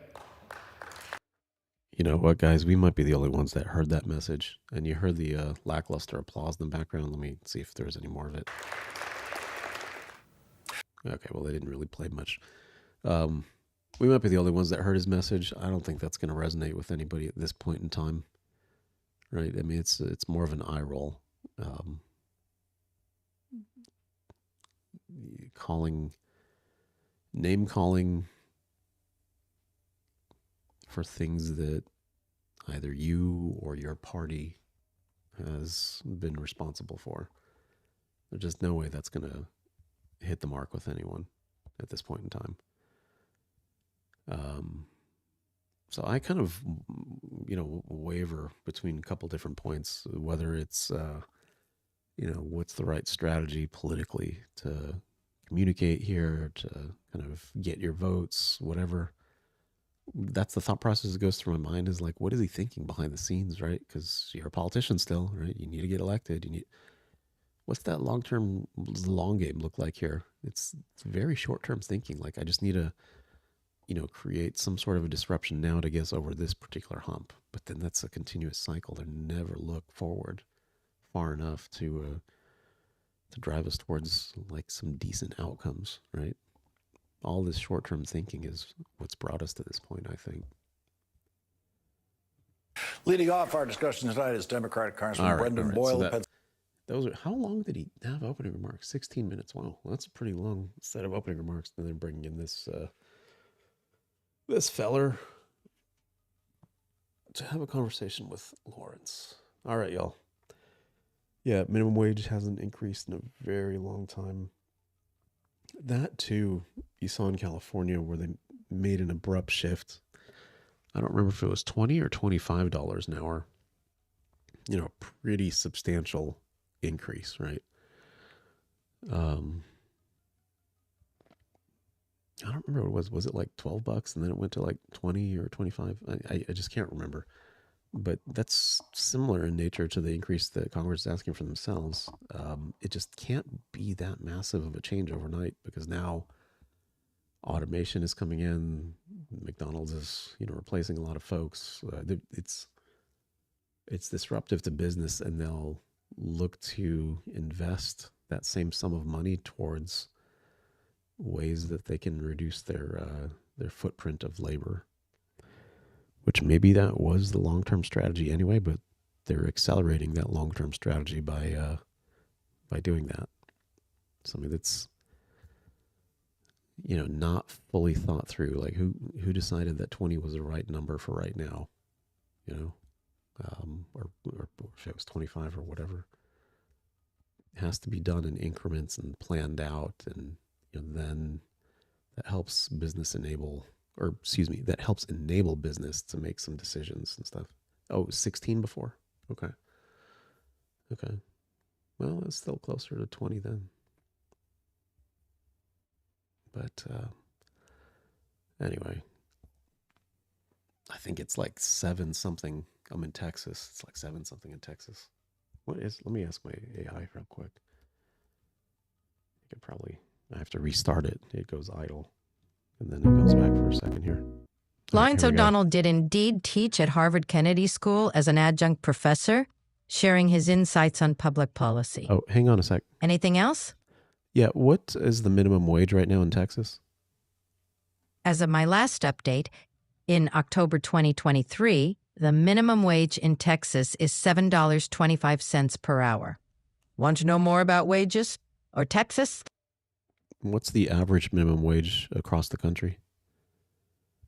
You know what, guys? We might be the only ones that heard that message. And you heard the lackluster applause in the background. Let me see if there's any more of it. Okay, well, they didn't really play much. We might be the only ones that heard his message. I don't think that's going to resonate with anybody at this point in time. Right? I mean, it's more of an eye roll. Name calling for things that either you or your party has been responsible for. There's just no way that's going to hit the mark with anyone at this point in time. So I kind of, waver between a couple different points, whether it's, what's the right strategy politically to communicate here, to kind of get your votes, whatever. That's the thought process that goes through my mind, is like, what is he thinking behind the scenes, right? Because you're a politician still, right? You need to get elected. What's that long game look like here? It's very short-term thinking. Like, I just need to, create some sort of a disruption now to get us over this particular hump. But then that's a continuous cycle. They never look forward far enough to drive us towards like some decent outcomes, right? All this short-term thinking is what's brought us to this point, I think. Leading off our discussion tonight is Democratic Congressman Brendan Boyle. How long did he have opening remarks? 16 minutes. Wow, that's a pretty long set of opening remarks. And then bringing in this feller to have a conversation with Lawrence. All right, y'all. Yeah, minimum wage hasn't increased in a very long time. That too, you saw in California where they made an abrupt shift. I don't remember if it was $20 or $25 an hour. Pretty substantial increase, right? I don't remember what it was. Was it like $12 and then it went to like 20 or 25? I just can't remember. But that's similar in nature to the increase that Congress is asking for themselves. It just can't be that massive of a change overnight, because now automation is coming in. McDonald's is, replacing a lot of folks. It's disruptive to business, and they'll look to invest that same sum of money towards ways that they can reduce their footprint of labor. Which maybe that was the long-term strategy anyway, but they're accelerating that long-term strategy by doing that. So I mean, that's not fully thought through. Like who decided that 20 was the right number for right now? Or if it was 25 or whatever. It has to be done in increments and planned out, and then that helps that helps enable business to make some decisions and stuff. Oh, it was 16 before? Okay. Well, it's still closer to 20 then. But anyway, I think it's like 7 something. I'm in Texas. It's like 7 something in Texas. Let me ask my AI real quick. I could probably I have to restart it. It goes idle. And then it goes back for a second here. Lawrence O'Donnell did indeed teach at Harvard Kennedy School as an adjunct professor, sharing his insights on public policy. Oh, hang on a sec. Anything else? Yeah, what is the minimum wage right now in Texas? As of my last update, in October 2023, the minimum wage in Texas is $7.25 per hour. Want to know more about wages or Texas? What's the average minimum wage across the country?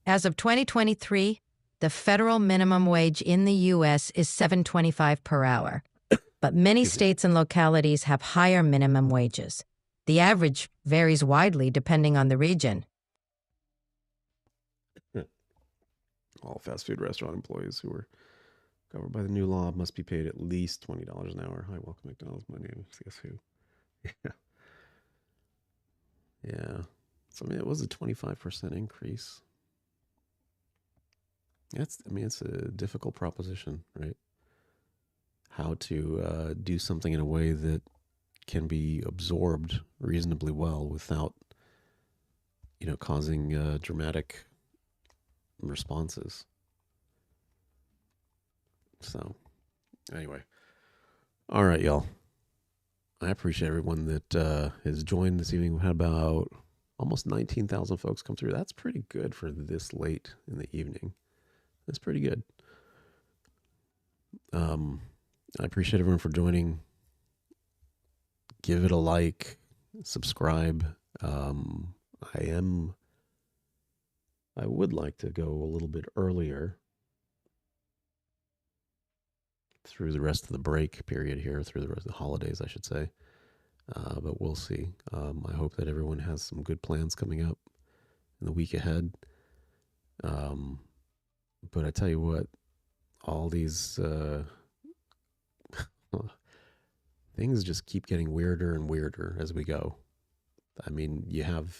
As of 2023, the federal minimum wage in the U.S. is $7.25 per hour. But many states and localities have higher minimum wages. The average varies widely depending on the region. All fast food restaurant employees who are covered by the new law must be paid at least $20 an hour. Hi, welcome McDonald's. My name is guess who? Yeah. Yeah. So, I mean, it was a 25% increase. It's a difficult proposition, right? How to do something in a way that can be absorbed reasonably well without, causing dramatic responses. So, anyway. All right, y'all. I appreciate everyone that has joined this evening. We had about almost 19,000 folks come through. That's pretty good for this late in the evening. That's pretty good. I appreciate everyone for joining. Give it a like, subscribe. I would like to go a little bit earlier through the rest of the break period here, through the rest of the holidays, I should say. But we'll see. I hope that everyone has some good plans coming up in the week ahead. But I tell you what, all these things just keep getting weirder and weirder as we go. I mean, you have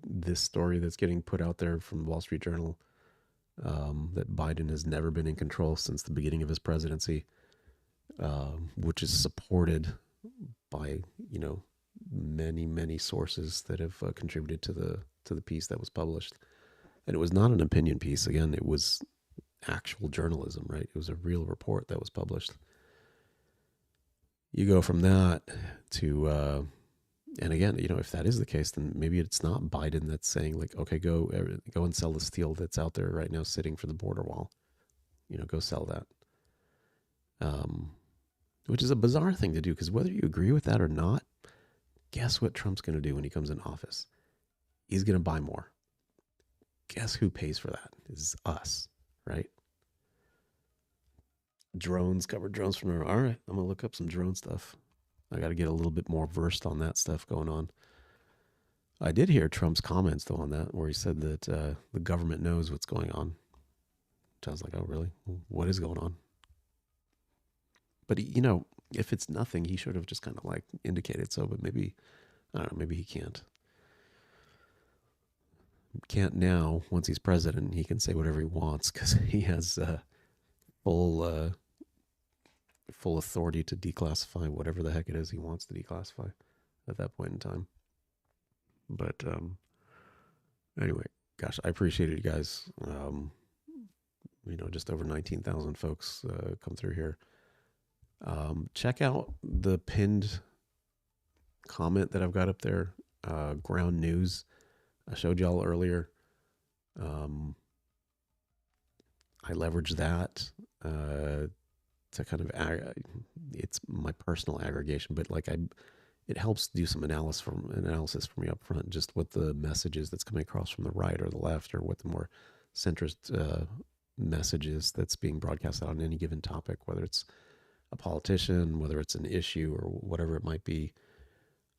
this story that's getting put out there from the Wall Street Journal that Biden has never been in control since the beginning of his presidency, which is supported by, many, many sources that have contributed to the piece that was published. And it was not an opinion piece. Again, it was actual journalism, right? It was a real report that was published. You go from that to, and again, if that is the case, then maybe it's not Biden that's saying like, okay, go and sell the steel that's out there right now sitting for the border wall. Go sell that. Which is a bizarre thing to do, because whether you agree with that or not, guess what Trump's going to do when he comes in office? He's going to buy more. Guess who pays for that? It's us, right? Drones, covered drones from there. All right, I'm going to look up some drone stuff. I got to get a little bit more versed on that stuff going on. I did hear Trump's comments, though, on that, where he said that the government knows what's going on. Which I was like, oh, really? What is going on? But, if it's nothing, he should have just kind of like indicated so, but maybe, I don't know, maybe he can't. Can't now, once he's president, he can say whatever he wants because he has full authority to declassify whatever the heck it is he wants to declassify at that point in time. But anyway, gosh, I appreciate it, you guys. Just over 19,000 folks come through here. Check out the pinned comment that I've got up there, Ground News. I showed y'all earlier. I leverage that to kind of it's my personal aggregation, but like it helps do some analysis for me up front, just what the message is that's coming across from the right or the left, or what the more centrist message is that's being broadcast out on any given topic, whether it's a politician, whether it's an issue, or whatever it might be.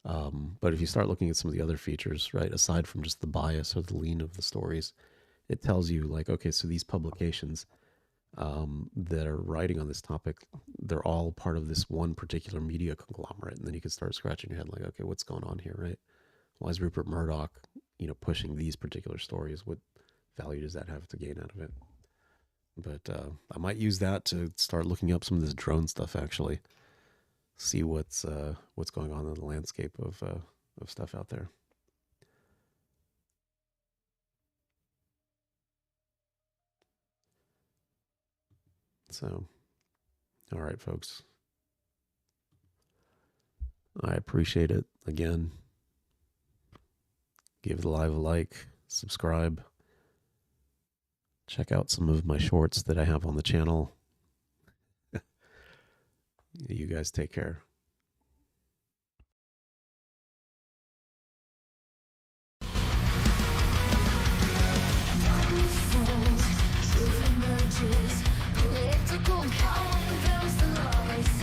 But if you start looking at some of the other features, right, aside from just the bias or the lean of the stories, it tells you like, okay, so these publications that are writing on this topic, they're all part of this one particular media conglomerate. And then you can start scratching your head like, okay, what's going on here, right? Why is Rupert Murdoch, pushing these particular stories? What value does that have to gain out of it? But I might use that to start looking up some of this drone stuff, actually. See what's going on in the landscape of stuff out there. So, all right, folks. I appreciate it. Again, give the live a like, subscribe. Check out some of my shorts that I have on the channel. You guys take care. Political power compels the lies.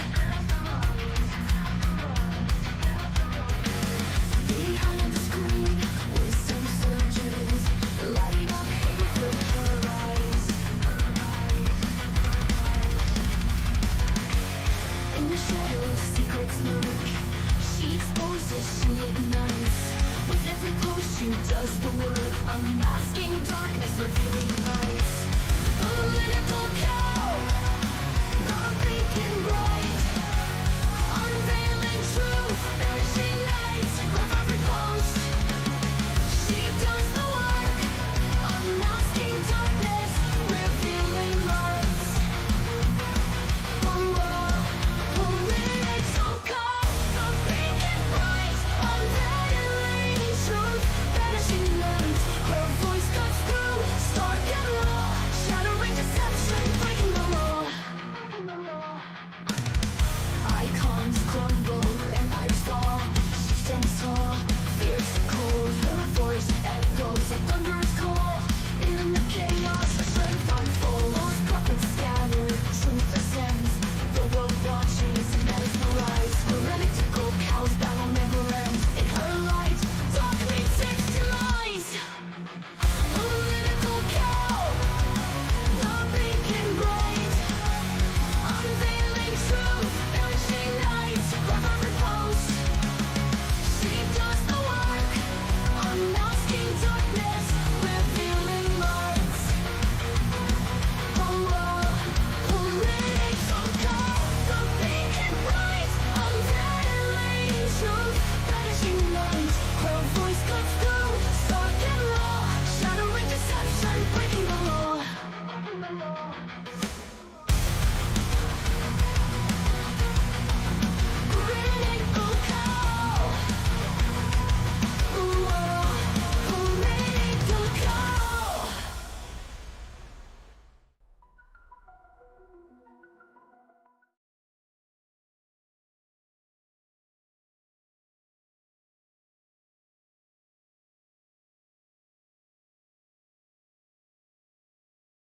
Behind the screen, wisdom surges, lighting up hate with her eyes. In the shadows, secrets lurk. She exposes, she ignites. With every post, she does the work, unmasking darkness, revealing light. Political cow, not thinking right.